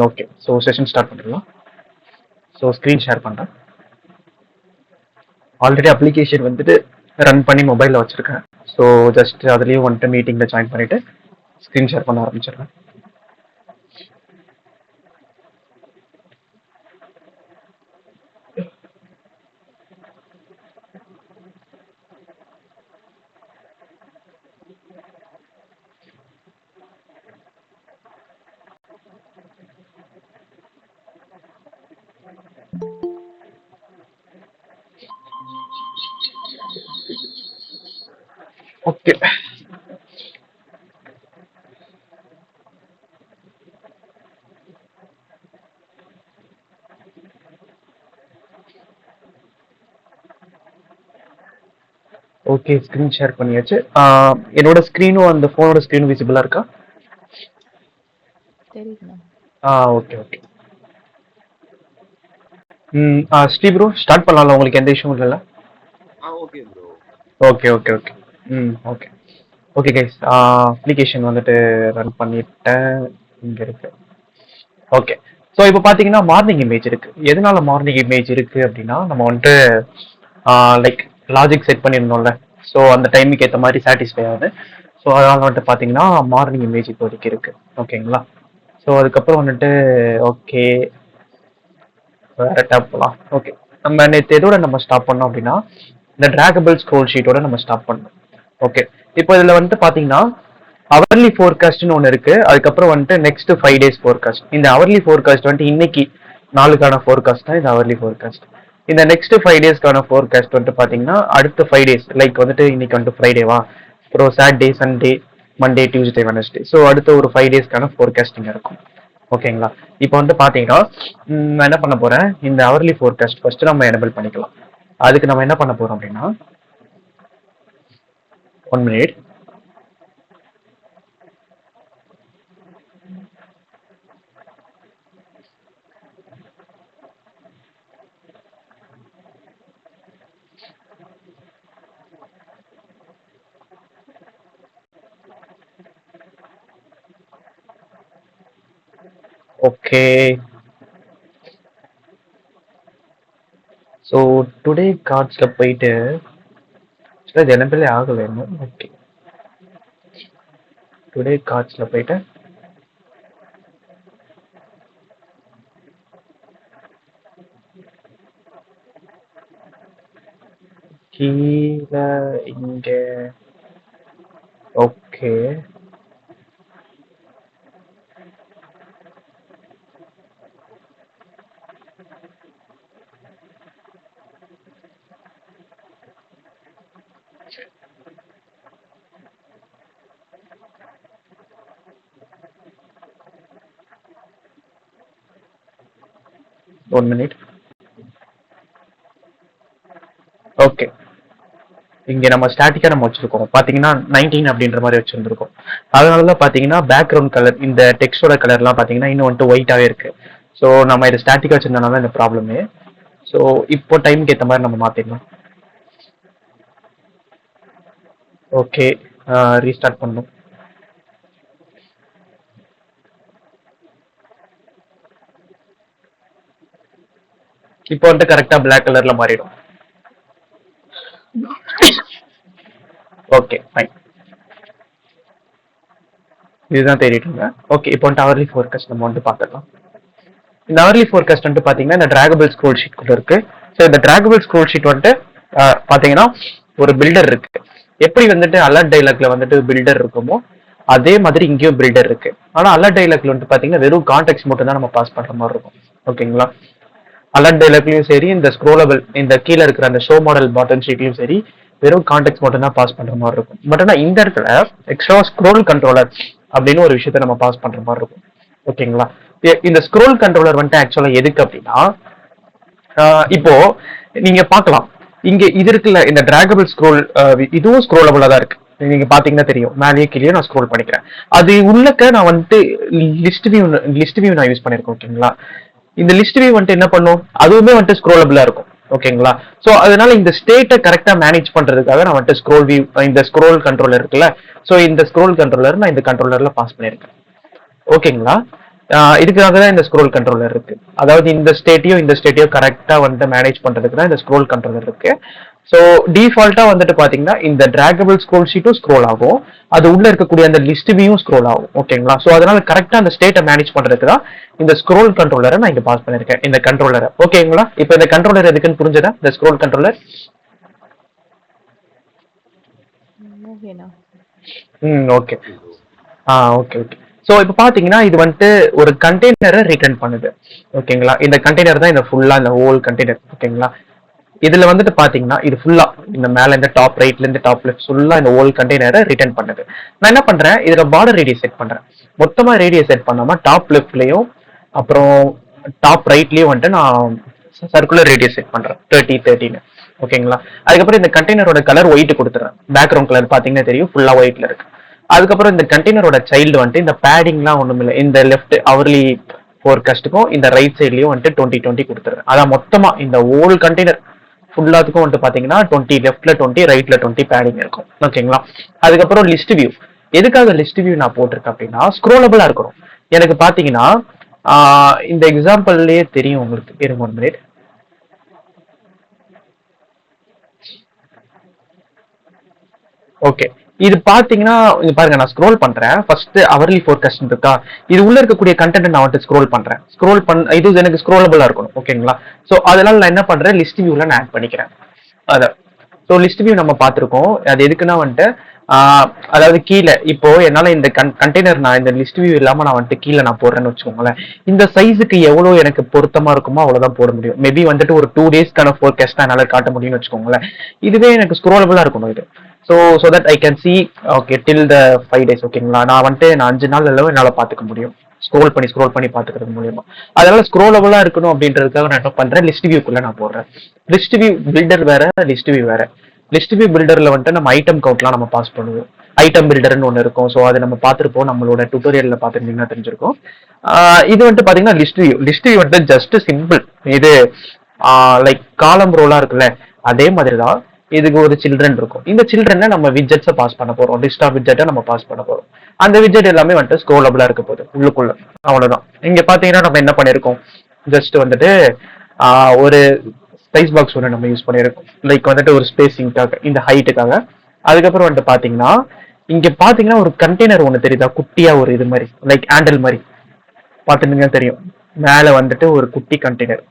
Okay. So session start பண்ணிடலாம். So screen share பண்ணுறேன். Already application வந்துட்டு ரன் பண்ணி மொபைலில் வச்சுருக்கேன். ஸோ ஜஸ்ட் அதுலேயும் வந்துட்டு மீட்டிங்கில் ஜாயின் பண்ணிவிட்டு ஸ்க்ரீன் ஷேர் பண்ண ஆரம்பிச்சிடுறேன். ஓகே. ஓகே, ஸ்க்ரீன் ஷேர் பண்ணியாச்சு. என்னோட ஸ்க்ரீனும் அந்த ஃபோனோட ஸ்க்ரீனும் விசிபிளாக இருக்கா? தெரியுதுண்ணா. Okay okay. Sri bro start பண்ணலாம்ல, உங்களுக்கு எந்த இஷ்யூவும் இல்லைல்ல? Okay bro. Okay okay okay. Okay okay guys, application வந்துட்டு ரன் பண்ணிட்டேன். இங்கே இருக்கு. ஓகே. ஸோ இப்போ பார்த்தீங்கன்னா மார்னிங் இமேஜ் இருக்கு. எதனால மார்னிங் இமேஜ் இருக்கு அப்படின்னா, நம்ம வந்துட்டு லைக் லாஜிக் செட் பண்ணியிருந்தோம்ல. ஸோ அந்த டைமுக்கு ஏற்ற மாதிரி சாட்டிஸ்ஃபை ஆகுது. ஸோ அதனால வந்துட்டு பார்த்தீங்கன்னா மார்னிங் இமேஜ் இப்போதைக்கு இருக்கு. ஓகேங்களா? ஸோ அதுக்கப்புறம் வந்துட்டு ஓகே வேற டேப் போகலாம். ஓகே, நம்ம நேற்று எதோட நம்ம ஸ்டாப் பண்ணோம் அப்படின்னா இந்த டிராகபிள் ஸ்க்ரோல் ஷீட்டோட நம்ம ஸ்டாப் பண்ணோம். ஓகே, இப்போ இதில் வந்துட்டு பார்த்தீங்கன்னா அவர்லி ஃபோர்காஸ்ட்னு ஒன்று இருக்கு. அதுக்கப்புறம் வந்துட்டு நெக்ஸ்ட் 5 days ஃபோர்காஸ்ட். இந்த அவர்லி ஃபோர்காஸ்ட் வந்துட்டு இன்னைக்கு நாளுக்கான ஃபோர்காஸ்ட் தான் இந்த அவர்லி ஃபோர்காஸ்ட். இந்த நெக்ஸ்ட் 5 daysக்கான ஃபோர்காஸ்ட் வந்துட்டு பார்த்தீங்கன்னா அடுத்த 5 days லைக் வந்துட்டு இன்னைக்கு வந்துட்டு ஃப்ரைடேவா, அப்புறம் Saturday, Sunday, Monday, Tuesday, Wednesday. So அடுத்த ஒரு 5 daysக்கான ஃபோர்காஸ்டிங் இருக்கும். ஓகேங்களா? இப்போ வந்து பார்த்தீங்கன்னா நான் என்ன பண்ண போறேன், இந்த அவர்லி ஃபோர்காஸ்ட் ஃபர்ஸ்ட் நம்ம எனபிள் பண்ணிக்கலாம். அதுக்கு நம்ம என்ன பண்ண போறோம் அப்படின்னா 1 minute. ஓகே, ஸோ டுடே கார்ட்ஸில் போயிட்டு இது எனபிளே ஆகலை இன்னும். ஓகே, டுடே கார்ட்ஸில் போயிட்டு கீழே இங்கே ஓகே. One minute. ஓகே, இங்க நம்ம ஸ்டாட்டிக்கா நம்ம வச்சிருக்கோம் பாத்தீங்கன்னா 19 அப்படின்ற மாதிரி வச்சிருந்திருக்கோம். அதனாலதான் பாத்தீங்கன்னா பேக்ரவுண்ட் கலர் இந்த டெக்ஸ்டோட கலர்லாம் பாத்தீங்கன்னா இன்னும் வந்துட்டு ஒயிட்டாவே இருக்கு. ஸோ நம்ம இதை ஸ்டாட்டிக்கா வச்சிருந்தனால இந்த ப்ராப்ளமே. ஸோ இப்போ டைமுக்கு ஏற்ற மாதிரி நம்ம மாத்திடலாம். ஓகே, ரீஸ்டார்ட் பண்ணணும். இப்போ வந்துட்டு கரெக்டா பிளாக் கலர்ல மாறிடும். ஓகே ஃபைன், இதுதான் தேடிட்டு இருந்தேன். ஓகே, இப்போ வந்துட்டு அவர்லி ஃபோர்காஸ்ட் நம்ம வந்துட்டு பார்த்துக்கலாம். இந்த அவர்லி ஃபோர்காஸ்ட் வந்துட்டு பாத்தீங்கன்னா இந்த டிராகபிள் ஸ்க்ரோல் ஷீட் கூட இருக்கு. ஸோ இந்த டிராகபிள் ஸ்க்ரோல் ஷீட் வந்துட்டு பாத்தீங்கன்னா ஒரு பில்டர் இருக்கு. எப்படி வந்துட்டு அலர்ட் டைலாக்ல வந்துட்டு பில்டர் இருக்குமோ அதே மாதிரி இங்கேயும் பில்டர் இருக்கு. ஆனா அலர்ட் டைலாக்ல வந்துட்டு பாத்தீங்கன்னா வெறும் கான்டெக்ட் மட்டும் தான் நம்ம பாஸ் பண்ற மாதிரி இருக்கும். ஓகேங்களா? அலர்ட் டைலாக்லயும் சரி, இந்த ஸ்க்ரோலபிள் இந்த கீழே இருக்கிற அந்த ஷோ மாடல் பாட்டன் ஷீட்லயும் சரி, வெறும் கான்டெக்ட் மட்டும் தான் பாஸ் பண்ற மாதிரி இருக்கும். பட் ஆனா இந்த இடத்துல எக்ஸ்ட்ரா ஸ்க்ரோல் கண்ட்ரோலர் அப்படின்னு ஒரு விஷயத்த நம்ம பாஸ் பண்ற மாதிரி இருக்கும். ஓகேங்களா? இந்த ஸ்க்ரோல் கண்ட்ரோலர் வந்துட்டு ஆக்சுவலா எதுக்கு அப்படின்னா, இப்போ நீங்க பார்க்கலாம் இங்க இது இருக்குல்ல இந்த டிராகபிள் ஸ்க்ரோல், இதுவும் ஸ்க்ரோலபிளா தான் இருக்கு. நீங்க பாத்தீங்கன்னா தெரியும், மேலேயே கீழே நான் ஸ்க்ரோல் பண்ணிக்கிறேன். அது உள்ளக்க நான் வந்துட்டு லிஸ்ட் வியூ நான் யூஸ் பண்ணிருக்கேன். ஓகேங்களா? இந்த லிஸ்ட் வியூ வந்துட்டு என்ன பண்ணும், அதுவுமே வந்துட்டு ஸ்க்ரோலபிளா இருக்கும். ஓகேங்களா? ஸோ அதனால இந்த ஸ்டேட்டை கரெக்டா மேனேஜ் பண்றதுக்காக நான் வந்துட்டு ஸ்க்ரோல் வியூ இந்த ஸ்க்ரோல் கண்ட்ரோலர் இருக்குல்ல, ஸோ இந்த ஸ்க்ரோல் கண்ட்ரோலர் நான் இந்த கண்ட்ரோலர்ல பாஸ் பண்ணியிருக்கேன். ஓகேங்களா? இதுக்காக தான் இந்த ஸ்க்ரோல் கண்ட்ரோலர் இருக்கு. அதாவது இந்த ஸ்டேட்டையோ கரெக்டா வந்து மேனேஜ் பண்றதுக்கு தான் இந்த ஸ்க்ரோல் கண்ட்ரோலர் இருக்கு. ஸோ டிஃபால்ட்டா வந்துட்டு பாத்தீங்கன்னா இந்த டிராகபிள் ஸ்க்ரோல் ஷீட்டும் ஸ்க்ரோல் ஆகும், அது உள்ள இருக்கக்கூடிய அந்த லிஸ்ட் வியூவும் ஸ்க்ரோல் ஆகும். ஓகேங்களா? ஸோ அதனால கரெக்டா அந்த ஸ்டேட்டை மேனேஜ் பண்றதுக்கு தான் இந்த ஸ்க்ரோல் கண்ட்ரோலரை நான் இங்க பாஸ் பண்ணிருக்கேன், இந்த கண்ட்ரோலரை. ஓகேங்களா? இப்போ இந்த கண்ட்ரோலர் எதுக்குன்னு புரிஞ்சதா? இந்த ஸ்க்ரோல் கண்ட்ரோலர். ஓகேண்ணா. ஓகே. Okay okay. ஸோ இப்போ பாத்தீங்கன்னா இது வந்துட்டு ஒரு கண்டெய்னரை ரிட்டர்ன் பண்ணுது. ஓகேங்களா? இந்த கண்டெய்னர் தான் இந்த ஃபுல்லா இந்த ஹோல் கண்டெய்னர். ஓகேங்களா? இதுல வந்துட்டு பாத்தீங்கன்னா இது ஃபுல்லா இந்த மேல இந்த டாப் ரைட்ல இருந்து டாப் லெஃப்ட் ஃபுல்லா இந்த ஹோல் கண்டெய்னரை ரிட்டர்ன் பண்ணுது. நான் என்ன பண்றேன், இதுல பார்டர் ரேடியஸ் செட் பண்றேன். மொத்தமா ரேடியஸ் செட் பண்ணாம டாப் லெஃப்ட்லயும் அப்புறம் டாப் ரைட்லயும் வந்துட்டு நான் சர்க்குலர் ரேடியஸ் செட் பண்றேன் 30-30ன்னு. ஓகேங்களா? அதுக்கப்புறம் இந்த கண்டெய்னரோட கலர் ஒயிட் கொடுத்துறேன். பேக்ரவுண்ட் கலர் பாத்தீங்கன்னா தெரியும், ஃபுல்லா ஒயிட்ல இருக்கு. அதுக்கப்புறம் இந்த கண்டெய்னரோட சைல்டு வந்துட்டு இந்த பேடிங்லாம் ஒண்ணும் இல்லை, இந்த லெஃப்ட் அவர்லி ஃபோர்காஸ்ட்டுக்கும் இந்த ரைட் சைட்லயும் வந்துட்டு 20-20 கொடுத்துறேன். அதான் மொத்தமா இந்த ஹோல் கண்டெய்னர் ஃபுல்லாத்துக்கும் வந்துட்டு பாத்தீங்கன்னா 20 லெஃப்ட்ல 20 ரைட்ல 20 பேடிங் இருக்கும். ஓகேங்களா? அதுக்கப்புறம் லிஸ்ட் வியூ. எதுக்காக லிஸ்ட் வியூ நான் போட்டிருக்கேன் அப்படின்னா ஸ்க்ரோலபிளா இருக்கணும். எனக்கு பாத்தீங்கன்னா இந்த எக்ஸாம்பிள்லயே தெரியும் உங்களுக்கு. இருங்க 1 மினிட். ஓகே, இது பாத்தீங்கன்னா இது பாருங்க, நான் ஸ்க்ரோல் பண்றேன். ஃபர்ஸ்ட் அவர்லி ஃபோர்காஸ்ட் இருக்கா, இது உள்ள இருக்கக்கூடிய கண்டென்ட் நான் வந்துட்டு ஸ்க்ரோல் பண்றேன். இது எனக்கு ஸ்க்ரோலபிளா இருக்கணும். ஓகேங்களா? ஸோ அதனால நான் என்ன பண்றேன், லிஸ்ட் வியூல நான் ஆட் பண்ணிக்கிறேன் அதை. ஸோ லிஸ்ட் வியூ நம்ம பார்த்துருக்கோம். அது எதுக்குன்னா வந்துட்டு அதாவது கீழே இப்போ என்னால இந்த கண்டெய்னர் நான் இந்த லிஸ்ட் வியூ இல்லாம நான் வந்துட்டு கீழே நான் போடுறேன்னு வச்சுக்கோங்களேன், இந்த சைஸுக்கு எவ்வளவு எனக்கு பொருத்தமா இருக்குமோ அவ்வளவுதான் போட முடியும். மேபி வந்துட்டு ஒரு 2 டேஸ்க்கான ஃபோர்காஸ்ட் தான் என்னால காட்ட முடியும்னு வச்சுக்கோங்களேன். இதுவே எனக்கு ஸ்க்ரோலபிளா இருக்கணும் இது. So that I can see okay till the 5 days. ஓகேங்களா? நான் வந்துட்டு நான் 5 நாள் எல்லாம் என்னால் பார்த்துக்க முடியும், ஸ்க்ரோல் பண்ணி பார்த்துக்கிறது மூலியமா. அதனால ஸ்க்ரோலபிளா இருக்கணும் அப்படின்றதுக்காக நான் என்ன பண்றேன், லிஸ்ட் வியூக்குள்ள நான் போடுறேன். லிஸ்ட் வியூ பில்டர் வேற, லிஸ்ட் வியூ வேற. லிஸ்ட் வியூ பில்டர்ல வந்துட்டு நம்ம ஐட்டம் கவுண்ட்லாம் நம்ம பாஸ் பண்ணுவோம். ஐட்டம் பில்டர்னு ஒன்று இருக்கும். ஸோ அதை நம்ம பார்த்துருப்போம், நம்மளோட டுட்டோரியல்ல பார்த்துருந்தீங்கன்னா தெரிஞ்சிருக்கும். இது வந்துட்டு பாத்தீங்கன்னா லிஸ்ட் வியூ வந்துட்டு ஜஸ்ட் சிம்பிள். இது லைக் காலம் ரோலா இருக்குல்ல, அதே மாதிரி தான் இதுக்கு ஒரு சில்ட்ரன் இருக்கும். இந்த சில்ட்ரனை நம்ம விட்ஜெட்ஸை பாஸ் பண்ண போறோம், லிஸ்ட் ஆஃப் விட்ஜெட்டை நம்ம பாஸ் பண்ண போறோம். அந்த விட்ஜெட் எல்லாமே வந்துட்டு ஸ்க்ரோலபிளா இருக்க போகுது உள்ளுக்குள்ள. அவ்வளவுதான். இங்க பாத்தீங்கன்னா நம்ம என்ன பண்ணிருக்கோம், ஜஸ்ட் வந்துட்டு ஒரு ஸ்பேஸ் பாக்ஸ் ஒன்று நம்ம யூஸ் பண்ணியிருக்கோம், லைக் வந்துட்டு ஒரு ஸ்பேசிங்காக, இந்த ஹைட்டுக்காக. அதுக்கப்புறம் வந்துட்டு பாத்தீங்கன்னா இங்க பாத்தீங்கன்னா ஒரு கண்டெய்னர் ஒன்று தெரியுதா, குட்டியா ஒரு இது மாதிரி லைக் ஹேண்டில் மாதிரி பாத்துருந்தீங்கன்னா தெரியும். மேல வந்துட்டு ஒரு குட்டி கண்டெய்னர்,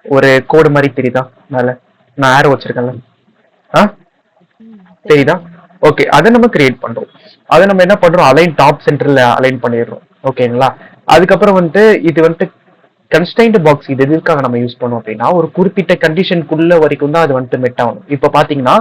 ஒரு கோடு மாதிரி தெரியுதா மேல, நான் ஏரோ வச்சிருக்கேன்ல, தெரியுதா? ஓகே, அதை நம்ம கிரியேட் பண்றோம். அதை நம்ம என்ன பண்றோம், அலைன் டாப் சென்டர்ல அலைன் பண்ணிடுறோம். ஓகேங்களா? அதுக்கப்புறம் வந்துட்டு இது வந்துட்டு கன்ஸ்டைன்ட் பாக்ஸ். இது எதுக்காக நம்ம யூஸ் பண்ணோம் அப்படின்னா ஒரு குறிப்பிட்ட கண்டிஷனுக்குள்ள வரைக்கும் தான் அது வந்துட்டு மெட் ஆகணும். இப்ப பாத்தீங்கன்னா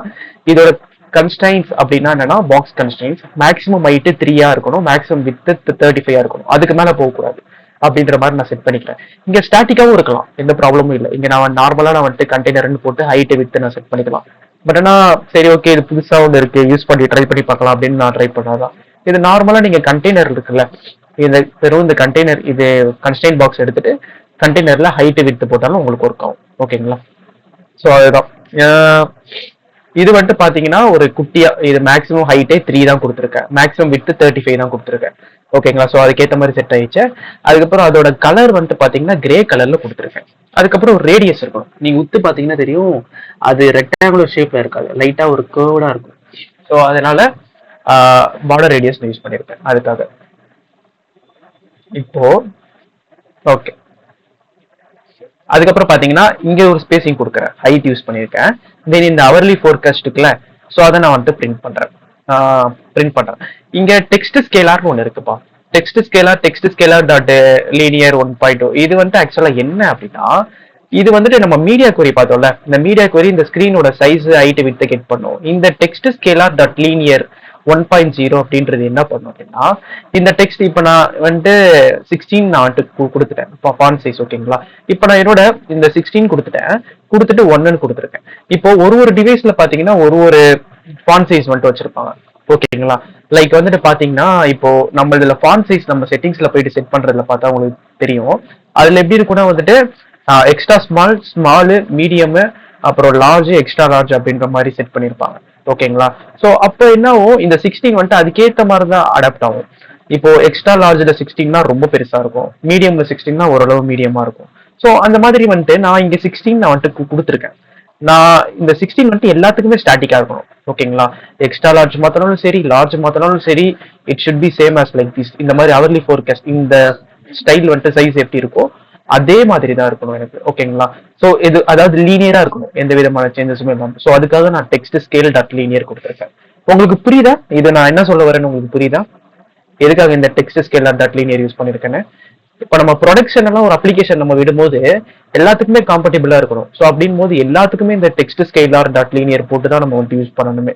இதோட கன்ஸ்டைன்ஸ் அப்படின்னா என்னன்னா பாக்ஸ் கன்ஸ்டைன்ஸ் மேக்ஸிமம் ஹைட் 3 இருக்கணும், மேக்ஸிமம் வித் 35 இருக்கணும், அதுக்கு மேல போகக்கூடாது அப்படின்ற மாதிரி நான் செட் பண்ணிக்கிறேன். இங்க ஸ்டாட்டிக்காவும் இருக்கலாம், எந்த ப்ராப்ளமும் இல்லை. இங்க நான் நார்மலா நான் வந்துட்டு கண்டெய்னர்னு போட்டு ஹைட்டை வித்து நான் செட் பண்ணிக்கலாம். பட் ஆனா சரி ஓகே, இது புதுசா ஒன்று இருக்கு, யூஸ் பண்ணி ட்ரை பண்ணி பார்க்கலாம் அப்படின்னு நான் ட்ரை பண்ணாதான். இது நார்மலா நீங்க கண்டெய்னர் இருக்குல்ல, இந்த வெறும் இந்த கண்டெய்னர் இது கன்ஸ்டைன் பாக்ஸ் எடுத்துட்டு கண்டெய்னர்ல ஹைட் வித்து போட்டாலும் உங்களுக்கு ஒர்க் ஆகும். ஓகேங்களா? ஸோ அதுதான். இது வந்துட்டு பாத்தீங்கன்னா ஒரு குட்டியா, இது மேக்ஸிமம் ஹைட்டே 3 தான் கொடுத்துருக்கேன், மேக்ஸிமம் வித்து 35 தான் கொடுத்துருக்கேன். ஓகேங்களா? ஸோ அதுக்கேற்ற மாதிரி செட் ஆயிடுச்சு. அதுக்கப்புறம் அதோட கலர் வந்துட்டு பாத்தீங்கன்னா கிரே கலர்ல கொடுத்துருக்கேன். அதுக்கப்புறம் ஒரு ரேடியஸ் இருக்கணும். நீங்க உத்து பாத்தீங்கன்னா தெரியும், அது ரெக்டாங்குலர் ஷேப்ல இருக்காது, லைட்டா ஒரு கர்வ்டா இருக்கும். ஸோ அதனால பார்டர் ரேடியஸ் யூஸ் பண்ணிருக்கேன் அதுக்காக. இப்போ ஓகே, அதுக்கப்புறம் பாத்தீங்கன்னா இங்க ஒரு ஸ்பேசிங் கொடுக்குறேன், ஹைட் யூஸ் பண்ணிருக்கேன். தென் இந்த அவர்லி ஃபோர்காஸ்ட்டுக்குல ஸோ அதை நான் வந்துட்டு பிரிண்ட் பண்றேன். இங்க டெக்ஸ்ட் ஸ்கேலார்னு ஒன்று இருக்குப்பா. Text scalar dot linear 1.2. இது வந்துட்டு ஆக்சுவலா என்ன அப்படின்னா, இது வந்துட்டு நம்ம மீடியா குவரி பார்த்தோம்ல, இந்த மீடியா குவரி இந்த ஸ்கிரீனோட சைஸ் ஹைட் வித் கெட் பண்ணும். இந்த டெக்ஸ்ட் ஸ்கேலார் டாட் லீனியர் 1.0 அப்படின்றது என்ன பண்ணும் அப்படின்னா, இந்த டெக்ஸ்ட் இப்போ நான் வந்துட்டு 16 நான் வந்துட்டு கொடுத்துட்டேன் ஃபாண்ட் சைஸ். ஓகேங்களா? இப்போ நான் என்னோட இந்த 16 கொடுத்துட்டு 1ன்னு கொடுத்துருக்கேன். இப்போ ஒரு டிவைஸ்ல பாத்தீங்கன்னா ஒரு ஃபாண்ட் சைஸ் வந்துட்டு வச்சிருப்பாங்க. ஓகேங்களா? லைக் வந்துட்டு பாத்தீங்கன்னா இப்போ நம்ம இதுல ஃபாண்ட் சைஸ் நம்ம செட்டிங்ஸ்ல போயிட்டு செட் பண்றதுல பார்த்தா உங்களுக்கு தெரியும். அதுல எப்படி இருக்குன்னா வந்துட்டு எக்ஸ்ட்ரா ஸ்மால், மீடியம், அப்புறம் லார்ஜ், எக்ஸ்ட்ரா லார்ஜ் அப்படின்ற மாதிரி செட் பண்ணிருப்பாங்க. ஓகேங்களா? ஸோ அப்போ என்ன ஆகும், இந்த 16 வந்துட்டு அதுக்கேற்ற மாதிரி தான் அடாப்ட் ஆகும். இப்போ எக்ஸ்ட்ரா லார்ஜ்ல 16னா ரொம்ப பெருசா இருக்கும், மீடியம்ல 16னா ஓரளவு மீடியமா இருக்கும். ஸோ அந்த மாதிரி வந்துட்டு நான் இங்க 16 நான் வந்துட்டு கொடுத்துருக்கேன். நான் இந்த 16 வந்துட்டு எல்லாத்துக்குமே ஸ்டாட்டிக்கா இருக்கணும். ஓகேங்களா? எக்ஸ்ட்ரா லார்ஜ் மாத்தினாலும் சரி, லார்ஜ் மாத்தினாலும் சரி, it should be same as like this. இந்த மாதிரி அவர்லி ஃபோர்காஸ்ட் இந்த ஸ்டைல் வந்துட்டு சைஸ் எப்படி இருக்கோ அதே மாதிரி தான் இருக்கணும் எனக்கு. ஓகேங்களா? ஸோ இது அதாவது லீனியரா இருக்கணும், எந்த விதமான சேஞ்சஸுமே இல்லாமல். ஸோ அதுக்காக நான் டெக்ஸ்ட் ஸ்கேல் டாட் லீனியர் கொடுத்துருக்கேன். உங்களுக்கு புரியுதா இது நான் என்ன சொல்ல வரேன்னு? உங்களுக்கு புரியுதா எதுக்காக இந்த text scale dot linear use பண்ணிருக்கேன்னு? இப்போ நம்ம ப்ரொடக்ஷன் எல்லாம் ஒரு அப்ளிகேஷன் நம்ம விடும்போது எல்லாத்துக்குமே காம்படிபிளா இருக்கணும். ஸோ அப்படின் போது எல்லாத்துக்குமே இந்த டெக்ஸ்ட் ஸ்கேலார் டாட் லீனியர் போட்டு தான் நம்ம வந்து யூஸ் பண்ணணுமே.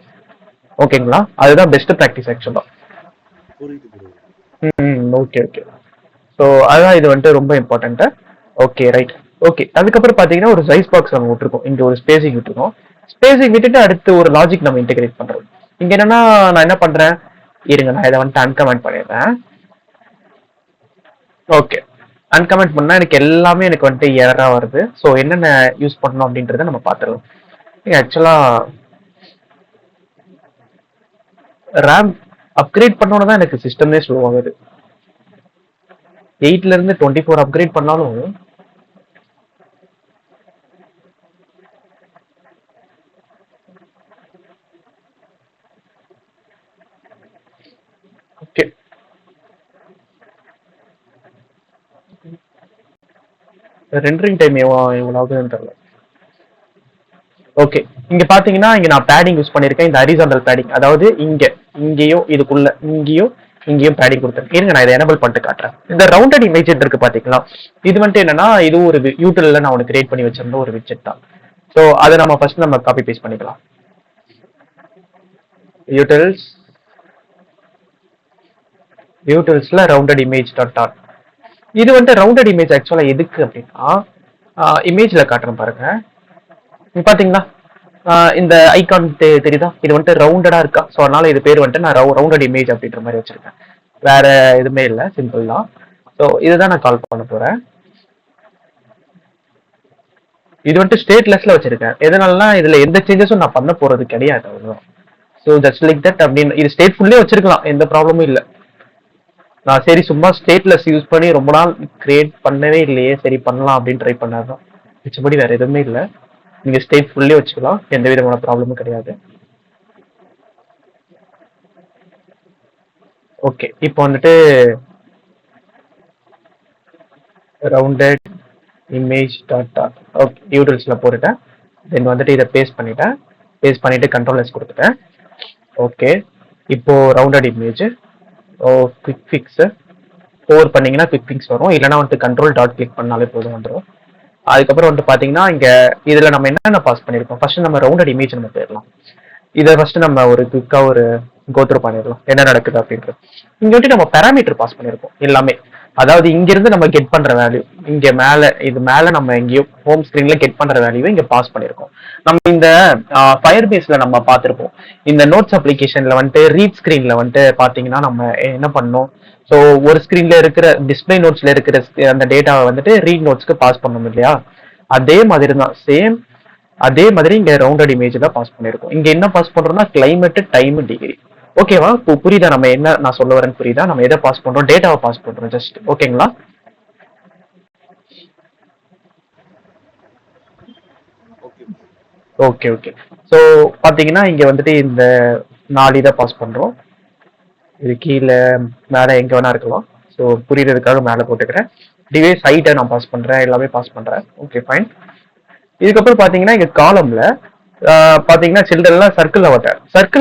ஓகேங்களா? அதுதான் பெஸ்ட் ப்ராக்டிஸ் ஆக்சுவலா. புரியுது ப்ரோ. Okay okay. ஸோ அதான் இது வந்துட்டு ரொம்ப இம்பார்ட்டன்ட். Okay right. ஓகே, அதுக்கப்புறம் பாத்தீங்கன்னா ஒரு சைஸ் பாக்ஸ் நம்ம விட்டுருக்கோம், இங்க ஒரு ஸ்பேசிங் விட்டுருக்கோம். ஸ்பேசிங் விட்டுட்டு அடுத்து ஒரு லாஜிக் நம்ம இன்டெகிரேட் பண்றோம். இங்க என்னன்னா நான் என்ன பண்றேன், இருங்க நான் இதை வந்துட்டு அன்கமெண்ட் பண்ணிடுறேன். ஓகே, அன்கமெண்ட் பண்ணா எனக்கு எல்லாமே எனக்கு வந்துட்டு எரரா வருது. ஸோ என்னென்ன யூஸ் பண்ணணும் அப்படின்றத நம்ம பார்த்துடலாம். ஆக்சுவலா ரேம் அப்கிரேட் பண்ணோன்னு தான் எனக்கு சிஸ்டமே ஸ்லோ ஆகுது. 8ல இருந்து 24 அப்கிரேட் பண்ணாலும் ஓகே. ரெண்டரிங் டைம் எவ்வளவு ஆகுதுன்னு தெரியல. ஓகே, இங்க பாத்தீங்கன்னா இங்க நான் பேடிங் யூஸ் பண்ணிருக்கேன், இந்த ஹரிசாண்டல் பேடிங், அதாவது இங்கேயும் இதுக்குள்ள இங்கேயும் பேடிங் கொடுத்துருக்கேன். இருங்க நான் இதை எனபிள் பண்ணிட்டு காட்டுறேன். இந்த ரவுண்டட் இமேஜ் இருக்கு பாத்தீங்களா, இது வந்துட்டு என்னன்னா இது ஒரு யூட்டில்ல நான் ஒன்று கிரியேட் பண்ணி வச்சிருந்த ஒரு விட்ஜெட் தான். ஸோ அதை நம்ம ஃபர்ஸ்ட் நம்ம காப்பி பேஸ்ட் பண்ணிக்கலாம். யூட்டில்ஸ்ல ரவுண்டட் இமேஜ் டாட் ஆர். இது வந்துட்டு ரவுண்டட் இமேஜ் ஆக்சுவலா எதுக்கு அப்படின்னா இமேஜ்ல காட்டுறேன் பாருங்க. பாத்தீங்களா இந்த ஐகான் தெரியுதா, இது வந்துட்டு ரவுண்டடா இருக்கா. ஸோ அதனால இது பேர் வந்துட்டு நான் ரவுண்டட் இமேஜ் அப்படின்ற மாதிரி வச்சிருக்கேன். வேற எதுவுமே இல்லை, சிம்பிள் தான். ஸோ இதுதான் நான் கால் பண்ண போறேன். இது வந்துட்டு ஸ்டேட்லெஸ்ல வச்சிருக்கேன். எதனாலனா இதுல எந்த சேஞ்சஸும் நான் பண்ண போறது கிடையாது, அவ்வளவுதான். ஸோ ஜஸ்ட் லைக் தட் அப்படின்னு இது ஸ்டேட் ஃபுல்லே வச்சிருக்கலாம், எந்த ப்ராப்ளமும் இல்லை. நான் சரி சும்மா ஸ்டேட்லெஸ் யூஸ் பண்ணி ரொம்ப நாள் கிரியேட் பண்ணவே இல்லையே, சரி பண்ணலாம் அப்படின்னு ட்ரை பண்ணாதான். மிச்சபடி வேற எதுவுமே இல்லை. நீங்க ஸ்டேட் ஃபுல்லே வச்சுக்கலாம், எந்த விதமான ப்ராப்ளமும் கிடையாது. ஓகே, இப்போ வந்துட்டு ரவுண்டட் இமேஜ் டாட் ஓகே யூட்டில்ஸ்ல போட்டுட்டேன். தென் வந்துட்டு இதை பேஸ்ட் பண்ணிட்டு கண்ட்ரோல் எஸ் கொடுத்துட்டேன். ஓகே, இப்போ ரவுண்டட் இமேஜ் குவிக் ஃபிக்ஸ் 4 பண்ணீங்கன்னா குவிக் ஃபிக்ஸ் வரும், இல்லைன்னா வந்துட்டு கண்ட்ரோல் டாட் கிளிக் பண்ணாலே போதும் வந்துடும். அதுக்கப்புறம் வந்துட்டு பாத்தீங்கன்னா இங்க இதுல நம்ம என்னென்ன பாஸ் பண்ணிருக்கோம், ஃபர்ஸ்ட் நம்ம ரவுண்டட் இமேஜ் நம்ம போயிடலாம். இதை ஃபர்ஸ்ட் நம்ம ஒரு குவிக்கா ஒரு கோத்ரூ பண்ணிடலாம் என்ன நடக்குது அப்படின்றது. இங்க வந்துட்டு நம்ம பேராமீட்டர் பாஸ் பண்ணிருக்கோம் எல்லாமே. அதாவது இங்க இருந்து நம்ம கெட் பண்ற வேல்யூ இங்க மேல, இது மேல நம்ம எங்கேயோ ஹோம் ஸ்கிரீன்ல கெட் பண்ற வேல்யூ இங்க பாஸ் பண்ணிருக்கோம். நம்ம இந்த ஃபயர் பேஸ்ல நம்ம பார்த்திருப்போம், இந்த நோட்ஸ் அப்ளிகேஷன்ல வந்துட்டு ரீட் ஸ்கிரீன்ல வந்துட்டு பாத்தீங்கன்னா நம்ம என்ன பண்ணோம். ஸோ ஒரு ஸ்கிரீன்ல இருக்கிற டிஸ்பிளே நோட்ஸ்ல இருக்கிற அந்த டேட்டாவை வந்துட்டு ரீட் நோட்ஸ்க்கு பாஸ் பண்ணணும் இல்லையா, அதே மாதிரி தான் சேம். அதே மாதிரி இங்க ரவுண்டட் இமேஜ் தான் பாஸ் பண்ணிருக்கோம். இங்க என்ன பாஸ் பண்றோம்னா கிளைமேட், டைம், டிகிரி. ஓகேவா? இப்போ புரியுதா நம்ம என்ன நான் சொல்ல வரேன்னு புரியுதா? நம்ம எதை பாஸ் பண்றோம், டேட்டாவை பாஸ் பண்றோம் ஜஸ்ட். ஓகேங்களா? Okay okay. ஸோ பாத்தீங்கன்னா இங்க வந்துட்டு இந்த 4 இதை பாஸ் பண்றோம். இது கீழே மேலே எங்க வேணா இருக்கலாம். ஸோ புரியறதுக்காக மேலே போட்டுக்கிறேன். டிவைஸ் ஹைட்டை நான் பாஸ் பண்றேன், எல்லாமே பாஸ் பண்றேன். Okay fine. இதுக்கப்புறம் பாத்தீங்கன்னா இங்க காலம்ல பாத்தீங்கன்னா சில்ட்ரன்லாம் சர்க்கிள்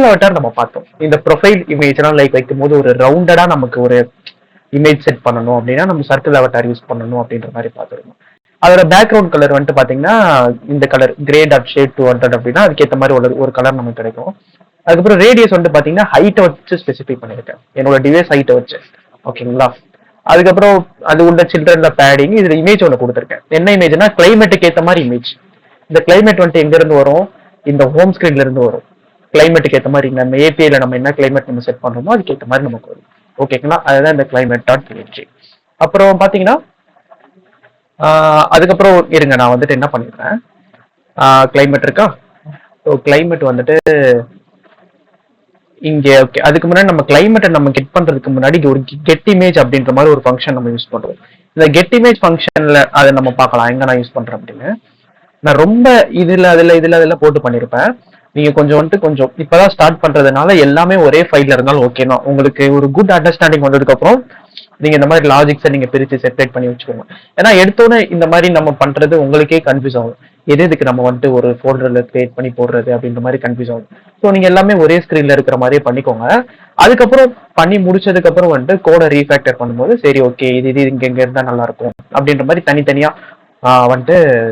அவட்டார் நம்ம பார்த்தோம். இந்த ப்ரொஃபைல் இமேஜ்லாம் லைக் வைக்கும் போது ஒரு ரவுண்டடா நமக்கு ஒரு இமேஜ் செட் பண்ணணும் அப்படின்னா நம்ம சர்க்கிள் அவட்டார் யூஸ் பண்ணணும் அப்படின்ற மாதிரி பார்த்துருக்கோம். அதோட பேக்ரவுண்ட் கலர் வந்துட்டு பாத்தீங்கன்னா இந்த கலர் கிரே டாட் ஷேட் 200 அப்படின்னா அதுக்கேற்ற மாதிரி ஒரு கலர் நமக்கு கிடைக்கும். அதுக்கப்புறம் ரேடியஸ் வந்துட்டு பாத்தீங்கன்னா ஹைட்டை வச்சு ஸ்பெசிஃபை பண்ணியிருக்கேன், என்னோட டிவைஸ் ஹைட்டை வச்சு. ஓகேங்களா? அதுக்கப்புறம் அது உள்ள சில்ட்ரன்ல பேடிங், இதுல இமேஜ் ஒன்று கொடுத்துருக்கேன். என்ன இமேஜ்னா கிளைமேட்டுக்கு ஏற்ற மாதிரி இமேஜ். இந்த கிளைமேட் வந்துட்டு எங்க இருந்து வரும், இந்த ஹோம் ஸ்கிரீன்ல இருந்து வரும். கிளைமேட்டுக்கு ஏற்ற மாதிரி நம்ம ஏபிஐல நம்ம என்ன கிளைமேட் நம்ம செட் பண்றோமோ அதுக்கு ஏற்ற மாதிரி நமக்கு வரும். ஓகேங்களா? அதுதான் இந்த கிளைமேட் டாட் பிஎன்ஜி. அப்புறம் பாத்தீங்கன்னா அதுக்கப்புறம் இருங்க நான் வந்துட்டு என்ன பண்ணிடுறேன், கிளைமேட் இருக்கா. ஸோ கிளைமேட் வந்துட்டு இங்க ஓகே. அதுக்கு முன்னாடி நம்ம கிளைமேட்டை நம்ம கெட் பண்றதுக்கு முன்னாடி இங்க ஒரு கெட் இமேஜ் அப்படின்ற மாதிரி ஒரு ஃபங்க்ஷன் நம்ம யூஸ் பண்றோம். இந்த கெட் இமேஜ் ஃபங்க்ஷன்ல அதை நம்ம பார்க்கலாம் எங்க நான் யூஸ் பண்றேன் அப்படின்னு. நான் ரொம்ப இதுல போட்டு பண்ணிருப்பேன். நீங்க கொஞ்சம் இப்பதான் ஸ்டார்ட் பண்றதுனால எல்லாமே ஒரே ஃபைல்ல இருந்தாலும் ஓகே தான். உங்களுக்கு ஒரு குட் அண்டர்ஸ்டாண்டிங் வந்ததுக்கு அப்புறம் நீங்க இந்த மாதிரி லாஜிக்ஸை நீங்க பிரிச்சு செப்பரேட் பண்ணி வச்சுக்கோங்க. ஏன்னா எடுத்தோன்னே இந்த மாதிரி நம்ம பண்றது உங்களுக்கே கன்ஃபியூஸ் ஆகும். எதுக்கு நம்ம ஒரு ஃபோல்டர்ல கிரியேட் பண்ணி போடுறது அப்படின்ற மாதிரி கன்ஃபியூஸ் ஆகும். ஸோ நீங்க எல்லாமே ஒரே ஸ்கிரீன்ல இருக்கிற மாதிரியே பண்ணிக்கோங்க. அதுக்கப்புறம் பண்ணி முடிச்சதுக்கு அப்புறம் கோடை ரீஃபேக்டர் பண்ணும்போது சரி ஓகே இது இங்க இருந்தா நல்லா இருக்கும் அப்படின்ற மாதிரி தனித்தனியா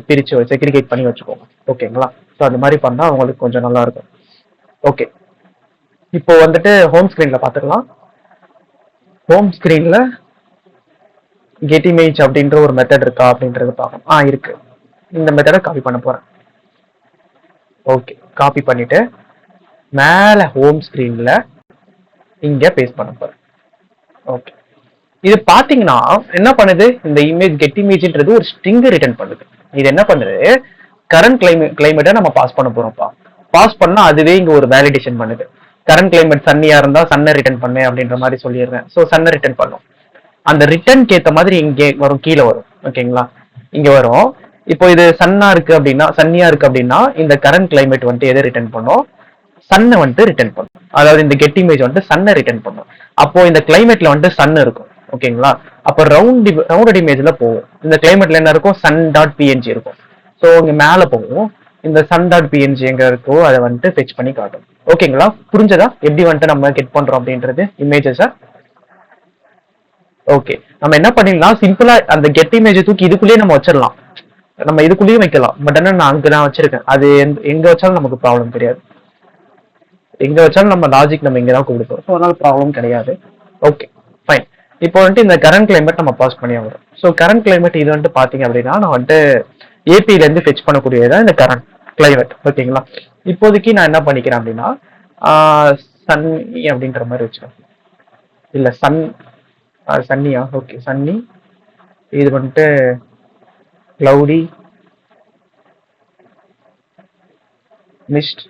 பிரிச்சு செக்ரிகேட் பண்ணி வச்சுக்கோங்க. ஓகேங்களா? ஸோ அந்த மாதிரி பண்ணா உங்களுக்கு கொஞ்சம் நல்லா இருக்கும். ஓகே, இப்போ ஹோம் ஸ்கிரீன்ல பாத்துக்கலாம். ஹோம் ஸ்கிரீன்ல கெட் இமேஜ் அப்படின்ற ஒரு மெத்தட் இருக்கா அப்படின்றது பார்க்கணும். இருக்கு. இந்த மெத்தடை காப்பி பண்ண போறேன். ஓகே, காப்பி பண்ணிட்டு மேல ஹோம் ஸ்கிரீன்ல இங்க பேஸ்ட் பண்ண போறேன். ஓகே, இது பாத்தீங்கன்னா என்ன பண்ணுது, இந்த இமேஜ் கெட் இமேஜ்ன்றது ஒரு ஸ்ட்ரிங் ரிட்டர்ன் பண்ணுது. இது என்ன பண்ணுது, கரண்ட் கிளைமேட்டை நம்ம பாஸ் பண்ண போறோம்ப்பா. பாஸ் பண்ணா அதுவே இங்க ஒரு வேலிடேஷன் பண்ணுது. கரண்ட் கிளைமேட் சன்னியா இருந்தா சன்னை ரிட்டர்ன் பண்ணு அப்படின்ற மாதிரி சொல்லிடுறேன். ஸோ சன்னை ரிட்டர்ன் பண்ணும். அந்த ரிட்டர்னுக்கு ஏற்ற மாதிரி இங்கே வரும், கீழே வரும். ஓகேங்களா? இங்க வரும். இப்போ இது சன்னியா இருக்கு அப்படின்னா இந்த கரண்ட் கிளைமேட் எதை ரிட்டர்ன் பண்ணும், சன்னை ரிட்டர்ன் பண்ணும். அதாவது இந்த கெட் இமேஜ் சன்னை ரிட்டர்ன் பண்ணும். அப்போ இந்த கிளைமேட்ல சன் இருக்கும். ஓகேங்களா? அப்போ ரவுண்டட் இமேஜ்ல போகும். இந்த கிளைமேட்ல என்ன இருக்கும், சன் டாட் பிஎன்ஜி இருக்கும். ஸோ இங்க மேல போகும். இந்த சன் டாட் பிஎன்ஜி எங்க இருக்கோ அதை ஃபெச் பண்ணி காட்டும். ஓகேங்களா? புரிஞ்சதா எப்படி நம்ம கெட் பண்றோம் அப்படின்றது இமேஜஸை? ஓகே, நம்ம என்ன பண்ணிடலாம், சிம்பிளா அந்த கெட் இமேஜ் தூக்கி இதுக்குள்ளேயே நம்ம வச்சிடலாம். நம்ம இதுக்குள்ளேயும் வைக்கலாம். பட் ஆனால் நான் வச்சிருக்கேன். அது எங்க வச்சாலும் நமக்கு ப்ராப்ளம் கிடையாது. எங்க வச்சாலும் நம்ம லாஜிக் நம்ம இங்கதான் கொடுப்போம். ஸோ அதனால ப்ராப்ளம் கிடையாது. Okay fine. இப்போ இந்த கரண்ட் கிளைமேட் நம்ம பாஸ் பண்ணி வரும். ஸோ கரண்ட் கிளைமேட் இது பாத்தீங்க அப்படின்னா நான் ஏபில இருந்து ஃபெச் பண்ணக்கூடியதான் இந்த கரண்ட் கிளைமேட். ஓகேங்களா? இப்போதைக்கு நான் என்ன பண்ணிக்கிறேன் அப்படின்னா சன்னி அப்படின்ற மாதிரி வச்சுக்கேன். இல்ல சன்னியா? Okay, sunny. இது cloudy, mist,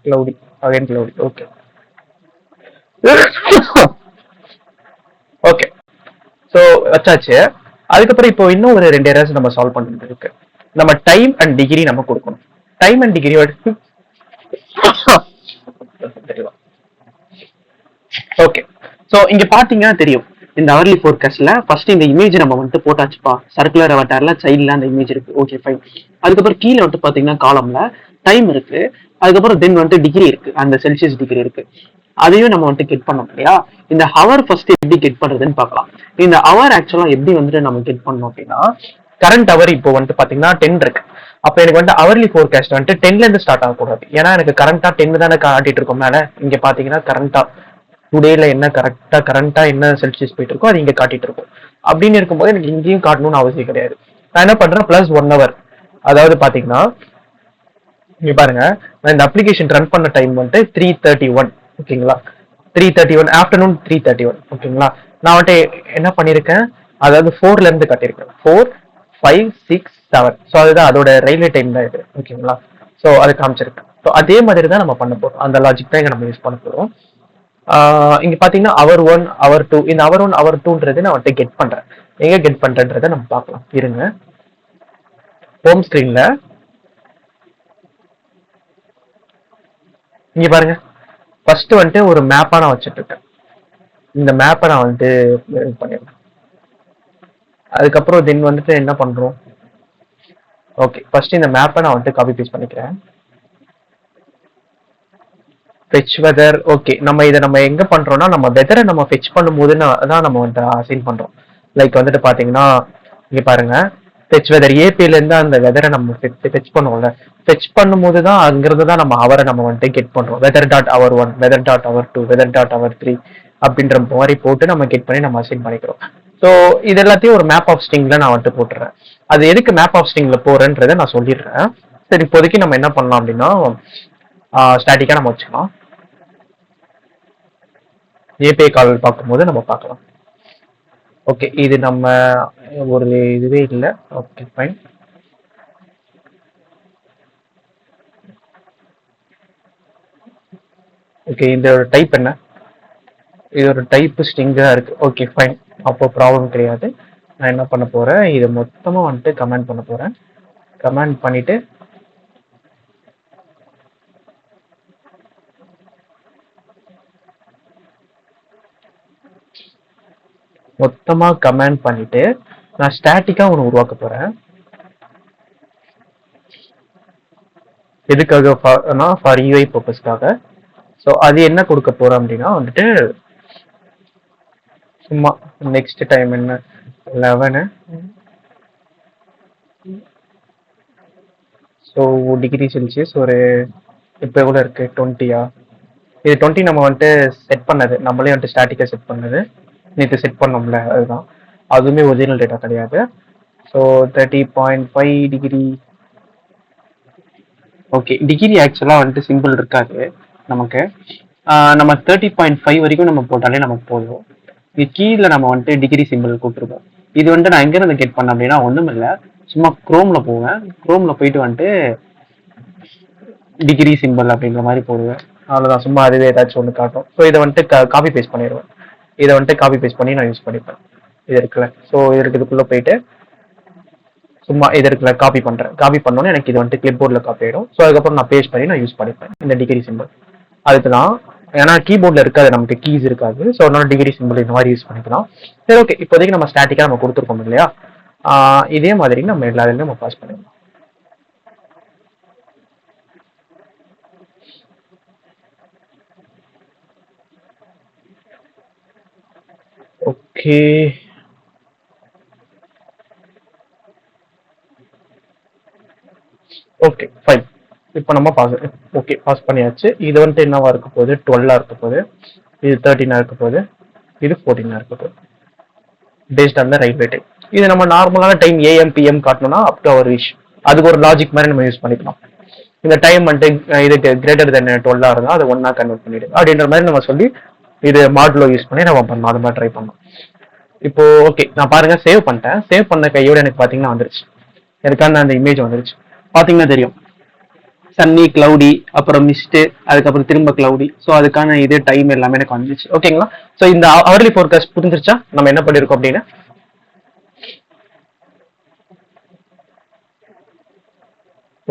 cloudy, again cloudy. Okay okay, so வச்சாச்சு. அதுக்கப்புறம் இப்போ இன்னும் ஒரு 2 எரர்ஸ் நம்ம சால்வ் பண்ணிட்டு இருக்கு. நம்ம டைம் அண்ட் டிகிரி நம்ம கொடுக்கணும். Time and degree okay. So இங்க பாத்தீங்கன்னா தெரியும், இந்த அவர்லி ஃபோர்காஸ்ட்ல ஃபர்ஸ்ட் இந்த இமேஜ் நம்ம போட்டாச்சுப்பா. சர்க்குலர் அவட்டார்ல சைட்ல அந்த இமேஜ் இருக்கு. Okay fine. அதுக்கப்புறம் கீழே பாத்தீங்கன்னா காலம்ல டைம் இருக்கு. அதுக்கப்புறம் தென் டிகிரி இருக்கு, அந்த செல்சியஸ் டிகிரி இருக்கு. அதையும் நம்ம கெட் பண்ணோம் இல்லையா? இந்த ஹவர் ஃபர்ஸ்ட் எப்படி கெட் பண்றதுன்னு பார்க்கலாம். இந்த ஹவர் ஆக்சுவலா எப்படி நம்ம கெட் பண்ணோம் அப்படின்னா, கரண்ட் ஹவர் இப்போ பாத்தீங்கன்னா 10 இருக்கு. அப்ப எனக்கு அவர்லி ஃபோர்காஸ்ட் 10ல இருந்து ஸ்டார்ட் ஆகக்கூடாது. ஏன்னா எனக்கு கரண்டா 10 தானே காட்டிட்டு இருக்கோம் மேல. இங்க பாத்தீங்கன்னா கரண்டா டுடேல என்ன கரண்டா என்ன செல்சியஸ் போயிட்டு இருக்கோ அது இங்க காட்டிட்டு இருக்கும். அப்படின்னு இருக்கும்போது எனக்கு இங்கேயும் காட்டணும்னு அவசியம் கிடையாது. நான் என்ன பண்றேன், பிளஸ் 1 ஹவர். அதாவது பாத்தீங்கன்னா இங்க பாருங்க, நான் இந்த அப்ளிகேஷன் ரன் பண்ண டைம் 3:31. ஓகேங்களா? 3:31 ஆஃப்டர்நூன் 3:31. ஓகேங்களா? நான் என்ன பண்ணிருக்கேன், அதாவது 4ல இருந்து காட்டியிருக்கேன். 4, 5, 6, 7. ஸோ அதுதான் அதோட ரயில்வே டைம் தான் இது. ஓகேங்களா? ஸோ அது காமிச்சிருக்கேன். ஸோ அதே மாதிரி தான் நம்ம பண்ண போறோம். அந்த லாஜிக் தான் இங்க நம்ம யூஸ் பண்ண போறோம். இங்க பாத்தீங்கன்னா அவர் 1, அவர் 2. இந்த அவர் 1, அவர் 2ன்றது நான் கெட் பண்றேன். எங்க கெட் பண்றேன்றதை நம்ம பார்க்கலாம். இருங்க, ஹோம் ஸ்கிரீன்ல இங்க பாருங்க, ஃபர்ஸ்ட் ஒரு மேப்பா நான் வச்சுட்டு இருக்கேன். இந்த மேப்பை நான் பண்ணிடுறேன். அதுக்கப்புறம் தென் என்ன பண்றோம், ஓகே ஃபர்ஸ்ட் இந்த மேப்பை நான் காப்பி பேஸ்ட் பண்ணிக்கிறேன். Fetch weather. ஓகே, நம்ம இதை எங்க பண்றோம்னா, நம்ம வெதரை நம்ம ஃபெச் பண்ணும்போது தான் நம்ம அசைன் பண்றோம். லைக் பாத்தீங்கன்னா இங்க பாருங்க, ஃபெச் வெதர் ஏபில இருந்து அந்த வெதரை நம்ம ஃபெச் பண்ணுவோம்ல. ஃபெச் பண்ணும்போது தான் அங்கிருந்து தான் நம்ம அவரை நம்ம கெட் பண்றோம். வெதர் டாட் அவர் 1, வெதர் டாட் அவர் 2, வெதர் டாட் அவர் 3 அப்படின்ற மாதிரி போட்டு நம்ம கெட் பண்ணி நம்ம அசைன் பண்ணிக்கிறோம். ஸோ இது எல்லாத்தையும் ஒரு மேப் ஆஃப் ஸ்ட்ரிங்ல நான் போட்டுறேன். அது எதுக்கு மேப் ஆஃப் ஸ்ட்ரிங்ல போறேன்றதை நான் சொல்லிடுறேன். சரி, இப்போதைக்கு நம்ம என்ன பண்ணலாம் அப்படின்னா, ஸ்டாட்டிக்கா நம்ம வச்சுக்கலாம். ஏபிஐ கால் பார்க்கும்போது நம்ம பார்க்கலாம். ஓகே, இது நம்ம ஒரு இதுவே இல்லை. Okay fine. ஓகே, இந்த டைப் என்ன? இது ஒரு டைப் ஸ்ட்ரிங்காக இருக்கு. ஓகே ஃபைன், அப்போ ப்ராப்ளம் கிடையாது. நான் என்ன பண்ண போறேன், இதை மொத்தமாக வந்துட்டு கமெண்ட் பண்ண போறேன். கமெண்ட் பண்ணிட்டு நான் ஸ்டாட்டிக்கா ஒன்று உருவாக்க போறேன். எதுக்காக? ஃபார் யூஐ பர்பஸ்க்காக. ஸோ அது என்ன கொடுக்க போறோம் அப்படின்னா வந்துட்டு சும்மா நெக்ஸ்ட் டைம் என்ன 11. ஸோ டிகிரி செல்சியஸ் ஒரு இப்போ எவ்வளோ இருக்கு? 20-ஆ? இது 20 நம்ம வந்துட்டு செட் பண்ணது, நம்மளே வந்துட்டு ஸ்டாட்டிக்காக செட் பண்ணது. நேற்று செட் பண்ணோம்ல, அதுதான். அதுவுமே ஒரிஜினல் டேட்டா கிடையாது. So 30.5 degree. ஓகே, டிகிரி ஆக்சுவலாக வந்துட்டு சிம்பிள் இருக்காது நமக்கு. நம்ம 30.5 வரைக்கும் நம்ம போட்டாலே நமக்கு போதும். இது கீழே நம்ம வந்துட்டு டிகிரி சிம்பிள் கொடுத்துருக்கோம். இது வந்துட்டு நான் எங்கேருந்து கெட் பண்ணேன் அப்படின்னா ஒன்றும் இல்லை, சும்மா குரோமில் போவேன். குரோமில் போயிட்டு வந்துட்டு டிகிரி சிம்பிள் அப்படின்ற மாதிரி போடுவேன். அவ்வளோதான், சும்மா அதுவே ஏதாச்சும் ஒன்று காட்டும். ஸோ இதை வந்துட்டு காப்பி பேஸ்ட் பண்ணிடுவேன். இதை வந்துட்டு காப்பி பேஸ்ட் பண்ணி நான் யூஸ் பண்ணிப்பேன். இது இருக்குல்ல, ஸோ இதுக்குள்ளே போயிட்டு சும்மா இது இருக்குல்ல காப்பி பண்ணுறேன். காப்பி பண்ணோன்னே எனக்கு இது வந்துட்டு கிளிப் போர்டில் காப்பி ஆகிடும். ஸோ அதுக்கப்புறம் நான் பேஸ்ட் பண்ணி நான் யூஸ் பண்ணிப்பேன் இந்த டிகிரி சிம்பிள். அதுக்கு தான், ஏன்னா கீபோர்டில் இருக்காது, நமக்கு கீஸ் இருக்காது. ஸோ அதனால டிகிரி சிம்பிள் இந்த மாதிரி யூஸ் பண்ணிக்கலாம். சரி ஓகே, இப்போதைக்கு நம்ம ஸ்டாட்டிக்காக நம்ம கொடுத்துருக்கோம் இல்லையா, இதே மாதிரி நம்ம எல்லா இதுலையும் நம்ம பாஸ் பண்ணிடலாம். Okay okay fine. இப்போ நம்ம பாஸ் பண்ணியாச்சு. இது வந்துட்டு என்னவா இருக்க போகுது? 12 இருக்க போகுது. இது 13 இருக்க போகுது. இது 14 இருக்க போகுது. Based on the railway time. இது நம்ம நார்மலான டைம் ஏஎம் பிஎம் காட்டணும்னா அப் டு அவர் விஷ். அதுக்கு ஒரு லாஜிக் மாதிரி நம்ம யூஸ் பண்ணிக்கலாம். இந்த டைம் வந்துட்டு இதுக்கு கிரேட்டர் தென் 12 இருந்தால் அதை 1 கன்வெர்ட் பண்ணிடு அப்படின்ற மாதிரி நம்ம சொல்லி இது மாடுலோ யூஸ் பண்ணி நம்ம பண்ணலாம். அது மாதிரி ட்ரை பண்ணலாம். இப்போ ஓகே, நான் பாருங்க சேவ் பண்ணிட்டேன். சேவ் பண்ண கையோட எனக்கு பாத்தீங்கன்னா வந்துருச்சு. எனக்கான அந்த இமேஜ் வந்துருச்சு. பாத்தீங்கன்னா தெரியும், சன்னி, கிளவுடி, அப்புறம் மிஸ்ட், அதுக்கப்புறம் திரும்ப கிளவுடி. ஸோ அதுக்கான இது டைம் எல்லாமே எனக்கு வந்துருச்சு. ஓகேங்களா? ஸோ இந்த அவர்லி ஃபோர்காஸ்ட் புரிஞ்சிருச்சா நம்ம என்ன பண்ணிருக்கோம் அப்படின்னு?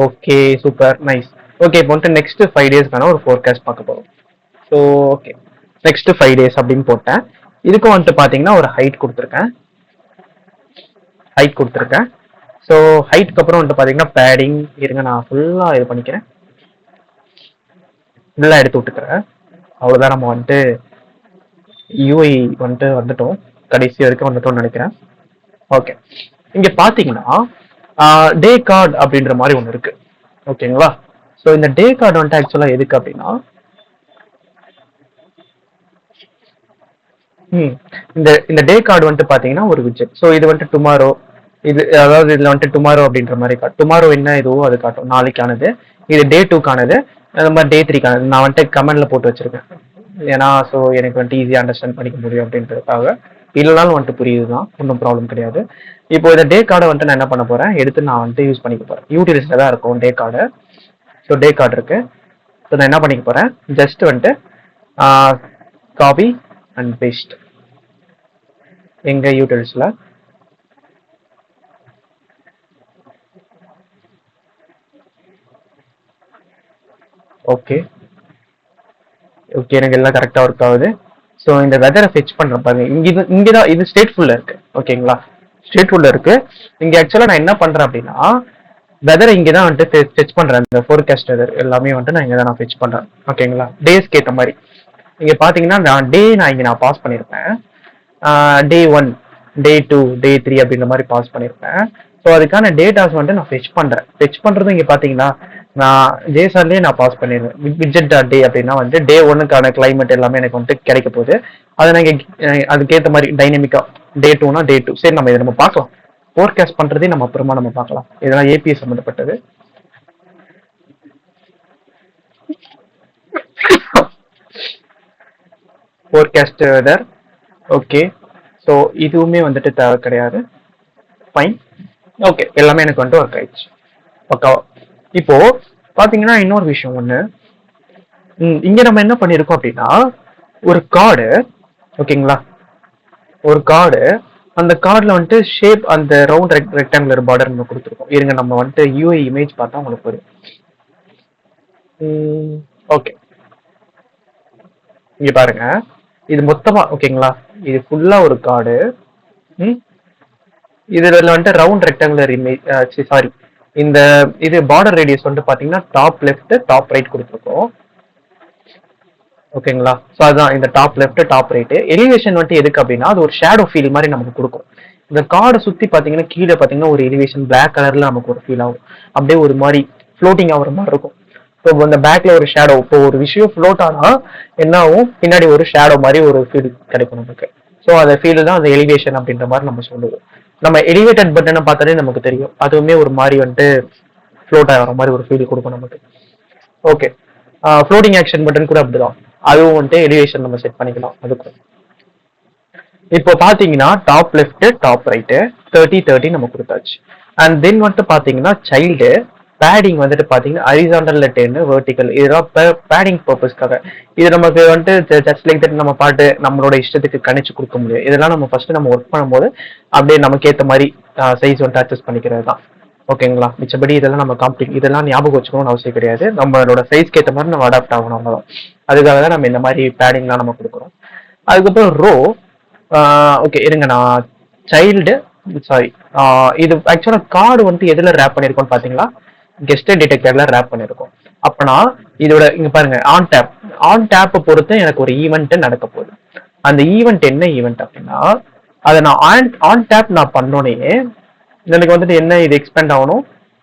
Okay super nice. ஓகே, இப்போ வந்துட்டு நெக்ஸ்ட் 5 டேஸ்க்கான ஒரு ஃபோர்காஸ்ட் பார்க்க போறோம். ஸோ ஓகே, நெக்ஸ்ட் 5 டேஸ் அப்படின்னு போட்டேன். இதுக்கும் வந்துட்டு பாத்தீங்கன்னா ஒரு ஹைட் கொடுத்துருக்கேன். ஸோ ஹைட்க்கு அப்புறம் வந்துட்டு பாத்தீங்கன்னா பேடிங் இருங்க, நான் ஃபுல்லா இது பண்ணிக்கிறேன், ஃபுல்லா எடுத்து விட்டுக்கிறேன். அவ்வளவுதான், நம்ம வந்துட்டு யூஐ வந்துட்டோம், கடைசி வரைக்கும் வந்துட்டோம்னு நினைக்கிறேன். ஓகே, இங்க பாத்தீங்கன்னா டே கார்டு அப்படின்ற மாதிரி ஒன்று இருக்கு. ஓகேங்களா? ஸோ இந்த டே கார்டு வந்துட்டு ஆக்சுவலா எதுக்கு அப்படின்னா, இந்த டே கார்டு வந்துட்டு பாத்தீங்கன்னா ஒரு விட்ஜெட். ஸோ இது வந்துட்டு டுமாரோ, இது அதாவது இதுல வந்துட்டு டுமாரோ அப்படின்ற மாதிரி காட்டும். டுமாரோ என்ன இதுவோ அது காட்டும், நாளைக்கானது. இது டே 2க்கானது, அந்த மாதிரி டே 3க்கானது நான் வந்துட்டு கமெண்ட்ல போட்டு வச்சிருக்கேன். ஏன்னா ஸோ எனக்கு வந்துட்டு ஈஸியாக அண்டர்ஸ்டாண்ட் பண்ணிக்க முடியும் அப்படின்றதுக்காக. இல்லைனாலும் வந்துட்டு புரியுதுதான், ஒன்றும் ப்ராப்ளம் கிடையாது. இப்போ இந்த டே கார்டை வந்துட்டு நான் என்ன பண்ண போறேன், எடுத்து நான் வந்துட்டு யூஸ் பண்ணிக்க போறேன். யூட்டிலிஸ்ட்ல தான் இருக்கும் day card. So day card இருக்கு. ஸோ நான் என்ன பண்ணிக்க போறேன், ஜஸ்ட் வந்துட்டு காப்பி அண்ட் பேஸ்ட் எங்க யூட்டில்ஸ்ல. ஓகே ஓகே, எனக்கு எல்லாம் கரெக்டா ஒர்க் ஆகுது. ஸோ இந்த வெதரை ஃபெச் பண்றேன் பாருங்க, இங்கதான் இது ஸ்டேட்ஃபுல்ல இருக்கு. ஓகேங்களா? ஸ்டேட்ஃபுல்ல இருக்கு. இங்க ஆக்சுவலா நான் என்ன பண்றேன் அப்படின்னா, வெதரை இங்கே தான் வந்துட்டு ஃபெச் பண்றேன். இந்த ஃபோர்காஸ்ட் வெதர் எல்லாமே வந்துட்டு நான் இங்கே தான் நான் ஃபெச் பண்றேன். ஓகேங்களா? டேஸ்க்கு ஏற்ற மாதிரி இங்க பாத்தீங்கன்னா நான் இங்க பாஸ் பண்ணிருப்பேன். டே 1, டே 2, டே 3 அப்படின்ற மாதிரி பாஸ் பண்ணிருப்பேன். ஸோ அதுக்கான டேட்டாஸ் வந்துட்டு நான் ஃபெச் பண்றேன். ஃபெச் பண்றது இங்க பாத்தீங்கன்னா நான் ஜேசன்லயே நான் பாஸ் பண்ணிடுவேன். விட்ஜெட் டாட் டே அப்படின்னா வந்து டே 1க்கான கிளைமேட் எல்லாமே எனக்கு வந்துட்டு கிடைக்க போகுது. அதை நான் அதுக்கேற்ற மாதிரி டைனமிக்கா டே 2னா டே 2. சரி, நம்ம இதை நம்ம பார்க்கலாம். ஃபோர்காஸ்ட் பண்றதே நம்ம அப்புறமா நம்ம பார்க்கலாம். இதெல்லாம் ஏபிஎஸ் சம்மந்தப்பட்டது. Forecast weather. ஓகே, ஸோ இதுவுமே வந்துட்டு தேவை கிடையாது. ஃபைன். ஓகே, எல்லாமே எனக்கு வந்துட்டு ஒர்க் ஆயிடுச்சு. ஓகேவா? இப்போ பாத்தீங்கன்னா இன்னொரு விஷயம் ஒண்ணு, இங்க நம்ம என்ன பண்ணிருக்கோம் அப்படின்னா ஒரு கார்டு, ஓகேங்களா, ஒரு கார்டு, அந்த கார்டுல வந்துட்டு ஷேப் அந்த ரவுண்ட் ரெக்டாங்குலர் பார்டர் நம்ம கொடுத்துருக்கோம். இருங்க நம்ம வந்துட்டு யூஐ இமேஜ் பார்த்தா உங்களுக்கு புரியும். ஓகே, இங்க பாருங்க, இது மொத்தமா ஓகேங்களா, இது ஃபுல்லா ஒரு கார்டு. இதுல வந்துட்டு ரவுண்ட் ரெக்டாங்குலர் இமேஜ், சாரி, இந்த இது பார்டர் ரேடியஸ் வந்துட்டு பாத்தீங்கன்னா டாப் லெஃப்ட் டாப் ரைட் கொடுத்துருக்கோம். ஓகேங்களா, ஸோ அதுதான் இந்த top left top right. Elevation வந்துட்டு எதுக்கு அப்படின்னா அது ஒரு ஷேடோ ஃபீல் மாதிரி நமக்கு கொடுக்கும். இந்த கார்டை சுத்தி பாத்தீங்கன்னா கீழே பாத்தீங்கன்னா ஒரு எலிவேஷன் பிளாக் கலர்ல நமக்கு ஒரு ஃபீல் ஆகும். அப்படியே ஒரு மாதிரி ஃப்ளோட்டிங் ஆகுற மாதிரி இருக்கும். இப்போ அந்த பேக்ல ஒரு ஷேடோ, இப்போ ஒரு விஷயம் ஃப்ளோட் ஆனா என்ன ஆகும், பின்னாடி ஒரு ஷேடோ மாதிரி ஒரு ஃபீல் கிடைக்கும் நமக்கு. ஸோ அந்த ஃபீல் தான் அந்த எலிவேஷன் அப்படின்ற மாதிரி நம்ம சொல்லுவோம். நம்ம எலிவேட்டட் பட்டனை பார்த்தாலே நமக்கு தெரியும், அதுவுமே ஒரு மாதிரி வந்துட்டு ஃப்ளோட் ஆகிற மாதிரி ஒரு ஃபீல் கொடுக்கும் நமக்கு. ஓகே, ஃப்ளோட்டிங் ஆக்ஷன் பட்டன் கூட அப்படிதான், அதுவும் வந்துட்டு எலிவேஷன் நம்ம செட் பண்ணிக்கலாம் அதுக்கும். இப்போ பாத்தீங்கன்னா டாப் லெஃப்ட் டாப் ரைட்டு 30-30 நம்ம கொடுத்தாச்சு. அண்ட் தென் வந்துட்டு பாத்தீங்கன்னா சைல்டு பேடிங் வந்துட்டு பாத்தீங்கன்னா ஹரிசாண்டல்ல 10 வெர்டிக்கல், இதெல்லாம் பேடிங் பர்பஸ்க்காக. இது நமக்கு வந்துட்டு ஜஸ்ட் லைக் தட் நம்ம பாட்டு நம்மளோட இஷ்டத்துக்கு கணிச்சு கொடுக்க முடியும். இதெல்லாம் நம்ம ஃபர்ஸ்ட் நம்ம ஒர்க் பண்ணும்போது அப்படியே நமக்கு ஏற்ற மாதிரி சைஸ் வந்துட்டு அட்ஜஸ்ட் பண்ணிக்கிறது தான். ஓகேங்களா, மிச்சபடி இதெல்லாம் நம்ம இதெல்லாம் ஞாபகம் வச்சுக்கணும்னு அவசியம் கிடையாது. நம்மளோட சைஸ்க்கு ஏற்ற மாதிரி நம்ம அடாப்ட் ஆகணும், அவ்வளோதான். அதுக்காக தான் நம்ம இந்த மாதிரி பேடிங்லாம் நம்ம கொடுக்குறோம். அதுக்கப்புறம் ரோ, ஓகே இருங்க, நான் சைல்டு, சாரி, இது ஆக்சுவலா கார்டு வந்துட்டு எதுல ரேப் பண்ணிருக்கோம்னு பாத்தீங்களா, கெஸ்ட் டிடெக்டர்ல ரேப் பண்ணிருக்கோம். அப்பனா இதோட இங்க பாருங்க, ஆன் டேப் பொறுத்து எனக்கு ஒரு ஈவெண்ட் நடக்க போகுது. அந்த ஈவெண்ட் என்ன ஈவெண்ட் அப்படின்னா, அதை நான் ஆன் டேப் நான் பண்ணோனே எனக்கு வந்துட்டு என்ன இது எக்ஸ்பேண்ட் ஆகணும்,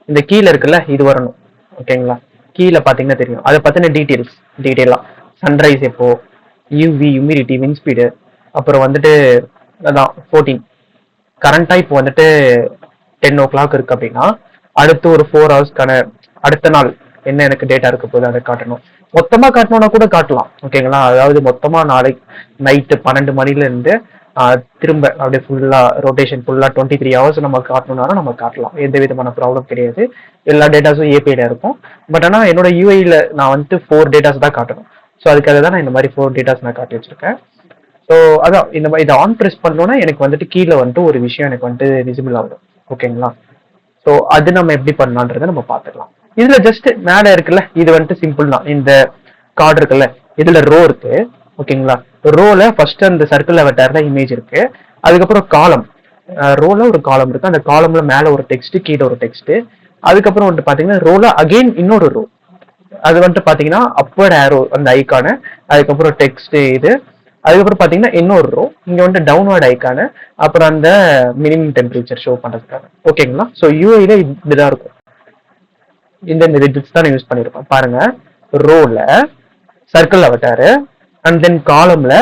இந்த கீழே இருக்குல்ல இது வரணும். ஓகேங்களா, கீழே பாத்தீங்கன்னா தெரியும் அதை பத்தின டீட்டெயிலா சன்ரைஸ் எப்போ, யூவி ஹியூமிடிட்டி விண்ட் ஸ்பீடு, அப்புறம் வந்துட்டு அதான் 14 கரண்டா இப்போ வந்துட்டு 10 o'clock இருக்கு அப்படின்னா அடுத்து ஒரு 4 ஹவர்ஸ்க்கான அடுத்த நாள் என்ன எனக்கு டேட்டா இருக்க போகுது அதை காட்டணும். மொத்தமா காட்டணும்னா கூட காட்டலாம், ஓகேங்களா. அதாவது மொத்தமா நாளைக்கு நைட்டு 12 மணில இருந்து திரும்ப அப்படியே ஃபுல்லா ரொட்டேஷன் ஃபுல்லா 23 hours நம்ம காட்டணும்னாலும் நம்ம காட்டலாம், எந்த விதமான ப்ராப்ளம் கிடையாது. எல்லா டேட்டாஸும் ஏபிஐல இருக்கும். பட் ஆனால் என்னோட யூஐல நான் வந்துட்டு 4 டேட்டாஸ் தான் காட்டணும். ஸோ அதுக்காக தான் நான் இந்த மாதிரி 4 டேட்டாஸ் நான் காட்டி வச்சிருக்கேன். ஸோ அதான் இந்த மாதிரி இதை ஆன் ப்ரெஸ் பண்ணோன்னா எனக்கு வந்துட்டு கீழே வந்துட்டு ஒரு விஷயம் எனக்கு வந்துட்டு விசிபிள் ஆகும், ஓகேங்களா. ஸோ அது நம்ம எப்படி பண்ணலான்றதை நம்ம பார்த்துக்கலாம். இதுல ஜஸ்ட் மேலே இருக்குல்ல, இது வந்துட்டு சிம்பிள் தான். இந்த கார்டு இருக்குல்ல, இதுல ரோ இருக்கு, ஓகேங்களா. ரோல ஃபர்ஸ்ட் அந்த சர்க்கிள் அவட்டார்ல இமேஜ் இருக்கு. அதுக்கப்புறம் காலம், ரோல ஒரு காலம் இருக்கு. அந்த காலம்ல மேல ஒரு டெக்ஸ்ட், கீழே ஒரு டெக்ஸ்ட். அதுக்கப்புறம் வந்துட்டு பாத்தீங்கன்னா ரோல அகெயின் இன்னொரு ரோ, அது வந்துட்டு பாத்தீங்கன்னா அப்வர்ட் ஆரோ அந்த ஐக்கானு, அதுக்கப்புறம் டெக்ஸ்ட் இது, அதுக்கப்புறம் பாத்தீங்கன்னா இன்னொரு ரோ இங்க வந்து டவுன்வர்ட் ஐக்கானு, அப்புறம் அந்த மினிமம் டெம்பரேச்சர் ஷோ பண்றதுக்காக, ஓகேங்களா. ஸோ யூஐல இப்படிதான் இருக்கும். இந்த ரிஜிட்ஸ் தான் யூஸ் பண்ணிருக்கோம் பாருங்க. ரோல சர்க்கிள் அவட்டாரு, அண்ட் தென் காலம்ல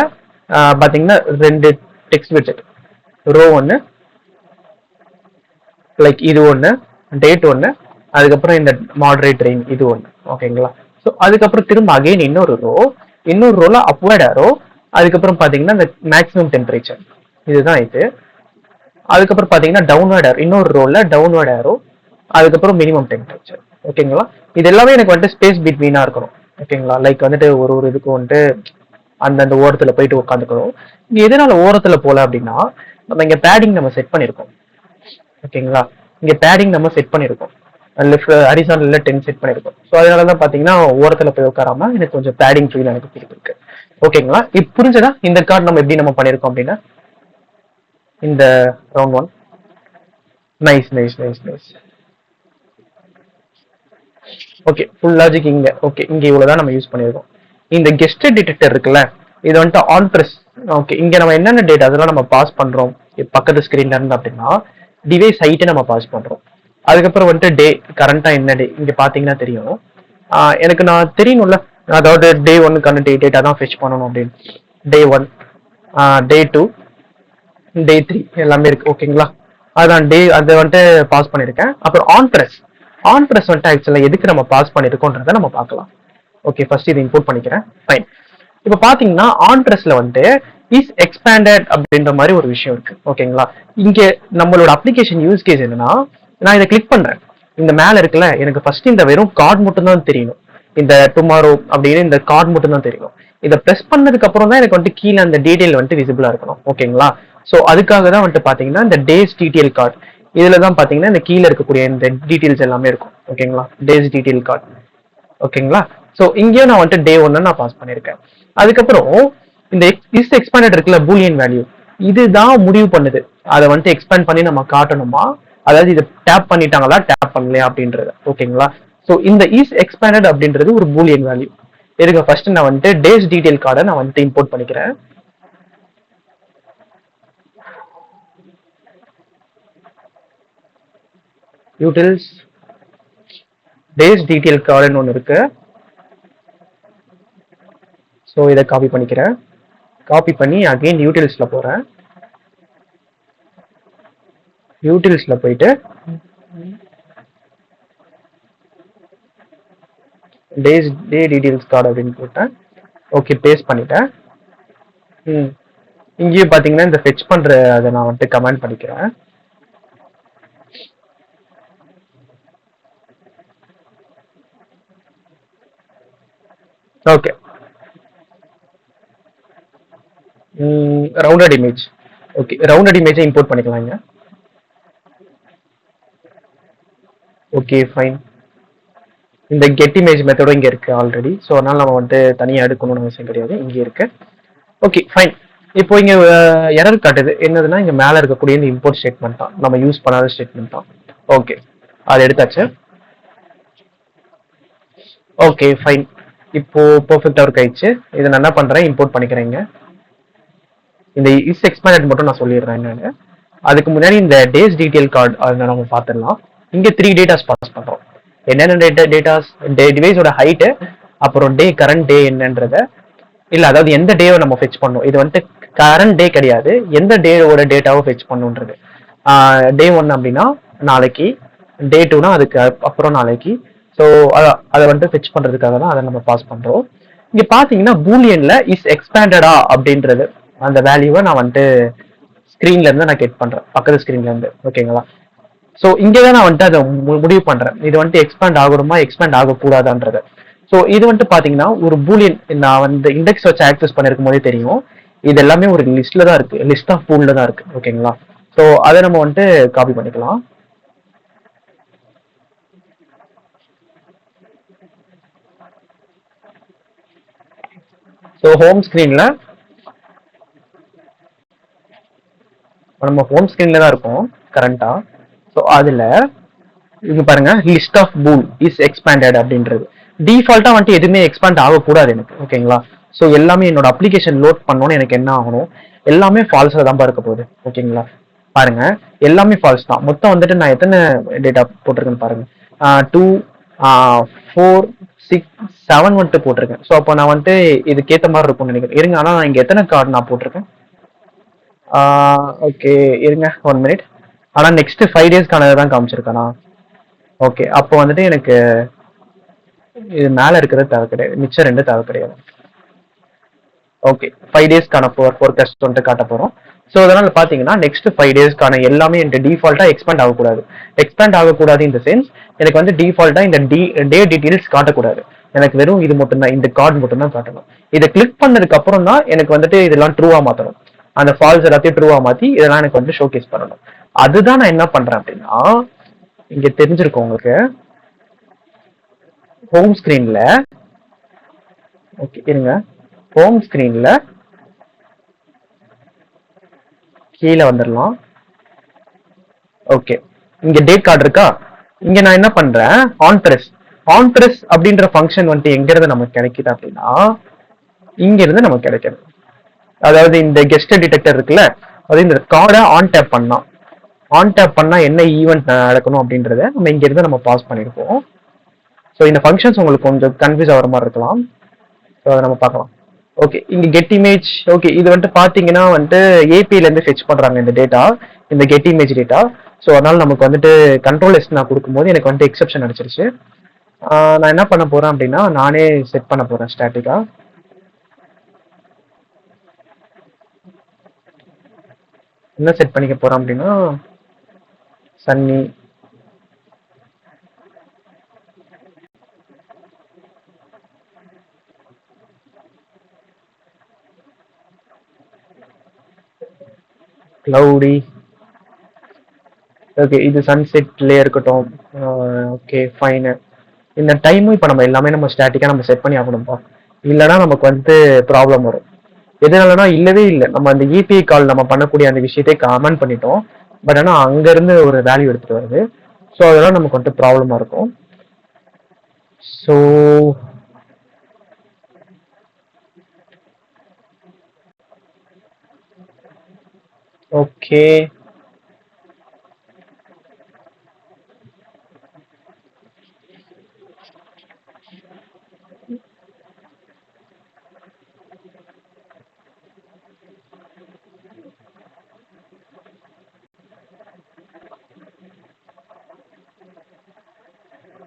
பாத்தீங்கன்னா 2 டெக்ஸ்ட் விட்ஜெட், ரோ ஒன்னு லைக் இது ஒன்னு, டேட் ஒன்னு, அதுக்கப்புறம் இந்த மாடரேட் ரெயின் இது ஒன்னு, ஓகேங்களா. ஸோ அதுக்கப்புறம் திரும்ப அகைன் இன்னொரு ரோல அப்வர்ட் ஆரோ, அதுக்கப்புறம் பாத்தீங்கன்னா இந்த மேக்ஸிமம் டெம்பரேச்சர் இதுதான் இது. அதுக்கப்புறம் பாத்தீங்கன்னா டவுன்வர்ட் ஆரோ, இன்னொரு ரோல டவுன்வர்ட் ஆரோ, அதுக்கப்புறம் மினிமம் டெம்பரேச்சர், ஓகேங்களா. இது எல்லாமே எனக்கு வந்துட்டு ஸ்பேஸ் பிட்வீனா இருக்கணும், ஓகேங்களா. லைக் வந்துட்டு ஒரு இதுக்கு வந்துட்டு அந்தந்த ஓரத்துல போயிட்டு உட்காந்துக்கணும். இங்க எதனால ஓரத்துல போல அப்படின்னா நம்ம இங்க பேடிங் நம்ம செட் பண்ணிருக்கோம், ஓகேங்களா. இங்க பேடிங் நம்ம செட் பண்ணிருக்கோம், லெஃப்ட் ஹரிசாண்டல்ல 10 செட் பண்ணிருக்கோம். ஸோ அதனாலதான் பாத்தீங்கன்னா ஓரத்துல போய் உட்காராம எனக்கு கொஞ்சம் பேடிங் ஃபீல் எனக்கு இருக்கு, ஓகேங்களா. இப்ப புரிஞ்சதா இந்த கார்டு நம்ம எப்படி நம்ம பண்ணிருக்கோம் அப்படின்னா இந்த round 1. Nice nice nice nice. Okay, full logic இங்க. ஓகே, இங்க இவ்வளவுதான் நம்ம யூஸ் பண்ணிருக்கோம். இந்த கெஸ்ட் டிடெக்டர் இருக்குல்ல, இது வந்துட்டு ஆன் பிரஸ். ஓகே, இங்க நம்ம என்னென்ன டேட்டா அதெல்லாம் நம்ம பாஸ் பண்றோம் பக்கத்து ஸ்கிரீன்ல இருந்து அப்படின்னா டிவைஸ் ஹைட்டை நம்ம பாஸ் பண்றோம். அதுக்கப்புறம் வந்துட்டு டே, கரண்டா என்ன டே இங்க பாத்தீங்கன்னா தெரியும். எனக்கு நான் தெரியணும்ல, அதாவது டே 1க்கான டேட்டா தான் ஃபெச் பண்ணணும் அப்படின்னு. டே 1, டே 2, டே 3 எல்லாமே இருக்கு, ஓகேங்களா. அதான் டே அதை வந்துட்டு பாஸ் பண்ணிருக்கேன். அப்புறம் ஆன் பிரஸ் வந்துட்டு ஆக்சுவலா எதுக்கு நம்ம பாஸ் பண்ணிருக்கோன்றதை நம்ம பார்க்கலாம். ஓகே, ஃபர்ஸ்ட் இதை இம்போர்ட் பண்ணிக்கிறேன். ஃபைன். இப்போ பாத்தீங்கன்னா ஆன் பிரஸ்ல வந்துட்டு இஸ் எக்ஸ்பேண்டட் அப்படின்ற மாதிரி ஒரு விஷயம் இருக்கு, ஓகேங்களா. இங்க நம்மளோட அப்ளிகேஷன் யூஸ் கேஸ் என்னன்னா, நான் இதை கிளிக் பண்றேன், இந்த மேல இருக்குல்ல, எனக்கு ஃபர்ஸ்ட் இந்த வெறும் கார்டு மட்டும் தான் தெரியணும். இந்த டுமாரோ அப்படின்னு இந்த கார்டு மட்டும் தான் தெரியும். இதை ப்ரெஸ் பண்ணதுக்கு அப்புறம் தான் எனக்கு வந்துட்டு கீழே அந்த டீடைல் வந்துட்டு விசிபிளா இருக்கணும். ஓகேங்களா? ஸோ அதுக்காக தான் வந்துட்டு பாத்தீங்கன்னா இந்த டேஸ் டீடைல் கார்டு இதுல தான் பாத்தீங்கன்னா இந்த கீழே இருக்கக்கூடிய இந்த டீடைல்ஸ் எல்லாமே இருக்கும். ஓகேங்களா? Days detail card. ஓகேங்களா? ஸோ இங்கேயும் நான் வந்துட்டு டே 1 நான் பாஸ் பண்ணியிருக்கேன். அதுக்கப்புறம் இந்த இஸ் எக்ஸ்பேண்டட் இருக்குல்ல பூலியன் வேல்யூ, இதுதான் முடிவு பண்ணுது அதை வந்துட்டு எக்ஸ்பேண்ட் பண்ணி நம்ம காட்டணுமா, அதாவது இதை டேப் பண்ணிட்டாங்களா டேப் பண்ணலையா அப்படின்றது. ஓகேங்களா? ஸோ இந்த இஸ் எக்ஸ்பேண்டட் அப்படின்றது ஒரு பூலியன் வேல்யூ. இருக்க ஃபர்ஸ்ட் நான் வந்துட்டு டேஸ் டீடைல் கார்டை நான் வந்துட்டு இம்போர்ட் பண்ணிக்கிறேன். யூட்டில்ஸ் டேஸ் டீடைல் கார்டுன்னு ஒன்று இருக்கு. ஸோ இதை காப்பி பண்ணிக்கிறேன். காப்பி பண்ணி அகைன் யூட்டில்ஸ்ல போறேன். யூட்டில்ஸ்ல போயிட்டு டே டீடைல்ஸ் கார்டு அப்படின்னு போட்டேன். ஓகே, பேஸ்ட் பண்ணிட்டேன். இங்கேயும் பாத்தீங்கன்னா இந்த ஃபெச் பண்ற அதை நான் வந்துட்டு கமெண்ட் பண்ணிக்கிறேன். Okay, rounded image. Okay, rounded இமேஜை இம்போர்ட் பண்ணிக்கலாங்க. Okay, fine. இந்த கெட் இமேஜ் மெத்தடும் இங்க இருக்கு ஆல்ரெடி. ஸோ அதனால நம்ம வந்துட்டு தனியாக எடுக்கணும்னு அவசியம் கிடையாது, இங்கே இருக்கு. Okay, fine. இப்போ இங்க எரர் காட்டுது. என்னதுன்னா இங்க மேல இருக்கக்கூடிய இந்த இம்போர்ட் ஸ்டேட்மெண்ட் தான், நம்ம யூஸ் பண்ணாத ஸ்டேட்மெண்ட் தான். ஓகே, அது எடுத்தாச்சு. Okay, fine. இப்போ பெர்ஃபெக்ட்டா ஒர்க் ஆயிடுச்சு. இதை நான் என்ன பண்றேன், இம்போர்ட் பண்ணிக்கிறேங்க. இந்த இஸ் எக்ஸ்பேண்டட் மட்டும் நான் சொல்லிடுறேன் என்னன்னு. அதுக்கு முன்னாடி இந்த டேஸ் டீடைல் கார்டு அதை நம்ம பார்த்துடலாம். இங்க 3 டேட்டாஸ் பாஸ் பண்றோம். என்னென்ன டேட்டாஸ், டிவைஸோட ஹைட்டு, அப்புறம் டே கரண்ட் டே என்னன்றத, இல்ல அதாவது எந்த டேவை நம்ம ஃபெச் பண்ணணும். இது வந்துட்டு கரண்ட் டே கிடையாது, எந்த டேவோட டேட்டாவை ஃபெச் பண்ணுன்றது. டே 1 அப்படின்னா நாளைக்கு, டே 2னா அதுக்கு அப்புறம் நாளைக்கு. ஸோ அதை வந்துட்டு ஃபெச் பண்றதுக்காக தான் அதை நம்ம பாஸ் பண்றோம். இங்க பாத்தீங்கன்னா பூலியன்ல இஸ் எக்ஸ்பேண்டடா அப்படின்றது அந்த வேல்யூவை நான் வந்துட்டு ஸ்கிரீன்ல இருந்து நான் கெட் பண்றேன், பக்கத்து ஸ்கிரீன்ல இருந்து. ஓகேங்களா? ஸோ இங்கதான் நான் வந்துட்டு அதை முடிவு பண்றேன், இது வந்துட்டு எக்ஸ்பேண்ட் ஆகணுமா எக்ஸ்பேண்ட் ஆகக்கூடாதான்றத. ஸோ இது வந்துட்டு பாத்தீங்கன்னா ஒரு பூலியன், நான் வந்து இண்டெக்ஸ் வச்சு ஆக்சஸ் பண்ணிருக்கும் போதே தெரியும், இது எல்லாமே ஒரு லிஸ்ட்ல தான் இருக்கு, லிஸ்ட் ஆஃப் பூல்ல தான் இருக்கு. ஓகேங்களா? ஸோ அதை நம்ம வந்துட்டு காப்பி பண்ணிக்கலாம். ஸோ ஹோம் ஸ்கிரீன்ல நம்ம ஹோம் ஸ்கிரீன்ல தான் இருக்கும் கரண்டா. ஸோ அதுல இங்க பாருங்க, list of pool is expanded அப்படின்றது டிஃபால்ட்டா வந்துட்டு எதுவுமே எக்ஸ்பேண்ட் ஆகக்கூடாது எனக்கு. ஓகேங்களா? ஸோ எல்லாமே என்னோட அப்ளிகேஷன் லோட் பண்ணோன்னு எனக்கு என்ன ஆகணும், எல்லாமே ஃபால்ஸா தான் இருக்க போகுது. ஓகேங்களா? பாருங்க, எல்லாமே ஃபால்ஸ் தான். மொத்தம் வந்துட்டு நான் எத்தனை டேட்டா போட்டிருக்கேன்னு பாருங்க, 2 4 6 7 வந்துட்டு போட்டிருக்கேன். ஸோ அப்போ நான் வந்துட்டு இதுக்கேற்ற மாதிரி இருக்கும்னு நினைக்கிறேன். இருங்க, ஆனா நான் இங்க எத்தனை கார்டு நான் போட்டிருக்கேன். ஓகே, இருங்க 1 மினிட். ஆனா நெக்ஸ்ட் 5 டேஸ்க்கானது தான் காமிச்சிருக்கேனா? ஓகே, அப்போ வந்துட்டு எனக்கு இது மேல இருக்கிறது தேவை கிடையாது, மிச்சம் 2 தேவை கிடையாது. ஓகே, 5 டேஸ்க்கான ஃபோர்காஸ்ட் வந்துட்டு காட்ட போறோம். ஸோ அதனால பாத்தீங்கன்னா நெக்ஸ்ட் 5 டேஸ்க்கான எல்லாமே இந்த டிஃபால்ட்டா எக்ஸ்பேண்ட் ஆகக்கூடாது. எக்ஸ்பேண்ட் ஆகக்கூடாது இந்த சென்ஸ், எனக்கு வந்து டிஃபால்ட்டா இந்த டே டீடைல்ஸ் காட்டக்கூடாது. எனக்கு வெறும் இது மட்டும் தான், இந்த கார்டு மட்டும் தான் காட்டணும். இதை கிளிக் பண்ணதுக்கு அப்புறம் தான் எனக்கு வந்துட்டு இதெல்லாம் ட்ரூவா மாத்தணும். அந்த ஃபால்ஸ் எல்லாத்தையும் ட்ரூவா மாத்தி இதெல்லாம் எனக்கு வந்து ஷோகேஸ் பண்ணணும். அதுதான் நான் என்ன பண்றேன் அப்படின்னா, இங்க தெரிஞ்சிருக்கும் உங்களுக்கு, ஹோம் ஸ்கிரீன்ல, ஓகே இருங்க, ஹோம் ஸ்கிரீன்ல கீழே வந்துடலாம். ஓகே, இங்க டேட் கார்டு இருக்கா, இங்க நான் என்ன பண்றேன், ஆன் பிரஸ் அப்படின்ற ஃபங்க்ஷன் வந்துட்டு எங்க இருந்து நமக்கு கிடைக்குது அப்படின்னா, இங்க இருந்து நமக்கு கிடைக்குது. அதாவது இந்த கெஸ்ட் டிடெக்டர் இருக்குல்ல, அது இந்த கார்டை ஆன் டேப் பண்ணா என்ன ஈவெண்ட் நடக்கணும் அப்படின்றத நம்ம இங்க இருந்து நம்ம பாஸ் பண்ணிருப்போம். ஸோ இந்த ஃபங்க்ஷன்ஸ் உங்களுக்கு கொஞ்சம் கன்ஃபியூஸ் ஆகிற மாதிரி இருக்கலாம். ஸோ அதை நம்ம பார்க்கலாம். ஓகே, இங்க கெட் இமேஜ். ஓகே, இது வந்துட்டு பாத்தீங்கன்னா வந்துட்டு ஏபிஐல இருந்து ஃபெச் பண்றாங்க இந்த டேட்டா, இந்த கெட் இமேஜ் டேட்டா. ஸோ அதனால நமக்கு வந்துட்டு கண்ட்ரோல் எஸ் நான் கொடுக்கும்போது எனக்கு வந்துட்டு எக்ஸெப்ஷன் அடிச்சிருச்சு. நான் என்ன பண்ண போறேன் அப்படின்னா, நானே செட் பண்ண போறேன் ஸ்டாட்டிக்கா. என்ன செட் பண்ணிக்க போறேன் அப்படின்னா, சன்னி cloudy. ஓகே, இது சன்செட்லேயே இருக்கட்டும். Okay fine. இந்த டைமும் இப்போ நம்ம எல்லாமே நம்ம ஸ்டாட்டிக்காக நம்ம செட் பண்ணி ஆகணும்ப்பா. இல்லைன்னா நமக்கு வந்து ப்ராப்ளம் வரும். எதனாலனா இல்லவே இல்லை, நம்ம அந்த இபிஐ கால் நம்ம பண்ணக்கூடிய அந்த விஷயத்தை கமெண்ட் பண்ணிட்டோம். பட் ஆனால் அங்கேருந்து ஒரு வேல்யூ எடுத்துகிட்டு வருது. ஸோ அதெல்லாம் நமக்கு வந்துட்டு ப்ராப்ளமாக இருக்கும். ஸோ ஓகே,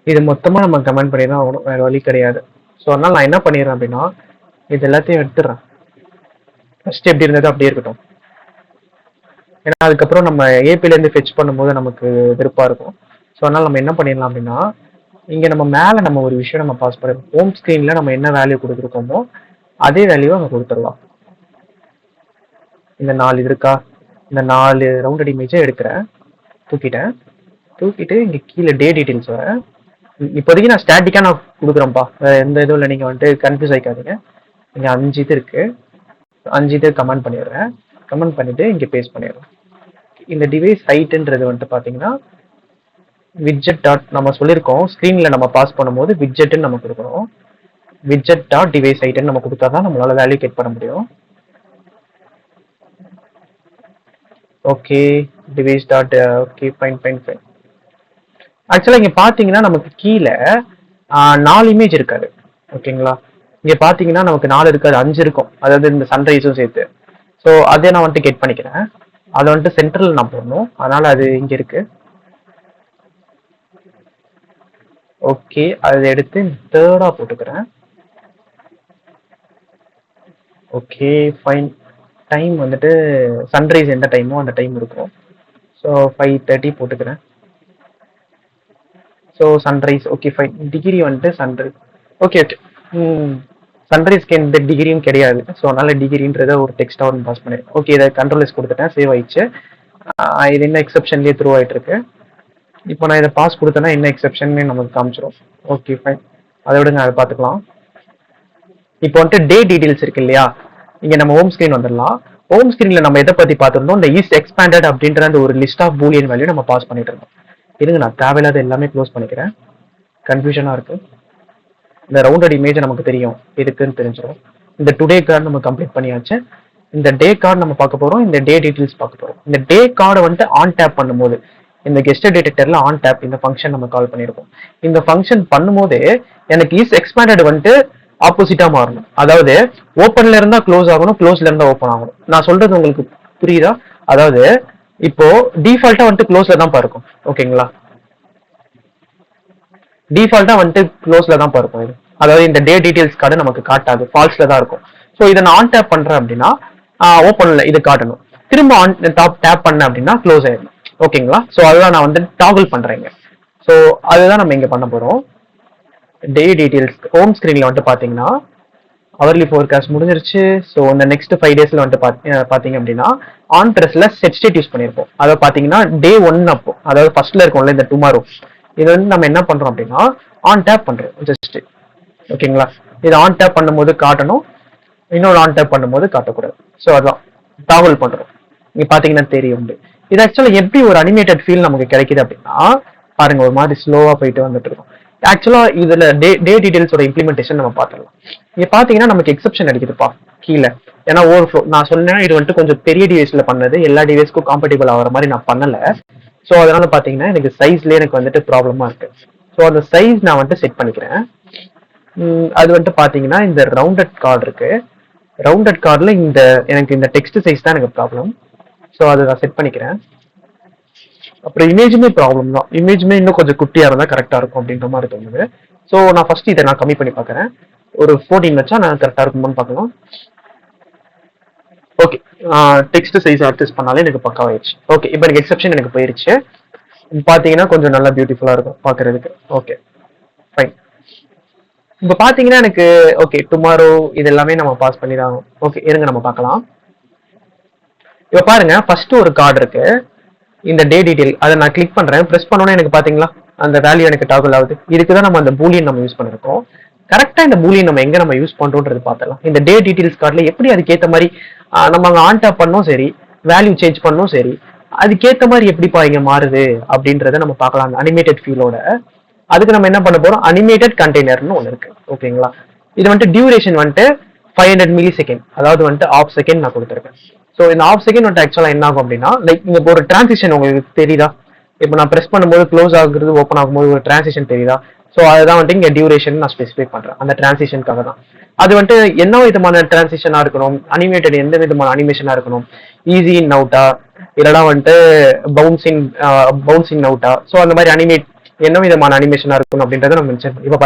இது மொத்தமாக நம்ம கமெண்ட் பண்ணி தான் ஆகணும், வேறு வழி கிடையாது. ஸோ அதனால் நான் என்ன பண்ணிடுறேன் அப்படின்னா, இது எல்லாத்தையும் எடுத்துடுறேன். ஃபஸ்ட்டு எப்படி இருந்ததோ அப்படியே இருக்கட்டும். ஏன்னா அதுக்கப்புறம் நம்ம ஏபிலேருந்து ஃபெச் பண்ணும்போது நமக்கு விருப்பம் இருக்கும். ஸோ அதனால் நம்ம என்ன பண்ணிடலாம் அப்படின்னா, இங்கே நம்ம மேலே நம்ம ஒரு விஷயம் நம்ம பாஸ் பண்ணிடுறோம். ஹோம் ஸ்க்ரீனில் நம்ம என்ன வேல்யூ கொடுத்துருக்கோமோ அதே வேல்யூவை அங்கே கொடுத்துடலாம். இந்த 4 இது இருக்கா, இந்த 4 ரவுண்டட் இமேஜை எடுக்கிறேன், தூக்கிட்டு இங்கே கீழே டே டீட்டெயில்ஸ் வரேன். இப்போதைக்கு நான் ஸ்டாட்டிக்காக நான் கொடுக்குறேன்ப்பா, எந்த இதுவும் இல்லை, நீங்கள் வந்துட்டு கன்ஃபியூஸ் ஆகிக்காதீங்க. இங்கே 5 இது இருக்குது, 5 இது கமெண்ட் பண்ணிடுறேன். கமெண்ட் பண்ணிவிட்டு இங்கே பேஸ்ட் பண்ணிடுறேன். இந்த டிவைஸ் ஹைட்டுன்றது வந்துட்டு பார்த்தீங்கன்னா விட்ஜெட் டாட் நம்ம சொல்லியிருக்கோம், ஸ்க்ரீனில் நம்ம பாஸ் பண்ணும்போது விட்ஜெட்டுன்னு நம்ம கொடுக்கணும். விட்ஜெட் டாட் டிவைஸ் ஹைட்டுன்னு நம்ம கொடுத்தா தான் நம்மளால் வேல்யூ கெட் பண்ண முடியும். Okay, device dot okay fine. ஆக்சுவலாக இங்கே பார்த்தீங்கன்னா நமக்கு கீழே 4 இமேஜ் இருக்காது. ஓகேங்களா, இங்கே பார்த்தீங்கன்னா நமக்கு 4 இருக்காது, 5 இருக்கும், அதாவது இந்த சன்ரைஸும் சேர்த்து. ஸோ அதே நான் வந்துட்டு கெட் பண்ணிக்கிறேன். அதை வந்துட்டு சென்ட்ரல் நான் போடணும், அதனால் அது இங்கே இருக்கு. ஓகே, அதை எடுத்து தேர்டாக போட்டுக்கிறேன். Okay fine. டைம் வந்துட்டு சன்ரைஸ் எந்த டைமோ அந்த டைம் இருக்கும். ஸோ 5:30 போட்டுக்கிறேன். So sunrise okay fine. Degree வந்துட்டு சன்ரைஸ் ஓகே. சன்ரைஸ்க்கு எந்த டிகிரியும் கிடையாது. ஸோ அதனால டிகிரின்றத ஒரு டெக்ஸ்ட்டாக ஒன்று பாஸ் பண்ணிடுறேன். ஓகே, இதை கண்ட்ரோல் கொடுத்துட்டேன், சேவ் ஆயிடுச்சு. இது என்ன எக்ஸப்ஷன்லேயே த்ரூ ஆகிட்டு இருக்கு. இப்போ நான் இதை பாஸ் கொடுத்தேன்னா என்ன எக்ஸப்ஷன் நமக்கு காமிச்சிடும். ஓகே ஃபைன், அதை விடுங்க, அதை பார்த்துக்கலாம். இப்போ வந்துட்டு டே டீடைல்ஸ் இருக்கு இல்லையா, இங்கே நம்ம ஹோம் ஸ்க்ரீன் வந்துடலாம். ஹோம் ஸ்க்ரீனில் நம்ம எதை பற்றி பார்த்துருந்தோம், இந்த இஸ் எக்ஸ்பேண்டட் அப்படின்ற அந்த ஒரு லிஸ்ட் ஆஃப் பூலியன் வேல்யூ நம்ம பாஸ் பண்ணிட்டு இருந்தோம். இருங்க, நான் தேவையில்லாத எல்லாமே க்ளோஸ் பண்ணிக்கிறேன், கன்ஃபியூஷனாக இருக்குது. இந்த ரவுண்டட் இமேஜ் நமக்கு தெரியும் இருக்குன்னு தெரிஞ்சிடும். இந்த டுடே கார்டு நம்ம கம்ப்ளீட் பண்ணியாச்சு. இந்த டே கார்டு நம்ம பார்க்க போகிறோம், இந்த டே டீட்டெயில்ஸ் பார்க்க போகிறோம். இந்த டே கார்டை வந்துட்டு ஆன் டேப் பண்ணும்போது இந்த கெஸ்ட் டிடெக்டர்ல ஆன் டேப் இந்த ஃபங்க்ஷன் நம்ம கால் பண்ணியிருக்கோம். இந்த ஃபங்க்ஷன் பண்ணும்போது எனக்கு இஸ் எக்ஸ்பேண்டட் வந்துட்டு ஆப்போசிட்டா மாறணும். அதாவது ஓப்பன்ல இருந்தா க்ளோஸ் ஆகணும், க்ளோஸ்ல இருந்தா ஓப்பன் ஆகணும். நான் சொல்றது உங்களுக்கு புரியுதா? அதாவது இப்போ டிஃபால்ட்டா வந்துட்டு க்ளோஸ்ல தான் இருக்கும். ஓகேங்களா, டிஃபால்ட்டா வந்துட்டு க்ளோஸ்ல தான் இருக்கும் இது. அதாவது இந்த டே டீடைல்ஸ் கார்டு நமக்கு காட்டாது, ஃபால்ஸ்ல தான் இருக்கும். ஸோ இதை நான் ஆன் டேப் பண்றேன் அப்படின்னா ஓப்பன்ல இது காட்டணும். திரும்ப ஆன் டேப் பண்ணேன் அப்படின்னா க்ளோஸ் ஆயிடும். ஓகேங்களா, ஸோ அதுதான் நான் வந்து டாகிள் பண்றேங்க. ஸோ அதுதான் நம்ம இங்க பண்ண போறோம். டே டீடைல்ஸ் ஹோம் ஸ்கிரீன்ல வந்துட்டு பாத்தீங்கன்னா அவர்லி ஃபோர்காஸ்ட் முடிஞ்சிருச்சு. ஸோ இந்த நெக்ஸ்ட் 5 டேஸ்ல வந்துட்டு பாத்தீங்க அப்படின்னா ஆன் ப்ரெஸ்ல செட் ஸ்டேட் யூஸ் பண்ணியிருப்போம். அதை பாத்தீங்கன்னா டே 1 அப்போ, அதாவது ஃபர்ஸ்ட்ல இருக்கும்ல இந்த டுமாரோ, இது வந்து நம்ம என்ன பண்றோம் அப்படின்னா ஆன் டேப் பண்றோம் ஜஸ்ட். ஓகேங்களா, இது ஆன் டேப் பண்ணும்போது காட்டணும், இன்னொரு ஆன் டேப் பண்ணும்போது காட்டக்கூடாது. ஸோ அதான் டாகல் பண்றோம். நீங்க பாத்தீங்கன்னா தெரியும். இது ஆக்சுவலா எப்படி ஒரு அனிமேட்டட் ஃபீல் நமக்கு கிடைக்குது அப்படின்னா பாருங்க, ஒரு மாதிரி ஸ்லோவா போயிட்டு வந்துட்டு இருக்கும். ஆக்சுவலா இதுல டே டீடைல்ஸோட இம்ப்ளிமெண்டேஷன் நம்ம பார்த்துடலாம். இங்க பாத்தீங்கன்னா நமக்கு எக்ஸப்ஷன் அடிக்குதுப்பா கீழே, ஏன்னா ஓவர்ஃப்ளோ. நான் சொன்னேன் இது வந்துட்டு கொஞ்சம் பெரிய டிவைஸ்ல பண்ணது, எல்லா டிவைஸ்க்கும் காம்பேட்டிபிள் ஆகிற மாதிரி நான் பண்ணல. ஸோ அதனால பாத்தீங்கன்னா எனக்கு சைஸ்ல எனக்கு வந்துட்டு ப்ராப்ளமா இருக்கு. ஸோ அந்த சைஸ் நான் வந்துட்டு செட் பண்ணிக்கிறேன். அது வந்துட்டு பாத்தீங்கன்னா இந்த ரவுண்டட் கார்டு இருக்கு, ரவுண்டட் கார்டுல இந்த எனக்கு இந்த டெக்ஸ்ட் சைஸ் தான் எனக்கு ப்ராப்ளம். ஸோ அதை நான் செட் பண்ணிக்கிறேன். அப்புறம் இமேஜுமே ப்ராப்ளம் தான், இமேஜுமே இன்னும் கொஞ்சம் குட்டியா இருந்தா கரெக்டா இருக்கும் அப்படின்ற மாதிரி தோணுது. ஸோ நான் ஃபர்ஸ்ட் இதை நான் கம்மி பண்ணி பார்க்குறேன். ஒரு 14 வச்சா நான் கரெக்டா இருக்குமான்னு பார்க்கலாம். ஓகே, டெக்ஸ்ட் சைஸ் அட்ஜஸ்ட் பண்ணாலே எனக்கு பக்காவாயிடுச்சு. ஓகே, இப்போ எனக்கு எக்ஸப்ஷன் எனக்கு போயிருச்சு. பாத்தீங்கன்னா கொஞ்சம் நல்லா பியூட்டிஃபுல்லா இருக்கும் பாக்குறதுக்கு. Okay fine. இப்போ பாத்தீங்கன்னா எனக்கு ஓகே டுமாரோ இது எல்லாமே நம்ம பாஸ் பண்ணி தான். ஓகே இருங்க நம்ம பார்க்கலாம். இப்போ பாருங்க ஃபர்ஸ்ட் ஒரு கார்டு இருக்கு, இந்த டே டீடைல். அதை நான் கிளிக் பண்றேன், பிரஸ் பண்ணோன்னே எனக்கு பாத்தீங்களா அந்த வேல்யூ எனக்கு டாகுல் ஆகுது. இதுக்கு தான் நம்ம அந்த பூலியன் நம்ம யூஸ் பண்ணிருக்கோம். கரெக்டா இந்த பூலியன் நம்ம எங்க நம்ம யூஸ் பண்றோம்ன்றது பார்த்தலாம். இந்த டே டீடைல்ஸ் கார்டுல எப்படி அதுக்கேற்ற மாதிரி நம்ம அங்க ஆன் டாப் பண்ணோம் சரி, வேல்யூ சேஞ்ச் பண்ணோம் சரி, அதுக்கேற்ற மாதிரி எப்படிப்பா இங்க மாறுது அப்படின்றத நம்ம பார்க்கலாம் அனிமேட்டட் ஃபீலோட. அதுக்கு நம்ம என்ன பண்ண போறோம், அனிமேட்டட் கண்டெய்னர்னு ஒன்று இருக்கு. ஓகேங்களா, இது வந்துட்டு டியூரேஷன் வந்துட்டு 500 மில்லி செகண்ட், அதாவது வந்துட்டு ஆஃப் செகண்ட் நான் கொடுத்துருக்கேன். ஸோ இந்த ஆஃப் செகண்ட் வந்துட்டு ஆக்சுவலா என்ன ஆகும் அப்படின்னா, லைக் இங்க ஒரு டிரான்சிஷன் உங்களுக்கு தெரியுதா, இப்போ நான் ப்ரெஸ் பண்ணும்போது க்ளோஸ் ஆகுறது ஓப்பன் ஆகும்போது ஒரு டிரான்சிஷன் தெரியுதா. ஸோ அதுதான் வந்துட்டு இங்க டியூரேஷன் நான் ஸ்பெசிஃபை பண்றேன், அந்த டிரான்சிஷனுக்காக தான். அது வந்துட்டு என்ன விதமான டிரான்சிஷனா இருக்கணும், அனிமேட்டட் எந்த விதமான அனிமேஷனா இருக்கணும், ஈஸி இன் அவுட்டா இல்லைனா வந்துட்டு பவுன்ஸ் இன் அவுட்டா, ஸோ அந்த மாதிரி அனிமேட் என்ன விதமான அனிமேஷனா இருக்கணும் அப்படின்றத நம்ம மென்ஷன். இப்போ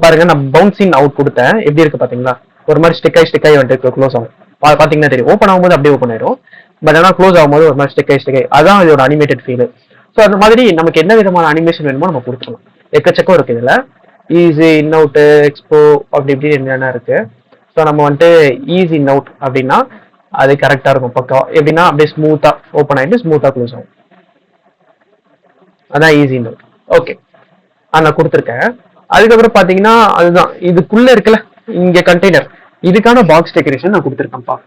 பாருங்க நான் பவுன்சிங் அவுட் கொடுத்தேன், எப்படி இருக்கு பாத்தீங்களா, ஒரு மாதிரி ஸ்டிக் ஆகி வந்துட்டு க்ளோஸ் ஆகும். பாத்தீங்கன்னா தெரியும், ஓப்பன் ஆகும்போது அப்படியே ஓப்பன் ஆயிடும், பட் ஆனால் க்ளோஸ் ஆகும்போது ஒரு மாதிரி ஸ்டிக் ஆகி அதான் இதோட அனிமேட்டட் ஃபீல். ஸோ அந்த மாதிரி நமக்கு என்ன விதமான அனிமேஷன் வேணுமோ நம்ம கொடுத்துக்கலாம். எக்கச்சக்கம் இருக்கு இதுல, ஈஸி இன் அவுட், எக்ஸ்போ அப்படி இப்படி என்னென்ன இருக்கு. ஸோ நம்ம வந்துட்டு ஈஸி இன் அவுட் அப்படின்னா அது கரெக்டா இருக்கும் பக்கம். எப்படின்னா அப்படியே ஸ்மூத்தா ஓப்பன் ஆயிட்டு ஸ்மூத்தா க்ளோஸ் ஆகும், அதான் ஈஸி இன் அவுட். ஓகே, நான் கொடுத்துருக்கேன். அதுக்கப்புறம் பாத்தீங்கன்னா அதுதான் இதுக்குள்ள இருக்குல்ல இங்க கண்டெய்னர், இதுக்கான பாக்ஸ் டெக்கரேஷன் நான் கொடுத்துருக்கேன்ப்பா.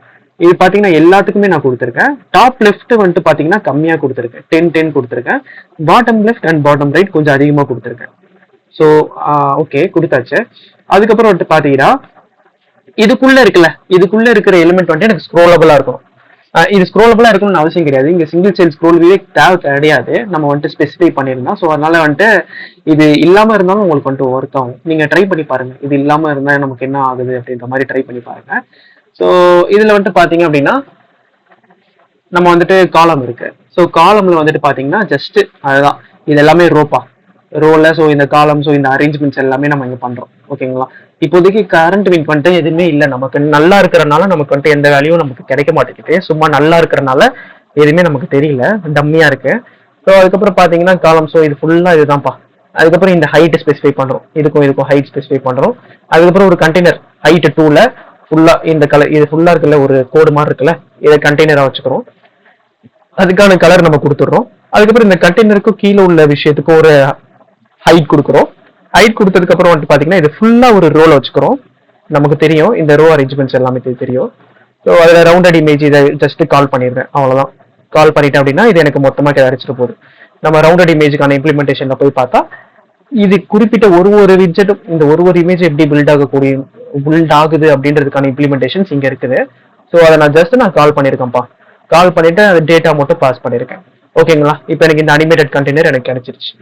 இது பாத்தீங்கன்னா எல்லாத்துக்குமே நான் கொடுத்துருக்கேன். டாப் லெஃப்ட் வந்துட்டு பாத்தீங்கன்னா கம்மியா கொடுத்துருக்கேன், 10 கொடுத்துருக்கேன். Bottom left and bottom right கொஞ்சம் அதிகமா கொடுத்துருக்கேன். ஸோ ஓகே கொடுத்தாச்சு. அதுக்கப்புறம் வந்துட்டு பாத்தீங்கன்னா இதுக்குள்ள இருக்கிற எலிமெண்ட் வந்துட்டு எனக்கு ஸ்க்ரோலபிளா இருக்கும். இது ஸ்க்ரோலபிளா இருக்கணும்னு அவசியம் கிடையாது, இங்க சிங்கிள் சைல் ஸ்க்ரோல் தேவை கிடையாது, நம்ம வந்துட்டு ஸ்பெசிஃபை பண்ணிருந்தோம். ஸோ அதனால வந்துட்டு இது இல்லாம இருந்தாலும் உங்களுக்கு வந்துட்டு ஒர்க் ஆகும். நீங்க ட்ரை பண்ணி பாருங்க, இது இல்லாம இருந்தா நமக்கு என்ன ஆகுது அப்படின்ற மாதிரி ட்ரை பண்ணி பாருங்க. ஸோ இதுல வந்துட்டு பாத்தீங்க அப்படின்னா நம்ம வந்துட்டு காலம் இருக்கு. ஸோ காலம்ல வந்துட்டு பாத்தீங்கன்னா ஜஸ்ட் அதுதான், இது எல்லாமே ரோல. ஸோ இந்த காலம், ஸோ இந்த அரேஞ்ச்மெண்ட்ஸ் எல்லாமே நம்ம இங்க பண்றோம். ஓகேங்களா, இப்போதைக்கு கரண்ட் வின் பண்ணிட்டு எதுவுமே இல்லை, நமக்கு நல்லா இருக்கிறனால நமக்கு வந்துட்டு எந்த வேல்யூவும் நமக்கு கிடைக்க மாட்டேங்குது. சும்மா நல்லா இருக்கிறனால எதுவுமே நமக்கு தெரியல, டம்மியா இருக்கு. ஸோ அதுக்கப்புறம் பாத்தீங்கன்னா காலம், ஸோ இது ஃபுல்லா இதுதான்ப்பா. அதுக்கப்புறம் இந்த ஹைட் ஸ்பெசிஃபை பண்றோம், இதுக்கும் ஹைட் ஸ்பெசிஃபை பண்றோம். அதுக்கப்புறம் ஒரு கண்டெய்னர் ஹைட் 2ல ஃபுல்லா இந்த கலர், இது ஃபுல்லா இருக்குல்ல ஒரு கோடு மாதிரி இருக்குல்ல, இதை கண்டெய்னரா வச்சுக்கிறோம், அதுக்கான கலர் நம்ம கொடுத்துடுறோம். அதுக்கப்புறம் இந்த கண்டெய்னருக்கு கீழே உள்ள விஷயத்துக்கு ஒரு ஹைட் கொடுக்குறோம். ஹைட் கொடுத்ததுக்கு அப்புறம் வந்துட்டு பாத்தீங்கன்னா இது ஃபுல்லா ஒரு ரோல வச்சுக்கிறோம். நமக்கு தெரியும் இந்த ரோ அரேஞ்ச்மெண்ட்ஸ் எல்லாமே தெரியும். ஸோ அதுல ரவுண்டட் இமேஜ் இதை ஜஸ்ட் கால் பண்ணிடுறேன், அவ்வளவுதான். கால் பண்ணிட்டேன் அப்படின்னா இது எனக்கு மொத்தமா அடிச்சிட்டு போகுது. நம்ம ரவுண்டட் இமேஜுக்கான இம்ப்ளிமெண்டேஷன்ல போய் பார்த்தா இது குறிப்பிட்ட ஒரு விட்ஜெட்டும் இந்த ஒரு இமேஜ் எப்படி பில்ட் ஆகுது அப்படின்றதுக்கான இம்ப்ளிமெண்டேஷன்ஸ் இங்க இருக்குது. ஸோ அதை நான் கால் பண்ணிருக்கேன்ப்பா. கால் பண்ணிட்டு அந்த டேட்டா மட்டும் பாஸ் பண்ணிருக்கேன். ஓகேங்களா, இப்போ எனக்கு இந்த அனிமேட்டட் கண்டெய்னர் எனக்கு கிடைச்சிருச்சு.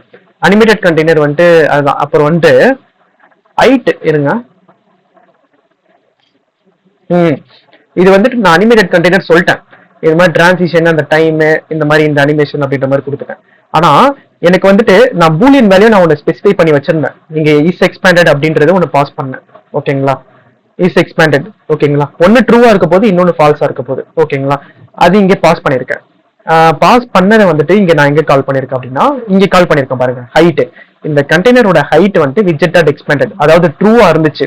அனிமேட்டட் கண்டெய்னர் வந்துட்டு அதுதான். அப்புறம் வந்துட்டு ஹைட் இருங்க, இது வந்துட்டு நான் அனிமேட்டட் கண்டெய்னர் சொல்லிட்டேன். இது மாதிரி டிரான்சிஷன், அந்த டைம், இந்த மாதிரி இந்த அனிமேஷன் அப்படின்ற மாதிரி கொடுத்துட்டேன். ஆனா எனக்கு வந்துட்டு நான் பூலியன் வேல்யூ நான் ஒன்று ஸ்பெசிஃபை பண்ணி வச்சிருந்தேன், இங்க இஸ் எக்ஸ்பேண்டட் அப்படின்றது ஒன்று பாஸ் பண்ணேன். ஓகேங்களா, இஸ் எக்ஸ்பேண்டட். ஓகேங்களா, ஒன்னு ட்ரூவா இருக்க போது, இன்னொன்னு ஃபால்ஸா இருக்க போது. ஓகேங்களா, அது இங்க பாஸ் பண்ணிருக்கேன். பாஸ் பண்ணதை வந்துட்டு இங்க நான் எங்க கால் பண்ணிருக்கேன் அப்படின்னா இங்க கால் பண்ணிருக்கேன் பாருங்க. ஹைட், இந்த கண்டெய்னரோட ஹைட் வந்துட்டு விட்ஜெட் எக்ஸ்பேண்டட், அதாவது ட்ரூவா இருந்துச்சு,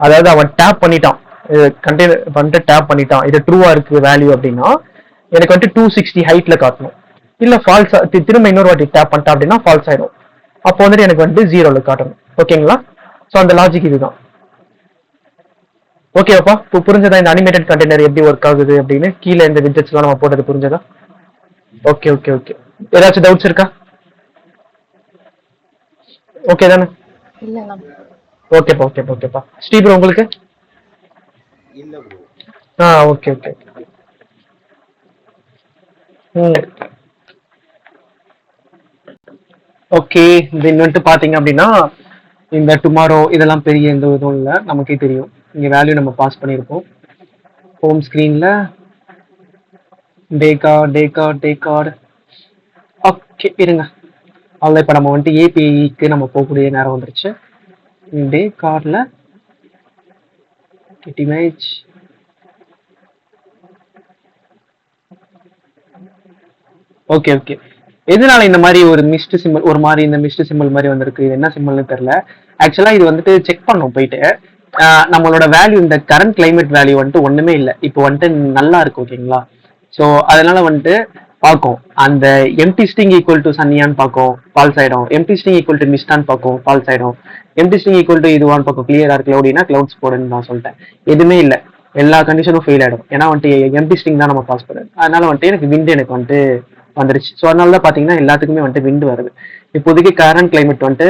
அதாவது அவன் டேப் பண்ணிட்டான், கண்டெய்னர் வந்துட்டு டேப் பண்ணிட்டான், இது ட்ரூவா இருக்கு வேல்யூ அப்படின்னா எனக்கு வந்துட்டு 260 ஹைட்ல காட்டணும். இல்ல ஃபால்ஸ், திரும்ப இன்னொரு வாட்டி டேப் பண்ணிட்டா அப்படின்னா ஃபால்ஸ் ஆயிடும். அப்போ வந்துட்டு எனக்கு வந்துட்டு 0ல காட்டணும். ஓகேங்களா, ஸோ அந்த லாஜிக் இதுதான். ஓகேப்பா, இப்போ புரிஞ்சதா இந்த அனிமேட்டட் கண்டெய்னர் எப்படி ஒர்க் ஆகுது அப்படின்னு? கீழே இந்த விட்ஜெட்ஸ்லாம் நம்ம போட்டது புரிஞ்சதா? ஓகே, ஏதாச்சும் டவுட்ஸ் இருக்கா? ஓகே தானே? இல்ல. ஓகேப்பா. ஸ்ரீ ப்ரோ உங்களுக்கு? இல்ல ப்ரோ. ஓகே. ஓகே, தென் வந்துட்டு பாத்தீங்க அப்படின்னா இந்த டுமாரோ இதெல்லாம் பெரிய எந்த இதுவும் இல்லை, நமக்கே தெரியும். இங்க வேல்யூ நம்ம பாஸ் பண்ணியிருப்போம். ஹோம் ஸ்கிரீன்ல டே கார்டு. ஓகே இருங்க, அவ்வளோ. இப்போ நம்ம வந்துட்டு ஏபிஐக்கு நம்ம போகக்கூடிய நேரம் வந்துருச்சு. டே கார்டில் இமேஜ் ஓகே. எதனால இந்த மாதிரி ஒரு மிஸ்ட் சிம்பிள், ஒரு மாதிரி இந்த மிஸ்ட் சிம்பிள் மாதிரி வந்திருக்கு, இது என்ன சிம்பிள்னு தெரியல. ஆக்சுவலா இது வந்துட்டு செக் பண்ணோம் போயிட்டு, நம்மளோட வேல்யூ இந்த கரண்ட் கிளைமேட் வேல்யூ வந்துட்டு ஒண்ணுமே இல்லை. இப்போ வந்துட்டு நல்லா இருக்கு. ஓகேங்களா, ஸோ அதனால வந்துட்டு பார்க்கும் அந்த எம்டி ஸ்ட்ரிங் ஈக்குவல் டு சன்னியான்னு பார்க்கும் ஃபால்ஸ் ஆயிடும், எம்டி ஸ்ட்ரிங் ஈக்குவல் டு மிஸ்டான்னு பார்க்கும் ஃபால்ஸ் ஆயிடும், எம்டி ஸ்ட்ரிங் ஈக்குவல் டு இதுவான்னு பார்க்கும் கிளியரா கிளவுடினா கிளவுட்ஸ் போடுன்னு நான் சொல்லிட்டேன். எதுவுமே இல்லை, எல்லா கண்டிஷனும் ஃபெயில் ஆயிடும். ஏன்னா வந்துட்டு எம்டி ஸ்ட்ரிங் தான் நம்ம பாஸ் பண்ணுறது. அதனால வந்துட்டு எனக்கு விண்டு எனக்கு வந்துட்டு வந்துருச்சு. ஸோ அதனால தான் பார்த்தீங்கன்னா எல்லாத்துக்குமே வந்துட்டு விண்டு வருது. இப்போதைக்கு கரண்ட் கிளைமேட் வந்துட்டு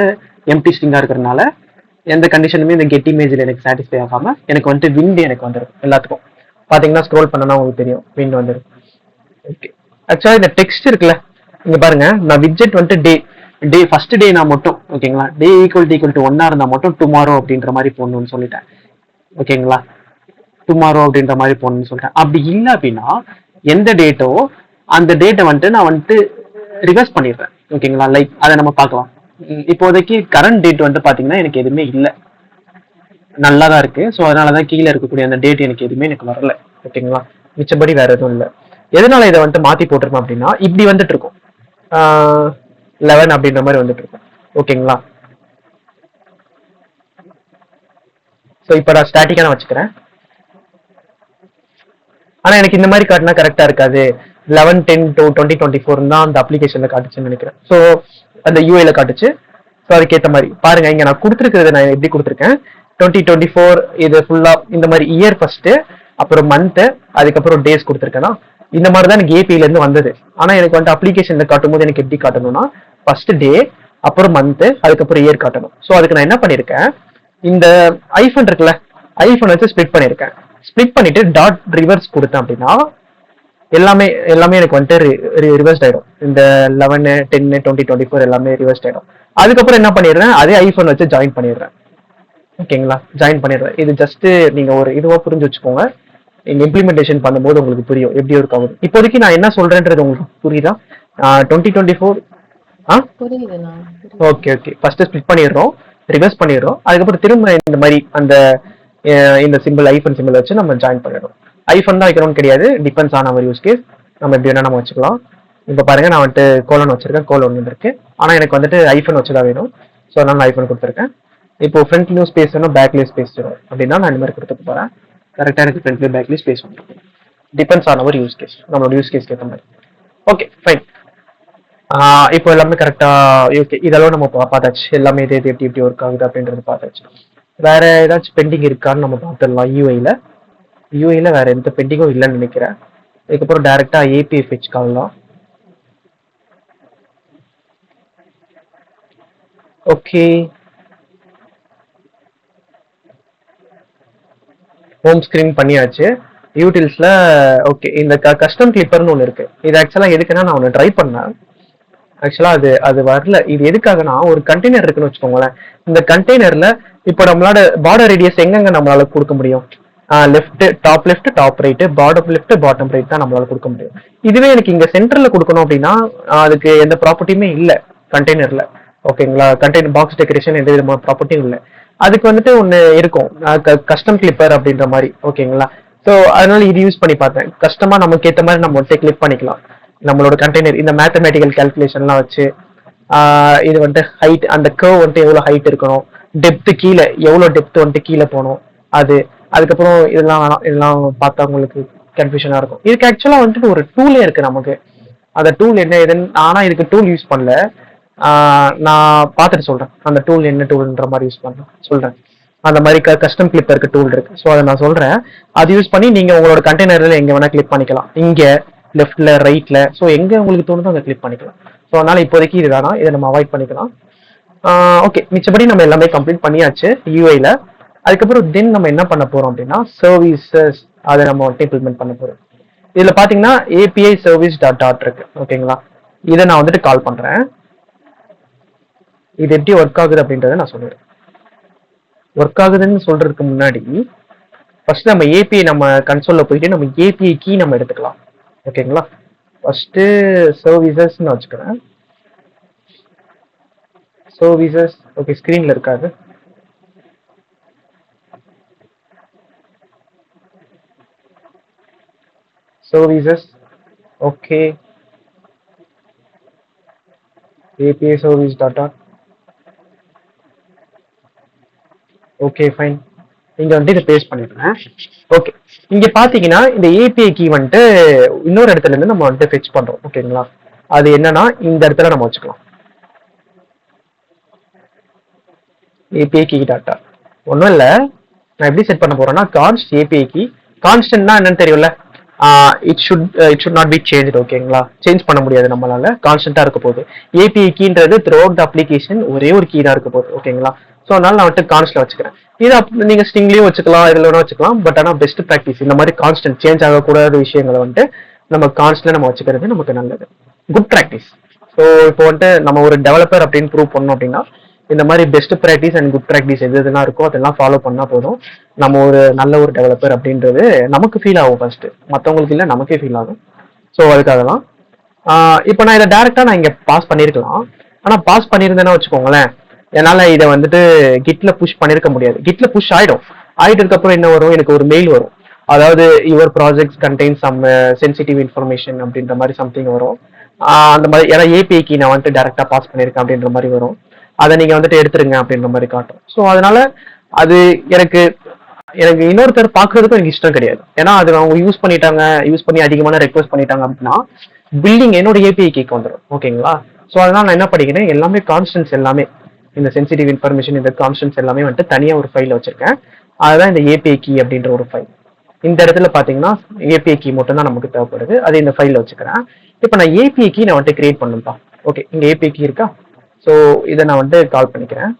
எம்டி ஸ்ட்ரிங்காக இருக்கிறதுனால எந்த கண்டிஷனுமே இந்த கெட் இமேஜில் எனக்கு சாட்டிஸ்ஃபை ஆகாம எனக்கு வந்துட்டு விண்டு எனக்கு வந்துடும் எல்லாத்துக்கும். பார்த்தீங்கன்னா ஸ்க்ரோல் பண்ணனா உங்களுக்கு தெரியும் விண்டு வந்துடும். ஓகே, ஆக்சுவலா இந்த டெக்ஸ்ட் இருக்குல்ல, இங்க பாருங்க, நான் விட்ஜெட் வந்துட்டு டே ஃபர்ஸ்ட் டே நான் மட்டும் ஓகேங்களா, டே ஈக்குவல் டு ஒன்னா இருந்தா மட்டும் டுமாரோ அப்படின்ற மாதிரி போடணும்னு சொல்லிட்டேன். ஓகேங்களா, டுமாரோ அப்படின்ற மாதிரி போடணும்னு சொல்லிட்டேன். அப்படி இல்லை அப்படின்னா எந்த டேட்டோ அந்த டேட்டை வந்துட்டு நான் வந்துட்டு ரிவர்ஸ் பண்ணிடுறேன். ஓகேங்களா, லைக் அதை நம்ம பார்க்கலாம். இப்போதைக்கு கரண்ட் டேட் வந்துட்டு பாத்தீங்கன்னா எனக்கு எதுவுமே இல்லை, நல்லா தான் இருக்கு. ஸோ அதனால தான் கீழே இருக்கக்கூடிய அந்த டேட் எனக்கு எதுவுமே எனக்கு வரல. ஓகேங்களா, மிச்சபடி வேற எதுவும் இல்லை. எதனால இதை வந்துட்டு மாத்தி போட்டிருக்கோம் அப்படின்னா இப்படி வந்துட்டு இருக்கும் 11 அப்படின்ற மாதிரி வந்துட்டு இருக்கும். ஓகேங்களா, ஸோ இப்போ நான் ஸ்டாட்டிக்கா நான் வச்சுக்கிறேன். ஆனா எனக்கு இந்த மாதிரி காட்டினா கரெக்டா இருக்காது. 11/10 to 2024 தான் அந்த அப்ளிகேஷன்ல காட்டுச்சுன்னு நினைக்கிறேன். ஸோ அந்த யூஐல காட்டுச்சு. ஸோ அதுக்கேற்ற மாதிரி பாருங்க, இங்க நான் கொடுத்துருக்கிறது நான் எப்படி கொடுத்துருக்கேன், 2024 இது ஃபுல்லா இந்த மாதிரி இயர் ஃபர்ஸ்ட், அப்புறம் மந்த், அதுக்கப்புறம் டேஸ் கொடுத்துருக்கேன்னா இந்த மாதிரி தான் எனக்கு ஏபிஐல இருந்து வந்தது. ஆனா எனக்கு வந்து அப்ளிகேஷன்ல காட்டும் போது எனக்கு எப்படி காட்டணும்னா ஃபர்ஸ்ட் டே, அப்புறம் மந்த், அதுக்கப்புறம் இயர் காட்டணும். ஸோ அதுக்கு நான் என்ன பண்ணிருக்கேன், இந்த ஐஃபோன் இருக்குல்ல, ஐஃபோன் வச்சு ஸ்ப்ளிட் பண்ணிருக்கேன். ஸ்ப்ளிட் பண்ணிட்டு டாட் ரிவர்ஸ் கொடுத்தேன் அப்படின்னா எல்லாமே எல்லாமே எனக்கு வந்துட்டு ரிவர்ஸ்ட் ஆயிடும். இந்த 11, 10, 2024 எல்லாமே ரிவர்ஸ்ட் ஆயிடும். அதுக்கப்புறம் என்ன பண்ணிடுறேன், அதே ஐஃபோன் வச்சு ஜாயின் பண்ணிடுறேன். ஓகேங்களா, ஜாயின் பண்ணிடுறேன். இது ஜஸ்ட் நீங்க ஒரு இதுவா புரிஞ்சு வச்சுக்கோங்க. இந்த இம்ப்ளிமெண்டேஷன் பண்ணும்போது உங்களுக்கு புரியும் எப்படி இருக்காது. இப்போதைக்கு நான் என்ன சொல்றேன்றது உங்களுக்கு புரியுதா? 2024 புரியுதுண்ணா. ஓகே ஓகே, ஃபர்ஸ்ட் ஸ்ப்ளிட் பண்ணிடுறோம், ரிவர்ஸ் பண்ணிடுறோம், அதுக்கப்புறம் திரும்ப இந்த மாதிரி அந்த இந்த சிம்பிள் ஐஃபோன் சிம்பிள் வச்சு நம்ம ஜாயின் பண்ணிடுறோம். ஐஃபோன் தான் வைக்கணும்னு கிடையாது, depends on our use case, நம்ம எப்படி வேணா நம்ம வச்சுக்கலாம். இப்போ பாருங்க, நான் வந்துட்டு கோலன் வச்சிருக்கேன், கோலன் இருக்கு. ஆனா எனக்கு வந்துட்டு ஐஃபோன் வச்சுதான் வேணும். ஸோ அதனால நான் ஐஃபோன் கொடுத்துருக்கேன். இப்போ ஃப்ரண்ட்லயும் ஸ்பேஸ் வேணும், பேக்லயும் ஸ்பேஸ் வேணும் அப்படின்னா நான் இந்த மாதிரி கொடுத்துட்டு போறேன். கரெக்டா எனக்கு ஃப்ரண்ட்லயும் பேக்லயும் ஸ்பேஸ் வந்துருக்கும். Depends on our use case, நம்மளோட யூஸ் கேஸ்க்கு ஏற்ற மாதிரி. Okay fine. இப்போ எல்லாமே கரெக்டா ஓகே, இதெல்லாம் நம்ம பார்த்தாச்சு. எல்லாமே இது எப்படி எப்படி ஒர்க் ஆகுது அப்படின்றது பார்த்தாச்சு. வேற ஏதாச்சும் பெண்டிங் இருக்கான்னு நம்ம பார்த்துடலாம். யூஐல வேற எந்த பெண்டிங்கும் இல்லைன்னு நினைக்கிறேன். அதுக்கப்புறம் டைரக்டா ஏபிஐ ஃபெச் காணலாம். ஓகே, ஹோம் ஸ்கிரீன் பண்ணியாச்சு. யூட்டில்ஸ்ல ஓகே, இந்த கஸ்டம் கிளிப்பர்னு ஒன்று இருக்கு. இது ஆக்சுவலா எதுக்குன்னா நான் ஒன்று ட்ரை பண்ணேன். ஆக்சுவலா அது வரல. இது எதுக்காகனா ஒரு கண்டெய்னர் இருக்குன்னு வச்சுக்கோங்களேன். இந்த கண்டெய்னர்ல இப்போ நம்மளோட பார்டர் ரேடியஸ் எங்கெங்க நம்மளால கொடுக்க முடியும், left top right, bottom left bottom right தான் நம்மளால கொடுக்க முடியும். இதுவே எனக்கு இங்க சென்டர்ல கொடுக்கணும் அப்படின்னா அதுக்கு எந்த ப்ராப்பர்ட்டியுமே இல்லை கண்டெய்னர்ல. ஓகேங்களா, கண்டெய்னர் பாக்ஸ் டெக்கரேஷன் எந்த விதமான ப்ராப்பர்ட்டியும் இல்லை. அதுக்கு வந்துட்டு ஒன்று இருக்கும், கஸ்டம் கிளிப்பர் அப்படின்ற மாதிரி. ஓகேங்களா, ஸோ அதனால இது யூஸ் பண்ணி பார்த்தேன். கஸ்டமா நமக்கு ஏற்ற மாதிரி நம்ம வந்துட்டு கிளிக் பண்ணிக்கலாம் நம்மளோட கண்டெய்னர். இந்த மேத்தமேட்டிக்கல் கால்குலேஷன்லாம் வச்சு இது வந்துட்டு ஹைட், அந்த கர்வ் வந்துட்டு எவ்வளோ ஹைட் இருக்கணும், டெப்த் கீழே எவ்வளோ டெப்த் வந்துட்டு கீழே போகணும், அதுக்கப்புறம் இதெல்லாம் வேணாம். இதெல்லாம் பார்த்தா உங்களுக்கு கன்ஃபியூஷனாக இருக்கும். இதுக்கு ஆக்சுவலாக வந்துட்டு ஒரு டூலே இருக்கு நமக்கு. அந்த டூல் என்ன ஏதுன்னு, ஆனால் இதுக்கு டூல் யூஸ் பண்ணல. நான் பார்த்துட்டு சொல்றேன் அந்த டூல் என்ன டூல்ன்ற மாதிரி யூஸ் பண்ணலாம் சொல்றேன். அந்த மாதிரி கஸ்டம் கிளிப்பருக்கு டூல் இருக்கு. ஸோ அதை நான் சொல்றேன். அது யூஸ் பண்ணி நீங்க உங்களோட கண்டெய்னர்ல எங்க வேணா கிளிக் பண்ணிக்கலாம், இங்க லெஃப்ட்ல ரைட்ல. ஸோ எங்க உங்களுக்கு தோணுதோ அங்கே கிளிக் பண்ணிக்கலாம். ஸோ அதனால இப்போதைக்கு இது வேணாம், இதை நம்ம அவாய்ட் பண்ணிக்கலாம். ஓகே, மிச்சபடி நம்ம எல்லாமே கம்ப்ளீட் பண்ணியாச்சு யூஐல. அதுக்கப்புறம் தென் நம்ம என்ன பண்ண போறோம் அப்படின்னா சர்வீசஸ், அதை நம்ம வந்துட்டு இம்ப்ளிமெண்ட் பண்ண போறோம். இதுல பாத்தீங்கன்னா ஏபிஐ சர்வீஸ் டாட் இருக்கு. ஓகேங்களா, இதை நான் வந்துட்டு கால் பண்றேன். இது எப்படி ஒர்க் ஆகுது அப்படின்றத நான் சொல்லுறேன். ஒர்க் ஆகுதுன்னு சொல்றதுக்கு முன்னாடி ஃபர்ஸ்ட் நம்ம ஏபிஐ நம்ம கன்சோல்ல போயிட்டு நம்ம ஏபிஐ கீ நம்ம எடுத்துக்கலாம். ஓகேங்களா, ஃபர்ஸ்ட் சர்வீசஸ் வச்சுக்கிறேன். சர்வீசஸ் ஓகே, ஸ்கிரீன்ல இருக்காது. Services okay, API service data. Okay, fine. இங்க வந்துட்டு இதை பேஸ்ட் பண்ணிடுறேன். ஓகே, இங்க பாத்தீங்கன்னா இந்த ஏபிஐ கீ வந்துட்டு இன்னொரு இடத்துல இருந்து நம்ம வந்துட்டு ஃபெச் பண்றோம். ஓகேங்களா, அது என்னன்னா இந்த இடத்துல நம்ம வச்சுக்கலாம். ஏபிஐ கீ டாட்டா ஒன்றும் இல்லை, நான் எப்படி செட் பண்ண போறேன்னா கான்ஸ்ட் ஏபிஐ கீ. கான்ஸ்டன்ட்னா என்னன்னு தெரியும்ல, it should not be change. ஓகேங்களா, சேஞ்ச் பண்ண முடியாது நம்மளால, கான்ஸ்டன்டா இருக்க போகுது. ஏபிஐ கீன்றது த்ரூ அவுட் த அப்ளிகேஷன் ஒரே ஒரு கீ தான் இருக்க போகுது. ஓகேங்களா, ஸோ அதனால நான் வந்துட்டு கான்ஸ்ட்ல வச்சுக்கிறேன். இது நீங்க ஸ்ட்ரிங்லயும் வச்சுக்கலாம், இதுல வேணா வச்சுக்கலாம். பட் ஆனால் பெஸ்ட் ப்ராக்டிஸ் இந்த மாதிரி கான்ஸ்டன்ட் சேஞ்ச் ஆகக்கூடாத விஷயங்களை வந்துட்டு நம்ம கான்ஸ்ட்ல நம்ம வச்சுக்கிறது நமக்கு நல்லது, குட் ப்ராக்டிஸ். ஸோ இப்போ வந்துட்டு நம்ம ஒரு டெவலப்பர் அப்படின்னு ப்ரூவ் பண்ணோம் அப்படின்னா இந்த மாதிரி best practice and good practice எது எதுலாம் இருக்கோ அதெல்லாம் ஃபாலோ பண்ணா போதும். நம்ம ஒரு நல்ல ஒரு டெவலப்பர் அப்படின்றது நமக்கு ஃபீல் ஆகும், ஃபர்ஸ்ட் மற்றவங்களுக்கு இல்லை நமக்கே ஃபீல் ஆகும். ஸோ அதுக்காக தான் இப்போ நான் இதை டேரெக்டாக நான் இங்கே பாஸ் பண்ணியிருக்கலாம். ஆனால் பாஸ் பண்ணியிருந்தேன்னா வச்சுக்கோங்களேன், என்னால் இதை வந்துட்டு கிட்ல புஷ் பண்ணியிருக்க முடியாது. கிட்ல புஷ் ஆயிட்டதுக்கு அப்புறம் என்ன வரும், எனக்கு ஒரு மெயில் வரும். அதாவது your projects contain some sensitive information அப்படின்ற மாதிரி சம்திங் வரும். அந்த மாதிரி ஏன்னா ஏபிஐக்கு நான் வந்துட்டு டேரெக்டாக பாஸ் பண்ணியிருக்கேன் அப்படின்ற மாதிரி வரும். அதை நீங்க வந்துட்டு எடுத்துருங்க அப்படின்ற மாதிரி காட்டும். ஸோ அதனால அது எனக்கு இன்னொருத்தர் பாக்குறதுக்கும் எனக்கு இஷ்டம் கிடையாது. ஏன்னா அது அவங்க யூஸ் பண்ணி அதிகமான ரெக்வஸ்ட் பண்ணிட்டாங்க அப்படின்னா பில்டிங் என்னோட ஏபிஐ கீக்கு வந்துடும். ஓகேங்களா, ஸோ அதனால நான் என்ன பண்ணிக்கிறேன், எல்லாமே கான்ஸ்டன்ஸ் எல்லாமே இந்த சென்சிட்டிவ் இன்ஃபர்மேஷன் இந்த கான்ஸ்டன்ஸ் எல்லாமே வந்துட்டு தனியா ஒரு ஃபைல் வச்சிருக்கேன். அதுதான் இந்த ஏபிஐ கீ அப்படின்ற ஒரு ஃபைல். இந்த இடத்துல பாத்தீங்கன்னா ஏபிஐ கீ மட்டும் தான் நமக்கு தேவைப்படுது, அது இந்த ஃபைல்ல வச்சுக்கிறேன். இப்போ நான் ஏபிஐ கீ நான் வந்துட்டு கிரியேட் பண்ணுப்பா. ஓகே, இங்க ஏபிஐ கீ இருக்கா, ஸோ இதை நான் வந்து கால் பண்ணிக்கிறேன்.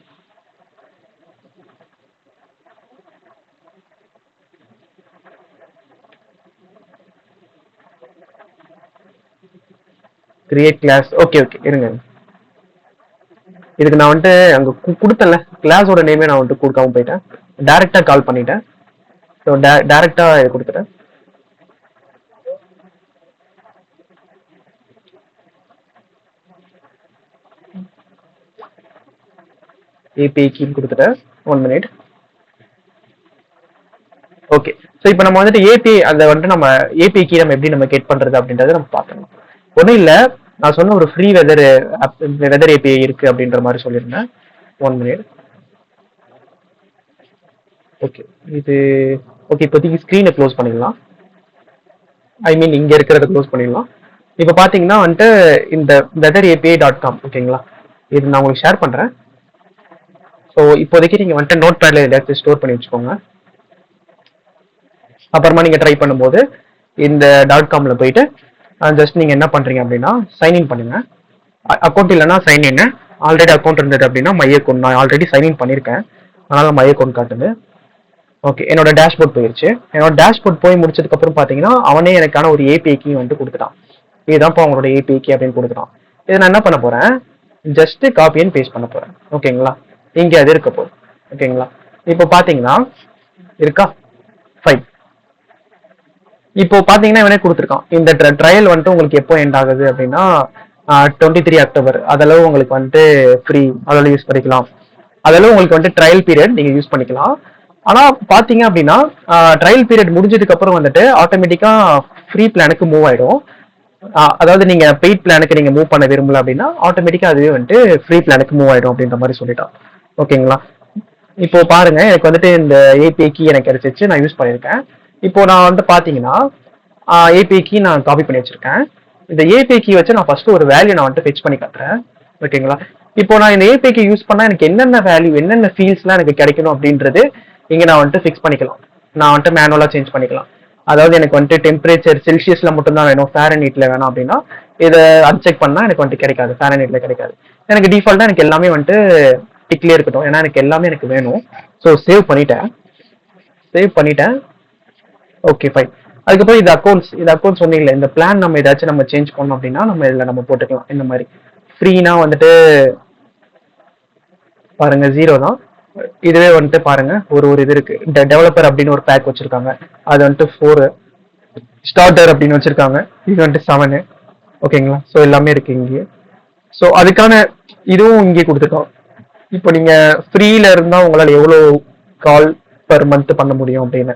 Create class. ஓகே இருங்க, இதுக்கு நான் வந்துட்டு அங்க கொடுத்தல கிளாஸோட நேமே நான் வந்துட்டு கொடுக்காம போயிட்டேன், டைரக்டா கால் பண்ணிட்டேன். ஸோ டைரக்டா இதை கொடுத்துட்டேன். ஏபிஐ கீ கொடுத்துட்டேன். 1 minute. ஓகே, ஸோ இப்போ நம்ம வந்துட்டு ஏபிஐ அதை வந்துட்டு நம்ம ஏபிஐ கீ நம்ம எப்படி நம்ம கெட் பண்றது அப்படின்றத நம்ம பார்க்கணும். ஒன்றும் இல்லை, நான் சொன்ன ஒரு ஃப்ரீ வெதர் ஏபிஐ இருக்கு அப்படின்ற மாதிரி சொல்லியிருந்தேன். 1 minute. ஓகே, இது ஓகே, இப்போதைக்கு ஸ்க்ரீனை க்ளோஸ் பண்ணிடலாம். ஐ மீன் இங்க இருக்கிறத க்ளோஸ் பண்ணிடலாம். இப்போ பார்த்தீங்கன்னா வந்துட்டு இந்த weatherAPI.com ஓகேங்களா, இது நான் உங்களுக்கு ஷேர் பண்றேன். ஸோ இப்போதைக்கு நீங்க வந்துட்டு நோட் பேட்ல எல்லாத்தையும் ஸ்டோர் பண்ணி வச்சுக்கோங்க. அப்புறமா நீங்க ட்ரை பண்ணும்போது இந்த .comல போயிட்டு ஜஸ்ட் நீங்க என்ன பண்றீங்க அப்படின்னா சைன்இன் பண்ணுங்க. அக்கௌண்ட் இல்லைன்னா சைன்இன், ஆல்ரெடி அக்கௌண்ட் இருந்தது அப்படின்னா மை அக்கௌண்ட், நான் ஆல்ரெடி சைன்இன் பண்ணியிருக்கேன் அதனால மை அக்கௌண்ட் காட்டுது. ஓகே, என்னோட டேஷ்போர்ட் போயிடுச்சு. என்னோட டேஷ்போர்ட் போய் முடிச்சதுக்கு அப்புறம் பாத்தீங்கன்னா அவனே எனக்கான ஒரு ஏபிஐ கீ வந்துட்டு கொடுத்துட்டான். இதுதான் அவங்களோட ஏபிஐ கீ அப்படின்னு கொடுத்துட்டான். இதை நான் என்ன பண்ண போறேன், ஜஸ்ட் காப்பி அண்ட் பேஸ்ட் பண்ண போறேன். ஓகேங்களா, இங்க அது இருக்க போகுது. ஓகேங்களா, இப்போ பாத்தீங்கன்னா இருக்கா ஃபைல். இப்போ பாத்தீங்கன்னா இவனே கொடுத்துருக்கான். இந்த ட்ரையல் வந்துட்டு உங்களுக்கு எப்போ எண்ட் ஆகுது அப்படின்னா 23 அக்டோபர். அதெல்லாம் உங்களுக்கு வந்துட்டு ஃப்ரீ, அதெல்லாம் யூஸ் பண்ணிக்கலாம். அதெல்லாம் உங்களுக்கு வந்துட்டு ட்ரையல் பீரியட் நீங்க யூஸ் பண்ணிக்கலாம். ஆனா பாத்தீங்க அப்படின்னா ட்ரையல் பீரியட் முடிஞ்சதுக்கு அப்புறம் வந்துட்டு ஆட்டோமேட்டிக்கா ஃப்ரீ பிளானுக்கு மூவ் ஆயிடும். அதாவது நீங்க பெய்ட் பிளானுக்கு நீங்க மூவ் பண்ண விரும்பல அப்படின்னா ஆட்டோமேட்டிக்கா அதுவே வந்துட்டு ஃப்ரீ பிளானுக்கு மூவ் ஆயிடும் அப்படின்ற மாதிரி சொல்லிட்டான். ஓகேங்களா, இப்போ பாருங்க எனக்கு வந்துட்டு இந்த ஏபிஐ கீ எனக்கு கிடைச்சிச்சு, நான் யூஸ் பண்ணியிருக்கேன். இப்போ நான் வந்து பாத்தீங்கன்னா ஏபிஐ கீ நான் காப்பி பண்ணி வச்சிருக்கேன். இந்த ஏபிஐ கீ வச்சு நான் ஃபர்ஸ்ட் ஒரு வேல்யூ நான் வந்துட்டு ஃபெச் பண்ணி காட்டுறேன். ஓகேங்களா, இப்போ நான் இந்த ஏபிஐ கீ யூஸ் பண்ணா எனக்கு என்னென்ன வேல்யூ என்னென்ன ஃபீல்ட்ஸ்லாம் எனக்கு கிடைக்கணும் அப்படின்றது இங்க நான் வந்துட்டு ஃபிக்ஸ் பண்ணிக்கலாம். நான் வந்துட்டு மேனுவலா சேஞ்ச் பண்ணிக்கலாம். அதாவது எனக்கு வந்துட்டு டெம்பரேச்சர் செல்சியஸ்ல மட்டும் தான் வேணும், ஃபாரன்ஹீட்ல வேணும் அப்படின்னா இதை அன்செக் பண்ணா எனக்கு வந்துட்டு கிடைக்காது, ஃபாரன்ஹீட்ல கிடைக்காது. எனக்கு டிஃபால்ட்டா எனக்கு எல்லாமே வந்துட்டு டிக்லேயே இருக்கட்டும், ஏன்னா எனக்கு எல்லாமே எனக்கு வேணும். ஸோ சேவ் பண்ணிட்டேன். Okay fine. அதுக்கப்புறம் இது அக்கௌண்ட்ஸ் சொன்னீங்களே, இந்த பிளான் நம்ம ஏதாச்சும் நம்ம சேஞ்ச் பண்ணோம் அப்படின்னா நம்ம இதுல நம்ம போட்டுக்கலாம். இந்த மாதிரி ஃப்ரீனா வந்துட்டு பாருங்க 0 தான். இதுவே வந்துட்டு பாருங்க ஒரு இது இருக்கு, டெவலப்பர் அப்படின்னு ஒரு பேக் வச்சிருக்காங்க, அது வந்துட்டு 4, ஸ்டார்டர் அப்படின்னு வச்சிருக்காங்க, இது வந்துட்டு 7. ஓகேங்களா, ஸோ எல்லாமே இருக்கு இங்கே. ஸோ அதுக்கான இதுவும் இங்கே கொடுத்துருக்கோம். இப்போ நீங்க ஃப்ரீல இருந்தா உங்களால எவ்வளவு கால் பர் மந்த் பண்ண முடியும் அப்படின்னு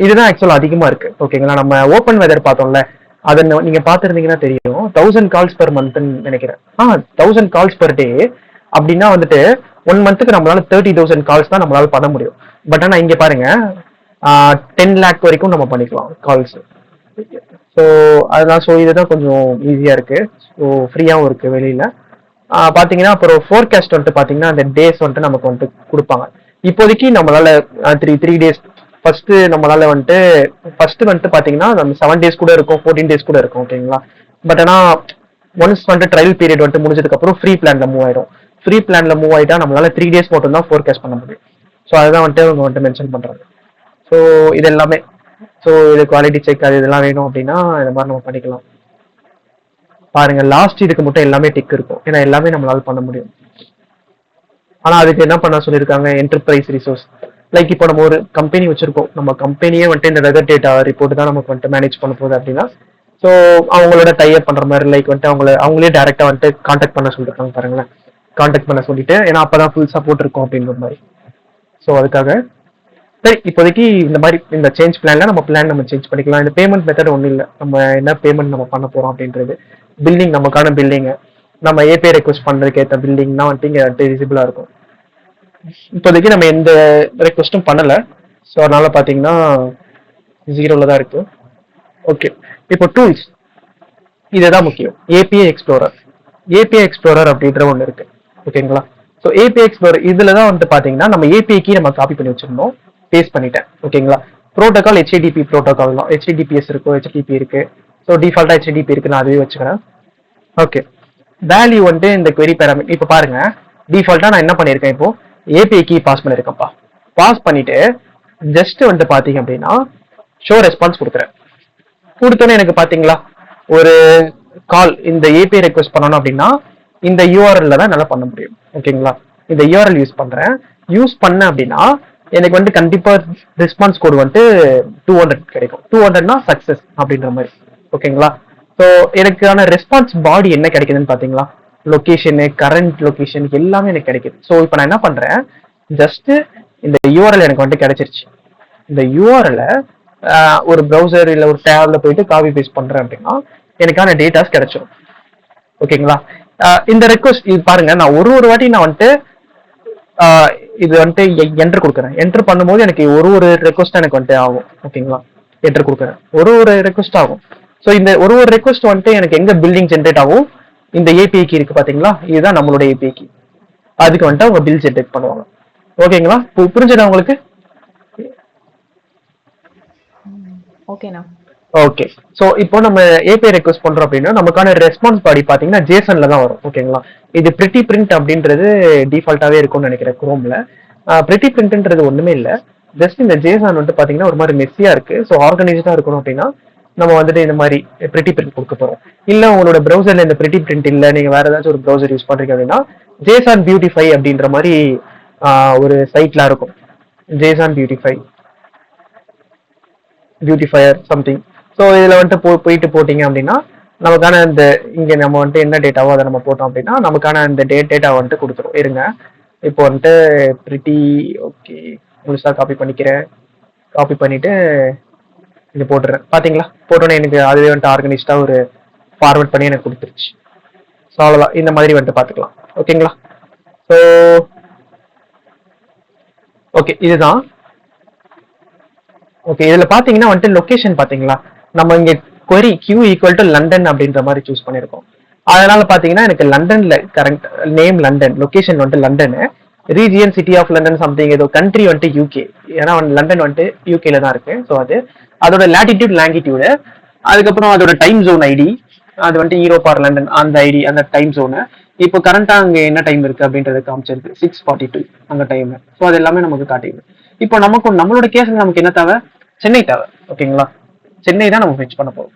இதுதான் ஆக்சுவலா அதிகமா இருக்கு. ஓகேங்களா, நம்ம ஓப்பன் வெதர் பார்த்தோம்ல, அதை நீங்க பாத்துருந்தீங்கன்னா தெரியும் 1000 கால்ஸ் பர் மந்த்ன்னு நினைக்கிறேன். 1000 கால்ஸ் பர் டே அப்படின்னா வந்துட்டு 1 மந்த்துக்கு நம்மளால 30,000 கால்ஸ் தான் நம்மளால பண்ண முடியும். பட் ஆனா இங்க பாருங்க 10 லேக் வரைக்கும் நம்ம பண்ணிக்கலாம் கால்ஸ். ஸோ அதெல்லாம் இதுதான் கொஞ்சம் ஈஸியா இருக்கு. ஸோ ஃப்ரீயாகவும் இருக்கு வெளியில. பாத்தீங்கன்னா அப்புறம் ஃபோர்காஸ்ட் வந்துட்டு பாத்தீங்கன்னா அந்த டேஸ் வந்துட்டு நமக்கு வந்துட்டு கொடுப்பாங்க. இப்போதைக்கு நம்மளால த்ரீ டேஸ் ஃபர்ஸ்ட் நம்மளால வந்துட்டு பாத்தீங்கன்னா நம்ம 7 டேஸ் கூட இருக்கும், 14 டேஸ் கூட இருக்கும், ஓகேங்களா. பட் ஆனா ஒன்ஸ் வந்துட்டு ட்ரையல் பீரியட் வந்துட்டு முடிஞ்சதுக்கு அப்புறம் ஃப்ரீ பிளான்ல மூவ் ஆயிடும். ஃப்ரீ பிளான்ல மூவ் ஆயிட்டா நம்மளால 3 டேஸ் மட்டும் தான் ஃபோர்காஸ்ட் பண்ண முடியும். ஸோ அதுதான் வந்துட்டு அவங்க வந்துட்டு மென்ஷன் பண்றாங்க. ஸோ இது எல்லாமே இது குவாலிட்டி செக் அது இதெல்லாம் வேணும் அப்படின்னா இந்த மாதிரி நம்ம பண்ணிக்கலாம். பாருங்க லாஸ்ட் இதுக்கு மட்டும் எல்லாமே டிக் இருக்கும், ஏன்னா எல்லாமே நம்மளால பண்ண முடியும். ஆனா அதுக்கு என்ன பண்ண சொல்லியிருக்காங்க, என்டர்பிரைஸ் ரிசோர்ஸ். லைக் இப்போ நம்ம ஒரு கம்பெனி வச்சிருக்கோம், நம்ம கம்பெனியே வந்துட்டு இந்த வெதர் டேட்டா ரிப்போர்ட் தான் நமக்கு வந்துட்டு மேனேஜ் பண்ண போகுது அப்படின்னா ஸோ அவங்களோட டைப் பண்ற மாதிரி லைக் வந்துட்டு அவங்களே டைரக்டா வந்துட்டு கான்டாக்ட் பண்ண சொல்லிருக்காங்க. பாருங்களேன், கான்டாக்ட் பண்ண சொல்லிட்டு, ஏன்னா அப்பதான் ஃபுல் சப்போர்ட் இருக்கும் அப்படின்ற மாதிரி. ஸோ அதுக்காக சரி இப்போதைக்கு இந்த மாதிரி இந்த சேஞ்ச் பிளான்ல நம்ம சேஞ்ச் பண்ணிக்கலாம். இந்த பேமெண்ட் மெத்தட் ஒன்றும் இல்லை, நம்ம என்ன பேமெண்ட் நம்ம பண்ண போறோம் அப்படின்றது. பில்டிங் நமக்கான பில்டிங், நம்ம ஏபிஐ ரெக்வஸ்ட் பண்றதுக்கு ஏற்ற பில்டிங் தான் வந்துட்டு இங்க விசிபிளா இருக்கும். இப்போதைக்கு நம்ம எந்த ரெக்வஸ்டும் பண்ணல, ஸோ அதனால பாத்தீங்கன்னா 0ல தான் இருக்கு. ஓகே, இப்போ டூல்ஸ் இதுதான் முக்கியம். ஏபிஐ எக்ஸ்ப்ளோரர் அப்படின்ற ஒன்று இருக்கு, ஓகேங்களா. ஸோ ஏபிஐ எக்ஸ்ப்ளோரர் இதுல தான் வந்துட்டு பாத்தீங்கன்னா நம்ம ஏபிஐக்கு நம்ம காப்பி பண்ணி வச்சிருந்தோம், பேஸ்ட் பண்ணிட்டேன், ஓகேங்களா. ப்ரோட்டோகால் HTTP ப்ரோட்டோகால் தான், HTTPS இருக்கும், HTTP இருக்கு. ஸோ டிஃபால்ட்டா HTTP இருக்கு, நான் அதுவே வச்சுக்கிறேன். ஓகே, வேல்யூ வந்துட்டு இந்த query parameter. இப்போ பாருங்க டிஃபால்ட்டா நான் என்ன பண்ணிருக்கேன், இப்போ ஏபிஐ கீ பாஸ் பண்ணிருக்கேன்ப்பா. பாஸ் பண்ணிட்டு ஜஸ்ட் வந்துட்டு பாத்தீங்க அப்படின்னா ஷோ ரெஸ்பான்ஸ் கொடுக்குறேன். கொடுத்தோன்னே எனக்கு பாத்தீங்களா ஒரு கால் இந்த ஏபிஐ ரெக்வஸ்ட் பண்ணணும் அப்படின்னா இந்த யூஆர்எல்ல தான் நல்லா பண்ண முடியும், ஓகேங்களா. இந்த யூஆர்எல் யூஸ் பண்றேன். யூஸ் பண்ண அப்படின்னா எனக்கு வந்துட்டு கண்டிப்பா ரெஸ்பான்ஸ் கோடு வந்துட்டு 200 கிடைக்கும். 200னா சக்சஸ் அப்படின்ற மாதிரி, ஓகேங்களா. ஸோ எனக்கான ரெஸ்பான்ஸ் பாடி என்ன கிடைக்குதுன்னு பாத்தீங்களா, லொகேஷனு, கரண்ட் லொகேஷன் எல்லாமே எனக்கு கிடைக்குது. ஸோ இப்போ நான் என்ன பண்றேன், ஜஸ்ட் இந்த யூஆர்எல் எனக்கு வந்துட்டு கிடைச்சிருச்சு. இந்த யூஆர்எல் ஒரு ப்ரௌசர் இல்ல ஒரு டேப்ல போயிட்டு காப்பி பேஸ்ட் பண்றேன் அப்படின்னா எனக்கான டேட்டாஸ் கிடைச்சிடும், ஓகேங்களா. இந்த ரெக்வஸ்ட் இது பாருங்க, நான் ஒரு வாட்டி நான் வந்துட்டு இது வந்துட்டு என்டர் கொடுக்குறேன். என்டர் பண்ணும்போது எனக்கு ஒரு ரெக்வஸ்ட் எனக்கு வந்துட்டு ஆகும், ஓகேங்களா. என்டர் கொடுக்குறேன், ஒரு ரெக்வஸ்ட் ஆகும். ஸோ இந்த ஒரு ரெக்வஸ்ட் வந்துட்டு எனக்கு எங்க பில்டிங் ஜென்ரேட் ஆகும், இந்த ஏபிஐ கீ இருக்கு பாத்தீங்களா, இதுதான் நம்மளோட ஏபிஐ கீ. அதுக்கு வந்துட்டு அவங்க பில் ஜென்ரேட் பண்ணுவாங்க, ஓகேங்களா. புரிஞ்சதா உங்களுக்கு? ஓகேண்ணா. ஓகே, ஸோ இப்போ நம்ம ஏபிஐ ரெக்வஸ்ட் பண்றோம் அப்படின்னா நமக்கான ரெஸ்பான்ஸ் பாடி பாத்தீங்கன்னா ஜேசன்ல தான் வரும், ஓகேங்களா. இது பிரிட்டி பிரிண்ட் அப்படின்றது டிஃபால்ட்டாவே இருக்கும்னு நினைக்கிறேன் குரோம்ல. பிரிட்டி பிரிண்ட்ன்றது ஒண்ணுமே இல்லை, ஜஸ்ட் இந்த ஜேசன் வந்துட்டு பாத்தீங்கன்னா ஒரு மாதிரி மெஸ்ஸியா இருக்கு. ஸோ ஆர்கனைஸ்டா இருக்கணும் அப்படின்னா நம்ம வந்துட்டு இந்த மாதிரி பிரிட்டி பிரிண்ட் கொடுக்க போறோம். இல்ல உங்களோட ப்ரௌசர்ல இந்த பிரிட்டி பிரிண்ட் இல்ல, நீங்க வேற ஏதாச்சும் ஒரு ப்ரௌசர் யூஸ் பண்றீங்க அப்படின்னா ஜேசான் பியூட்டிஃபை அப்படின்ற மாதிரி ஒரு சைட்ல இருக்கும், ஜேசான் பியூட்டிஃபயர் சம்திங். ஸோ இதுல வந்துட்டு போயிட்டு போட்டீங்க அப்படின்னா நமக்கான இந்த இங்க நம்ம வந்துட்டு என்ன டேட்டாவோ அதை நம்ம போட்டோம் அப்படின்னா நமக்கான அந்த டேட்டா வந்துட்டு கொடுத்துரும். இருங்க, இப்போ வந்துட்டு பிரிட்டி ஓகே முழுசா காப்பி பண்ணிக்கிறேன். காப்பி பண்ணிட்டு இங்க போட்டுறேன். பாத்தீங்களா, போட்டோன்னே எனக்கு அதுவே வந்துட்டு ஆர்கனைஸ்டா ஒரு ஃபார்வர்ட் பண்ணி எனக்கு கொடுத்துருச்சு. ஸோ அவ்வளோதான், இந்த மாதிரி வந்துட்டு பார்த்துக்கலாம், ஓகேங்களா. ஸோ ஓகே, இதுதான் ஓகே. இதுல பாத்தீங்கன்னா வந்துட்டு லொகேஷன் பாத்தீங்களா, நம்ம இங்க query Q equal to London அப்படின்ற மாதிரி சூஸ் பண்ணிருக்கோம். அதனால பாத்தீங்கன்னா எனக்கு லண்டன்ல கரெக்ட் நேம் லண்டன், லொகேஷன் வந்துட்டு London, region city of London something, ஏதோ கண்ட்ரி வந்துட்டு யூகே, ஏன்னா லண்டன் வந்துட்டு யூகேல தான் இருக்கு. ஸோ அதோட லாட்டிடியூட் லாங்கிடியூடு, அதுக்கப்புறம் அதோட டைம் ஜோன் ஐடி, அது வந்துட்டு யூரோப் ஆர் லண்டன் அந்த ஐடி அந்த டைம் ஜோனு. இப்போ கரண்டா அங்க என்ன டைம் இருக்கு அப்படின்றது காமிச்சிருக்கு, 6:42 அங்க டைம். ஸோ அது எல்லாமே நமக்கு காட்டிடுது. இப்போ நம்மளோட கேஸ்ல நமக்கு என்ன தேவை, சென்னை தேவை, ஓகேங்களா. சென்னை தான் நம்ம ஃபெச் பண்ண போறோம்.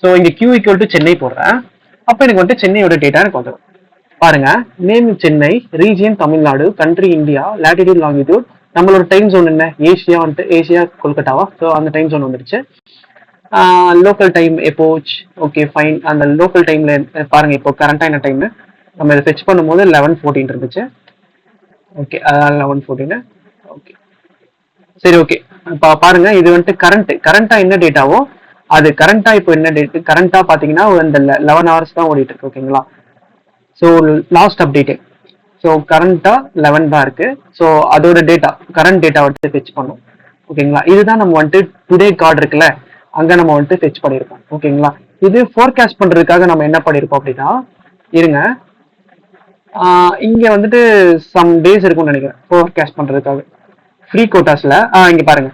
ஸோ இங்க Q ஈக்குவல் டு சென்னை போடுறேன். அப்போ எனக்கு வந்துட்டு சென்னையோட டேட்டா எனக்கு வந்துடும். பாருங்க, name Chennai, region Tamil Nadu, country India, latitude longitude, நம்மளோட டைம் ஜோன் என்ன ஏசியா வந்துட்டு ஏசியா கொல்கட்டாவா. ஸோ அந்த டைம் ஜோன் வந்துருச்சு. லோக்கல் டைம் எப்போ, ஓகே ஃபைன். அந்த லோக்கல் டைம்ல பாருங்க இப்போ கரண்டா என்ன டைம், நம்ம இதை ஃபெச் பண்ணும்போது 11:14 இருந்துச்சு. ஓகே 11:14. ஓகே சரி, ஓகே. இப்போ பாருங்க இது வந்துட்டு கரண்டா என்ன டேட்டாவோ அது கரண்டா இப்போ என்ன டேட், கரண்டா பாத்தீங்கன்னா இந்த 11 hours தான் ஓடிட்டு இருக்கு, ஓகேங்களா. ஸோ லாஸ்ட் அப்டேட் ஸோ கரண்ட்டாக 11 தான் இருக்கு. ஸோ அதோட டேட்டா கரண்ட் டேட்டா வந்துட்டு ஃபெச் பண்ணும். ஓகேங்களா, இதுதான் நம்ம வந்துட்டு டுடே கார்டு இருக்குல்ல, அங்கே நம்ம வந்துட்டு ஃபெச் பண்ணியிருக்கோம். ஓகேங்களா, இது ஃபோர்காஸ்ட் பண்ணுறதுக்காக நம்ம என்ன பண்ணியிருக்கோம் அப்படின்னா, இருங்க, இங்க வந்துட்டு சம் டேஸ் இருக்கும்னு நினைக்கிறேன் ஃபோர்காஸ்ட் பண்றதுக்காக. ஃப்ரீ கோட்டாஸ்ல இங்க பாருங்க,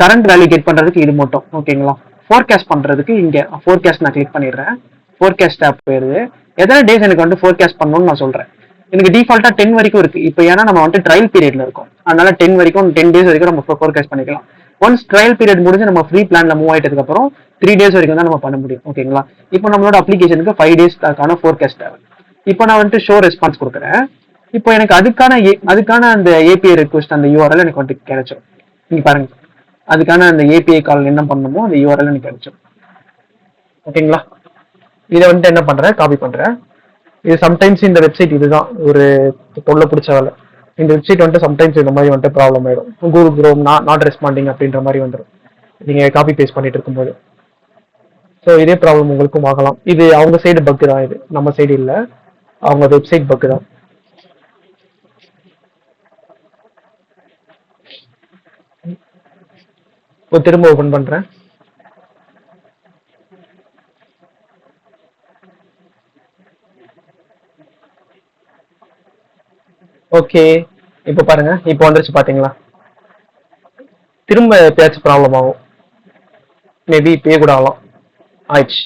கரண்ட் வேல்யூ கெட் பண்றதுக்கு இது மட்டும். ஓகேங்களா, ஃபோர்காஸ்ட் பண்றதுக்கு இங்க ஃபோர்காஸ்ட் நான் கிளிக் பண்ணிடுறேன். ஃபோர்காஸ்ட் ஆப் போயிருது. எத்தனை டேஸ் எனக்கு வந்து ஃபோர்காஸ்ட் பண்ணணும்னு நான் சொல்றேன். எனக்கு டிஃபால்ட்டா 10 வரைக்கும் இருக்கு. இப்போ ஏன்னா நம்ம வந்துட்டு ட்ரையல் பீரியட்ல இருக்கோம், அதனால 10 வரைக்கும் 10 டேஸ் வரைக்கும் நம்ம ஃபோர்காஸ்ட் பண்ணிக்கலாம். ஒன்ஸ் ட்ரையல் பீரியட் முடிஞ்சு நம்ம ஃப்ரீ பிளான்ல மூவ் ஆயிட்டதுக்கு அப்புறம் 3 டேஸ் வரைக்கும் தான் நம்ம பண்ண முடியும். ஓகேங்களா, இப்போ நம்மளோட அப்ளிகேஷனுக்கு 5 டேஸ்க்கான ஃபோர்காஸ்ட் தேவை. இப்போ நான் வந்துட்டு ஷோ ரெஸ்பான்ஸ் கொடுக்குறேன். இப்போ எனக்கு அதுக்கான அந்த ஏபிஐ ரெக்வஸ்ட் அந்த யூஆர்எல் எனக்கு வந்துட்டு கிடைச்சிடும். நீங்க பாருங்க, அதுக்கான அந்த ஏபிஐ கால் என்ன பண்ணணுமோ அந்த யூஆர்எல் எனக்கு கிடைச்சிடும். ஓகேங்களா, இதை வந்துட்டு என்ன பண்றேன், காப்பி பண்றேன். இது சம்டைம்ஸ் இந்த வெப்சைட் இதுதான் ஒரு தொல்லை பிடிச்ச வேலை. இந்த வெப்சைட் வந்துட்டு சம்டைம்ஸ் இந்த மாதிரி வந்துட்டு ப்ராப்ளம் ஆயிடும். கூகுள் குரோம் நாட் ரெஸ்பாண்டிங் அப்படின்ற மாதிரி வந்துடும் நீங்க காப்பி பேஸ்ட் பண்ணிட்டு இருக்கும்போது. ஸோ இதே ப்ராப்ளம் உங்களுக்கும் ஆகலாம். இது அவங்க சைடு பக் தான், இது நம்ம சைடு இல்லை, அவங்க வெப்சைட் பக் தான். இப்போ திரும்ப ஓபன் பண்றேன். ஓகே, இப்போ பாருங்க, இப்போ வந்துருச்சு பாத்தீங்களா. திரும்ப பேச்சு ப்ராப்ளம் ஆகும், மேபி இப்பயே கூட ஆகலாம். ஆயிடுச்சு.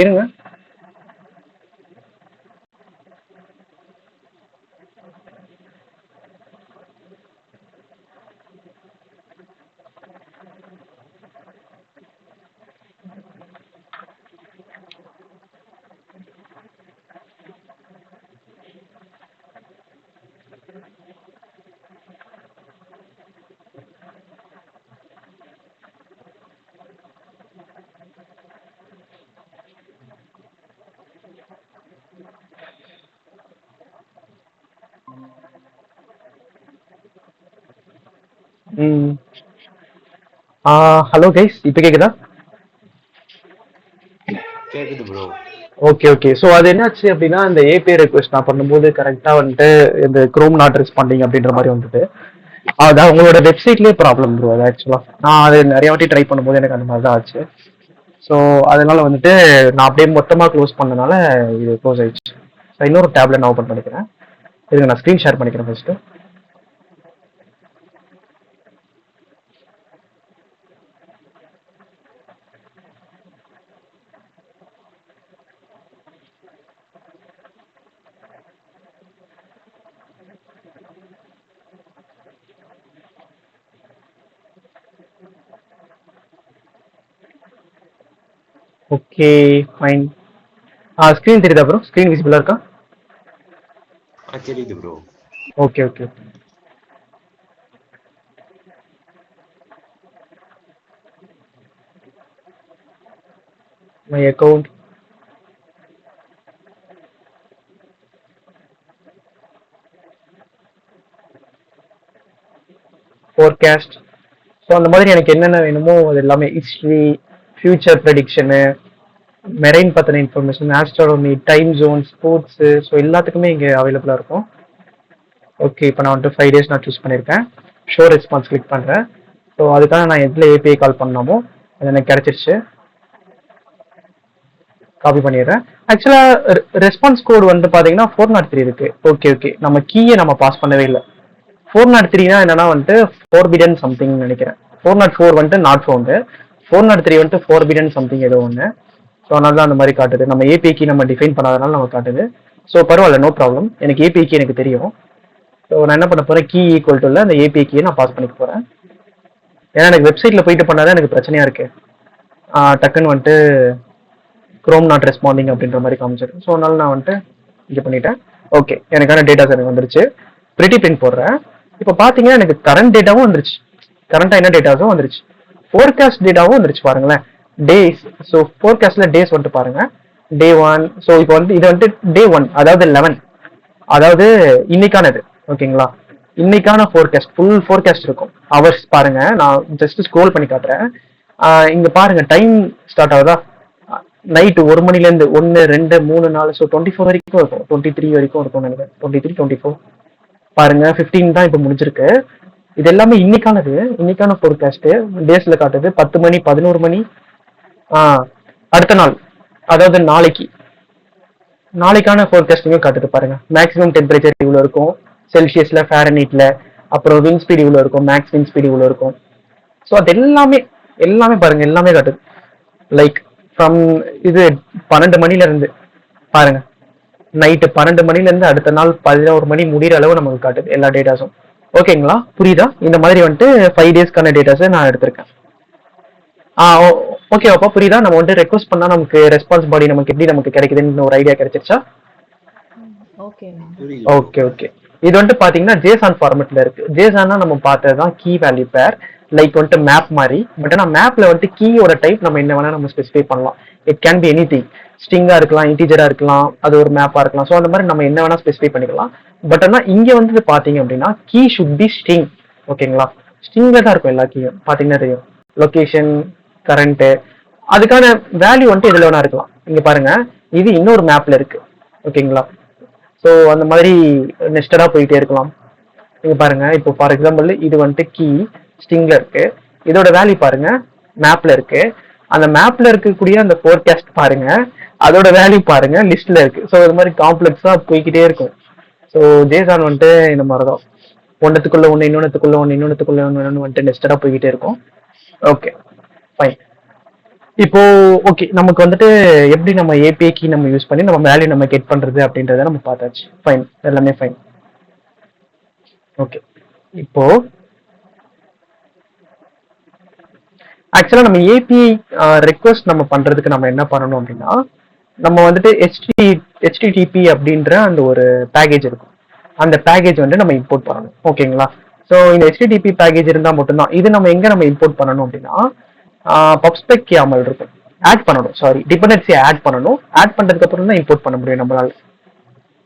இருங்க, ஹலோ கைஸ், இப்போ கேக்குதா? கேக்குது ப்ரோ. ஓகே ஓகே, ஸோ அது என்னாச்சு அப்படின்னா, இந்த ஏபிஐ ரெக்வஸ்ட் நான் பண்ணும்போது கரெக்டாக வந்துட்டு இந்த குரோம் நாட் ரெஸ்பாண்டிங் அப்படின்ற மாதிரி வந்துட்டு, அதான் உங்களோட வெப்சைட்லேயே ப்ராப்ளம் ப்ரோ. அது ஆக்சுவலாக நான் அது நிறைய வாட்டி ட்ரை பண்ணும்போது எனக்கு அந்த மாதிரி தான் ஆச்சு. ஸோ அதனால வந்துட்டு நான் அப்படியே மொத்தமாக க்ளோஸ் பண்ணனால இது க்ளோஸ் ஆயிடுச்சு. ஸோ இன்னொரு டேப்ல நான் ஓப்பன் பண்ணிக்கிறேன். இதுக்கு நான் ஸ்க்ரீன் ஷேர் பண்ணிக்கிறேன் ஃபர்ஸ்ட்டு. Okay fine. ஸ்க்ரீன் தெரியுதா ப்ரோ? ஸ்க்ரீன் விசிபிளா இருக்கா? தெரியுது bro. Okay okay. My account, forecast. So அந்த மாதிரி எனக்கு என்னென்ன வேணுமோ அது எல்லாமே, ஹிஸ்ட்ரி, ஃபியூச்சர் ப்ரெடிக்ஷனு, மெரைன் பற்றின information, astronomy, time zone, sports, so எல்லாத்துக்குமே இங்கே அவைலபிளாக இருக்கும். ஓகே, இப்போ நான் வந்துட்டு 5 டேஸ் நான் சூஸ் பண்ணியிருக்கேன். ஷோ ரெஸ்பான்ஸ் கிளிக் பண்ணுறேன். ஸோ அதுக்காக நான் எதில் ஏபிஐ கால் பண்ணாமோ அது எனக்கு கிடச்சிருச்சு. காப்பி பண்ணிடுறேன். ஆக்சுவலாக ரெஸ்பான்ஸ் கோடு வந்து பார்த்தீங்கன்னா 403 இருக்கு. ஓகே ஓகே, நம்ம கீயை நம்ம பாஸ் பண்ணவே இல்லை. 403 என்னன்னா வந்துட்டு ஃபோர்பிடன் சம்திங் நினைக்கிறேன். 404 வந்துட்டு நாட் ஃபவுண்டு, 403 வந்துட்டு ஃபோர்பிடன் சம்திங் ஏதோ ஒன்று. ஸோ அதனால தான் அந்த மாதிரி காட்டுது. நம்ம ஏபிஐ கீ நம்ம டிஃபைன் பண்ணாதனால நம்ம காட்டுது. ஸோ பரவாயில்ல, நோ ப்ராப்ளம். எனக்கு ஏபிஐ கீ எனக்கு தெரியும். ஸோ நான் என்ன பண்ண போறேன், கீ ஈக்குவல் டு அந்த ஏபிஐ கீயை நான் பாஸ் பண்ணிக்க போறேன். ஏன்னா எனக்கு வெப்சைட்ல போயிட்டு பண்ணாதான் எனக்கு பிரச்சனையா இருக்கு. டக்குன்னு வந்துட்டு குரோம் நாட் ரெஸ்பாண்டிங் அப்படின்ற மாதிரி காமிச்சிடும். ஸோ அதனால நான் வந்துட்டு இது பண்ணிட்டேன். ஓகே, எனக்கான டேட்டாஸ் எனக்கு வந்துருச்சு. பிரிட்டி பிரிண்ட் போடுறேன். இப்போ பார்த்தீங்கன்னா எனக்கு கரண்ட் டேட்டாவும் வந்துருச்சு, கரண்டாக என்ன டேட்டாஸும் வந்துருச்சு, ஃபோர்காஸ்ட் டேட்டாவும் வந்துருச்சு. பாருங்களேன், டேஸ். ஸோ ஃபோர்காஸ்ட்ல டேஸ் வந்துட்டு பாருங்க, டே 1. ஸோ இப்போ வந்து இது வந்துட்டு டே 1, அதாவது 11, அதாவது இன்னைக்கானது. ஓகேங்களா, இன்னைக்கான ஃபோர்காஸ்ட், ஃபுல் ஃபோர்காஸ்ட் இருக்கும். ஹவர்ஸ் பாருங்க, நான் ஜஸ்ட் ஸ்க்ரோல் பண்ணி காட்டுறேன். இங்க பாருங்க, டைம் ஸ்டார்ட் ஆகுதா, நைட்டு 1 மணிலேருந்து 1, 2, 3, 4 ஸோ 24 வரைக்கும் இருக்கும். 23 வரைக்கும் இருக்கும் நினைக்கிறேன். 23, 24 பாருங்க 15 தான் இப்போ முடிஞ்சிருக்கு. இது எல்லாமே இன்னைக்கானது, இன்னைக்கான ஃபோர்காஸ்ட் டேஸ்ல காட்டுது. 10 மணி 11 மணி அடுத்த நாள், அதாவது நாளைக்கான ஃபோர்காஸ்டிங்கே காட்டுது பாருங்க. மேக்ஸிமம் டெம்பரேச்சர் இவ்வளோ இருக்கும் செல்சியஸ்ல, ஃபாரன்ஹீட்ல. அப்புறம் விண்ட் ஸ்பீட் இவ்வளோ இருக்கும், மேக்ஸ் விண்ட் ஸ்பீட் இவ்வளோ இருக்கும். ஸோ அது எல்லாமே பாருங்க, எல்லாமே காட்டுது. லைக் ஃப்ரம் இது 12 மணில இருந்து பாருங்க, நைட்டு 12 மணில இருந்து அடுத்த நாள் 11 மணி முடிகிற அளவு நமக்கு காட்டுது எல்லா டேட்டாஸும். ஓகேங்களா, புரியுதா? இந்த மாதிரி வந்துட்டு 5 டேஸ்க்கான டேட்டாஸை நான் எடுத்திருக்கேன். ஓகே அப்பா, புரியுதா? நம்ம வந்துட்டு ரெக்வஸ்ட் பண்ணா நமக்கு ரெஸ்பான்ஸ் பாடி நமக்கு எப்படி நமக்கு கிடைக்குதுன்னு ஒரு ஐடியா கிடைச்சிருச்சா? ஓகேண்ணா. புரியுது. Okay okay. இது வந்துட்டு பாத்தீங்கன்னா ஜேசான் ஃபார்மெட்ல இருக்கு. ஜேசான்னா நம்ம பார்த்ததுதான் கீ வேல்யூ பேர், லைக் வந்துட்டு மேப் மாதிரி. பட் ஆனால் மேப்ல வந்துட்டு கீயோட டைப் நம்ம என்ன வேணா நம்ம ஸ்பெசிஃபை பண்ணலாம். It can be anything, ஸ்ட்ரிங்கா இருக்கலாம், இன்டீஜரா இருக்கலாம், அது ஒரு மேப்பா இருக்கலாம். ஸோ அந்த மாதிரி நம்ம என்ன வேணா ஸ்பெசிஃபை பண்ணிக்கலாம். பட் ஆனால் இங்க வந்துட்டு பாத்தீங்க அப்படின்னா கீ ஷுட் பி ஸ்ட்ரிங். ஓகேங்களா, ஸ்ட்ரிங்ல தான் இருக்கும் எல்லா கீயும். பாத்தீங்கன்னா தெரியும், லொகேஷன், கரண்ட், அதுக்கான வேல்யூ வந்துட்டு இதுல வேணா இருக்கலாம். இங்க பாருங்க, இது இன்னொரு மேப்ல இருக்கு. ஓகேங்களா, ஸோ அந்த மாதிரி நெஸ்டடா போயிட்டே இருக்கலாம். நீங்க பாருங்க, இப்போ ஃபார் எக்ஸாம்பிள் இது வந்துட்டு கீ ஸ்ட்ரிங்ல இருக்கு, இதோட வேல்யூ பாருங்க மேப்ல இருக்கு. அந்த மேப்ல இருக்கக்கூடிய அந்த ஃபோர்காஸ்ட் பாருங்க, அதோட வேல்யூ பாருங்க லிஸ்ட்ல இருக்கு. ஸோ இது மாதிரி காம்ப்ளெக்ஸா போய்கிட்டே இருக்கும். ஸோ ஜேசான் வந்துட்டு இந்த மாதிரி தான், ஒன்னத்துக்குள்ள ஒன்று, இன்னொன்னுக்குள்ள ஒன்று, இன்னொன்னுக்குள்ள ஒன்று வந்துட்டு நெஸ்டடா போய்கிட்டே இருக்கும். Okay fine. இப்போ ஓகே, நமக்கு வந்துட்டு எப்படி நம்ம ஏபிஐ கீ நம்ம யூஸ் பண்ணி நம்ம வேல்யூ நம்ம கெட் பண்றது அப்படின்றத நம்ம பார்த்தாச்சு. ஃபைன், எல்லாமே ஃபைன். ஓகே, இப்போ ஆக்சுவலா நம்ம ஏபிஐ ரெக்வஸ்ட் நம்ம பண்றதுக்கு நம்ம என்ன பண்ணணும் அப்படின்னா, நம்ம வந்துட்டு HTTP அப்படின்ற அந்த ஒரு பேக்கேஜ் இருக்கும். அந்த பேக்கேஜ் வந்து நம்ம இம்போர்ட் பண்ணணும். ஓகேங்களா, ஸோ இந்த HTTP பேக்கேஜ் இருந்தால் மட்டும்தான் இது நம்ம எங்க நம்ம இம்போர்ட் பண்ணணும் அப்படின்னா, பப்ஸ்பெக் யாமல் இருக்கும், ஆட் பண்ணணும். சாரி, டிபெண்டன்சி ஆட் பண்ணணும். ஆட் பண்றதுக்கு அப்புறம் தான் இம்போர்ட் பண்ண முடியும் நம்மளால.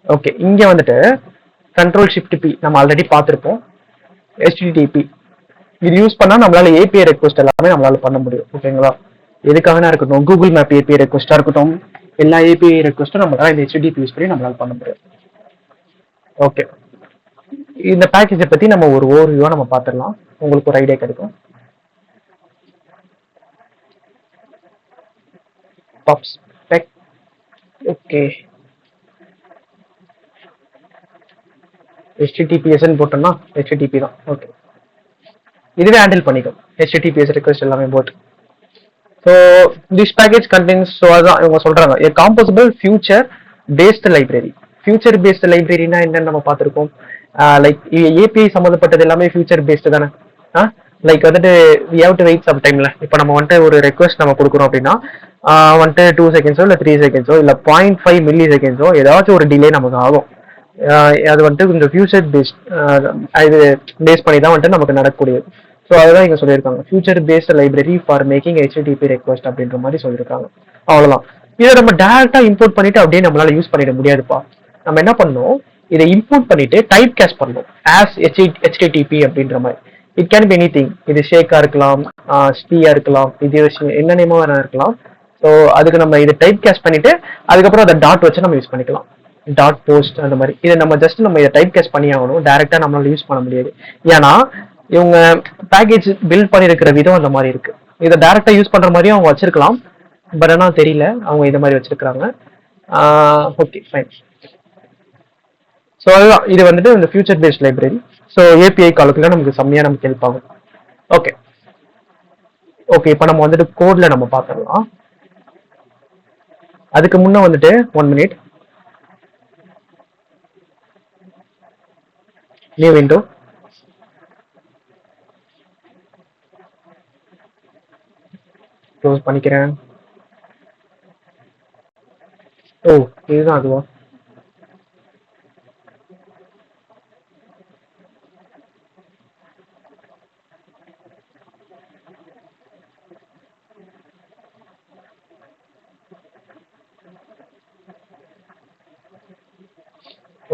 ஓகே, இங்க வந்துட்டு Ctrl+Shift+P நம்ம ஆல்ரெடி பார்த்துருப்போம். HTTP இது யூஸ் பண்ணா நம்மளால ஏபிஐ ரெக்வஸ்ட் எல்லாமே நம்மளால பண்ண முடியும். ஓகேங்களா, எதுக்காகனா இருக்கட்டும், கூகுள் மேப் ஏபிஐ ரெக்வஸ்டா இருக்கட்டும், எல்லா ஏபிஐ ரெக்வஸ்ட்டும் நம்மளால இந்த HTTP யூஸ் பண்ணி நம்மளால பண்ண முடியும். ஓகே, இந்த பேக்கேஜை பத்தி நம்ம ஒரு ஓவர்வியூவா நம்ம பார்த்துடலாம், உங்களுக்கு ஒரு ஐடியா கிடைக்கும். பப்ஸ்பெக், ஓகே, HTTPS போட்டோம்னா HTTP தான். ஓகே, இதுவே ஹேண்டில் பண்ணிக்கும் HTTPS ரெக்வஸ்ட் எல்லாமே போட்டு. So this package contains, so அதான் இவங்க சொல்றாங்க, a composable future based library. Future based லைப்ரரினா என்னன்னு நம்ம பார்த்துருக்கோம். லைக் ஏபிஐ சம்மந்தப்பட்டது எல்லாமே ஃபியூச்சர் பேஸ்டு தானே. லைக் வந்துட்டு we have to wait some timeல. இப்போ நம்ம வந்துட்டு ஒரு ரெக்வஸ்ட் நம்ம கொடுக்குறோம் அப்படின்னா வந்துட்டு 2 செகண்ட்ஸோ இல்லை 3 செகண்ட்ஸோ இல்லை 0.5 மில்லி செகண்ட்ஸோ ஏதாச்சும் ஒரு டிலே நமக்கு ஆகும். அது வந்துட்டு இந்த ஃபியூச்சர் பேஸ்ட் இது பேஸ் பண்ணி தான் வந்துட்டு நமக்கு நடக்கக்கூடியது. ஸோ அதுதான் இங்கே சொல்லியிருக்காங்க, future based library for making HTTP request அப்படின்ற மாதிரி சொல்லியிருக்காங்க. அவ்வளோதான். இதை நம்ம டேரக்டா இம்போர்ட் பண்ணிட்டு அப்படியே நம்மளால யூஸ் பண்ணிட முடியாதுப்பா. நம்ம என்ன பண்ணணும், இதை இம்போர்ட் பண்ணிட்டு டைப் கேஸ்ட் பண்ணணும் ஆஸ் HTTP அப்படின்ற மாதிரி. It can be any thing, இது ஷேக்கா இருக்கலாம், ஸ்டீயா இருக்கலாம், இது என்ன நேமா வேணா இருக்கலாம். ஸோ அதுக்கு நம்ம இதை டைப் கேஸ்ட் பண்ணிட்டு அதுக்கப்புறம் அதை டாட் வச்சு நம்ம யூஸ் பண்ணிக்கலாம். டாட் போஸ்ட் அந்த மாதிரி இதை நம்ம ஜஸ்ட் நம்ம இதை டைப் கேஸ்ட் பண்ணி ஆகணும், டேரக்டா நம்மளால யூஸ் பண்ண முடியாது. ஏன்னா இவங்க பேக்கேஜ் பில்ட் பண்ணிருக்கிற விதம் அந்த மாதிரி இருக்கு. இதை டேரக்டா யூஸ் பண்ற மாதிரியும் அவங்க வச்சிருக்கலாம், பட் ஆனால் தெரியல அவங்க இந்த மாதிரி வச்சிருக்காங்க. Okay fine. ஸோ அதுதான் இது வந்துட்டு இந்த future based library. So API காலத்துல நமக்கு செம்மையா நமக்கு ஹெல்ப் ஆகும். ஓகே ஓகே, இப்போ நம்ம வந்துட்டு கோட்ல நம்ம பார்த்துடலாம். அதுக்கு முன்ன வந்துட்டு 1 மினிட், நியூ விண்டோ, க்ளோஸ் பண்ணிக்கிறேன். ஓ இதுதான் அதுவா?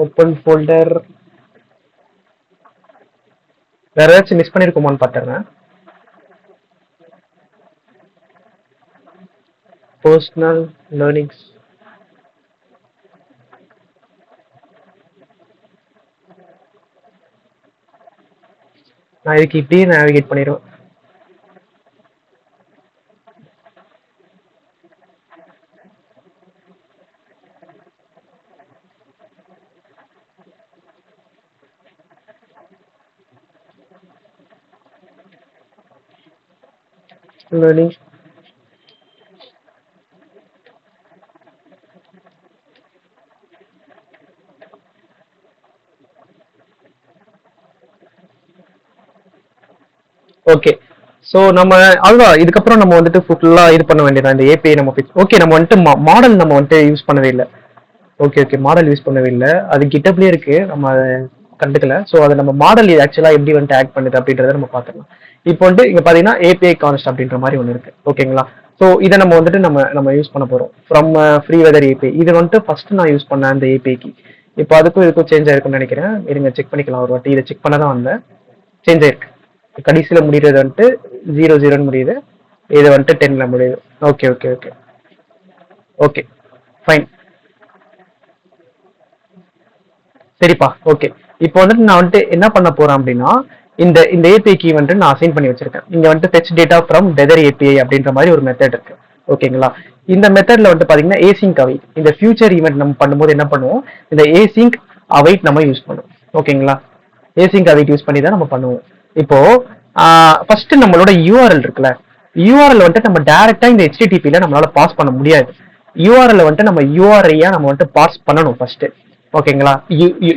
ஓப்பன் ஃபோல்டர், வேற ஏதாச்சும் மிஸ் பண்ணிருக்கோமான்னு பார்த்துறேன். Personal learnings. நான் இதுக்கு இப்படியே நேவிகேட் பண்ணிடுவேன். லேர்னிங். ஓகே. ஸோ நம்ம அதுதான் இதுக்கப்புறம் நம்ம வந்துட்டு ஃபுல்லாக இது பண்ண வேண்டியதான். இந்த ஏபிஐ நம்ம ஓகே நம்ம வந்துட்டு மாடல் நம்ம வந்துட்டு யூஸ் பண்ணவே இல்லை. ஓகே ஓகே மாடல் யூஸ் பண்ணவே இல்லை. அது கிட்டப்லேயே இருக்கு, நம்ம அதை கண்டுக்கல. ஸோ அதை நம்ம மாடல் ஆக்சுவலாக எப்படி வந்துட்டு ஆக்ட் பண்ணுது அப்படின்றத நம்ம பார்த்துக்கலாம். இப்போ வந்துட்டு இங்கே பார்த்தீங்கன்னா ஏபிஐ கான்ஸ்ட் அப்படின்ற மாதிரி ஒன்று இருக்கு. ஓகேங்களா? ஸோ இதை நம்ம வந்துட்டு நம்ம யூஸ் பண்ண போகிறோம் ஃப்ரம் ஃப்ரீ வெதர் ஏபிஐ. இது வந்துட்டு ஃபர்ஸ்ட் நான் யூஸ் பண்ணேன் அந்த ஏபிஐக்கு. இப்போ அதுக்கும் இதுக்கும் சேஞ்ச் ஆயிருக்குன்னு நினைக்கிறேன். இருங்க செக் பண்ணிக்கலாம் ஒரு வாட்டி. இதை செக் பண்ண தான் வந்தேன். சேஞ்ச் ஆயிருக்கு. கடைசியில் முடிகிறது வந்துட்டு 00 முடியுது, இது வந்துட்டு 10 முடியுது. Okay okay okay okay fine. சரிப்பா ஓகே. இப்போ வந்துட்டு நான் வந்துட்டு என்ன பண்ண போறேன் அப்படின்னா இந்த இந்த ஏபிஐக்கு வந்துட்டு நான் அசைன் பண்ணி வச்சிருக்கேன். இங்க வந்துட்டு fetch data from weather API அப்படின்ற மாதிரி ஒரு மெத்தட் இருக்கு. ஓகேங்களா? இந்த மெத்தட்ல வந்துட்டு பாத்தீங்கன்னா ஏசிங்க் அவைட், இந்த ஃபியூச்சர் ஈவெண்ட் நம்ம பண்ணும்போது என்ன பண்ணுவோம், இந்த ஏசிங்க் அவைட் நம்ம யூஸ் பண்ணுவோம். ஓகேங்களா? ஏசிங்க் அவைட் யூஸ் பண்ணி தான் நம்ம பண்ணுவோம். இப்போ ஃபர்ஸ்ட் நம்மளோட யூஆர்எல் இருக்குல்ல, யூஆர்எல் வந்துட்டு நம்ம டைரக்டா இந்த ஹெச்டிடிபில நம்மளால பாஸ் பண்ண முடியாது. யூஆர்எல் வந்துட்டு நம்ம யூஆர்ஐயா நம்ம வந்துட்டு பாஸ் பண்ணணும் ஃபர்ஸ்ட். ஓகேங்களா?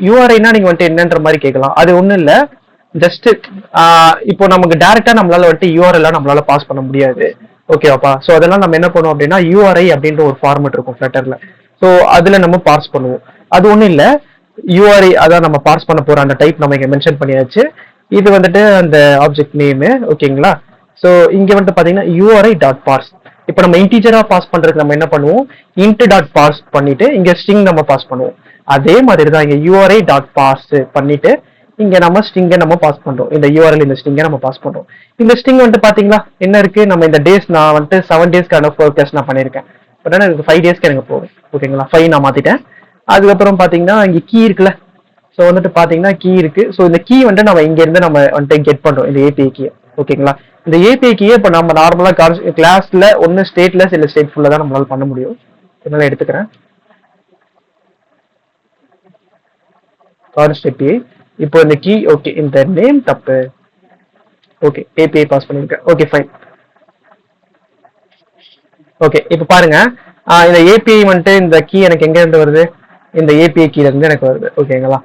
யூஆர்ஐனா நீங்க வந்துட்டு என்னன்ற மாதிரி கேட்கலாம். அது ஒண்ணும் இல்ல, ஜஸ்ட் இப்போ நமக்கு டைரக்டா நம்மளால வந்துட்டு யூஆர்எல் நம்மளால பாஸ் பண்ண முடியாது. ஓகேவாப்பா? ஸோ அதெல்லாம் நம்ம என்ன பண்ணுவோம் அப்படின்னா யூஆர்ஐ அப்படின்ற ஒரு ஃபார்மேட் இருக்கும் ஃபிளட்டர்ல. ஸோ அதுல நம்ம பார்ஸ் பண்ணுவோம். அது ஒண்ணும் இல்ல, யூஆர்ஐ அதான் நம்ம பார்ஸ் பண்ண போற அந்த டைப் நம்ம இங்க மென்ஷன் பண்ணியாச்சு. இது வந்துட்டு அந்த ஆப்ஜெக்ட் நேமு. ஓகேங்களா? ஸோ இங்க வந்துட்டு பாத்தீங்கன்னா யூஆர்ஐ டாட் பார்ஸ். இப்போ நம்ம இன்டீஜரா பாஸ் பண்றதுக்கு நம்ம என்ன பண்ணுவோம், இன்ட் டாட் பார்ஸ் பண்ணிட்டு இங்க ஸ்ட்ரிங் நம்ம பாஸ் பண்ணுவோம். அதே மாதிரி தான் இங்க யூஆர்ஐ டாட் பார்ஸ் பண்ணிட்டு இங்க நம்ம ஸ்ட்ரிங்கை நம்ம பாஸ் பண்றோம். இந்த யூஆர்எல் இந்த ஸ்ட்ரிங்கை நம்ம பாஸ் பண்றோம். இந்த ஸ்ட்ரிங் வந்துட்டு பாத்தீங்களா என்ன இருக்கு, நம்ம இந்த டேஸ் நான் வந்துட்டு 7 டேஸ்க்கான ஃபோர்காஸ்ட் நான் பண்ணியிருக்கேன். பட் ஆனால் எனக்கு 5 டேஸ்க்கு எனக்கு போகும். ஓகேங்களா? 5 நான் மாத்திட்டேன். அதுக்கப்புறம் பாத்தீங்கன்னா இங்க கீ இருக்குல்ல, ஸோ வந்துட்டு பாத்தீங்கன்னா கீ இருக்கு. ஸோ இந்த கீ வந்துட்டு நம்ம இங்க இருந்து நம்ம வந்துட்டு கெட் பண்றோம் இந்த ஏபிஐ கீ. ஓகேங்களா? இந்த ஏபிஐ கீயை இப்போ நம்ம நார்மலா கிளாஸ்ல ஒன்னு ஸ்டேட்லெஸ் இல்ல ஸ்டேட்ஃபுல்லா தான் நம்மளால பண்ண முடியும். இதனால எடுத்துக்கிறேன் கான்ஸ்ட் ஏபிஐ. இப்போ இந்த கீ ஓகே, இந்த நேம் தப்பு. ஓகே ஏபிஐ பாஸ் பண்ணிருக்கேன். Okay fine. ஓகே இப்போ பாருங்க, இந்த ஏபிஐ வந்துட்டு இந்த கீ எனக்கு எங்க இருந்து வருது, இந்த ஏபிஐ கீல இருந்து எனக்கு வருது. ஓகேங்களா?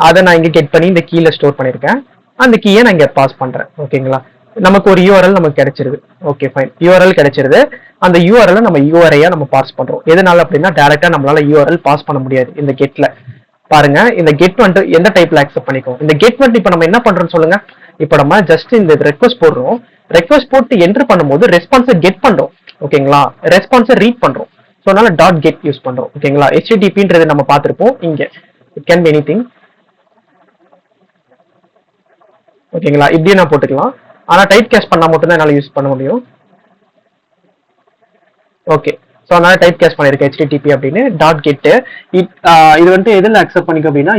அதை நான் இங்க கெட் பண்ணி இந்த கீல ஸ்டோர் பண்ணிருக்கேன். அந்த கீயை நான் இங்க பாஸ் பண்றேன். ஓகேங்களா? நமக்கு ஒரு யூஆர்எல் நமக்கு கிடைச்சிருது. ஓகே ஃபைன், யூஆர்எல் கிடைச்சிருது. அந்த யூஆர்எல் நம்ம யூஆர்ஐயா நம்ம பாஸ் பண்றோம். எதனால அப்படின்னா டைரக்டா நம்மளால யூஆர்எல் பாஸ் பண்ண முடியாது இந்த கெட்ல. பாருங்க இந்த கெட் வந்துட்டு எந்த டைப்ல அக்செப்ட் பண்ணிக்கும். இந்த கெட் வந்துட்டு இப்போ நம்ம என்ன பண்றோம்னு சொல்லுங்க. இப்போ நம்ம ஜஸ்ட் இந்த ரெக்வஸ்ட் போடுறோம். ரெக்வஸ்ட் போட்டு என்டர் பண்ணும்போது ரெஸ்பான்ஸை கெட் பண்றோம். ஓகேங்களா? ரெஸ்பான்ஸை ரீட் பண்றோம். ஸோ அதனால டாட் கெட் யூஸ் பண்றோம். ஓகேங்களா? ஹெச்டிடிபின்றது நம்ம பார்த்திருப்போம். இங்க இட் கேன் பி எனிதிங். ஓகேங்களா? இப்படியே நான் போட்டுக்கலாம். ஆனா டைப் கேஸ்ட் பண்ணா மட்டும் தான் என்னால யூஸ் பண்ண முடியும். ஓகே, ஸோ அதனால டைப் கேஸ்ட் பண்ணிருக்கேன் ஹெச்டிடிபி அப்படின்னு டாட் கெட். இது வந்துட்டு எதில் அக்செப்ட் பண்ணிக்கும் அப்படின்னா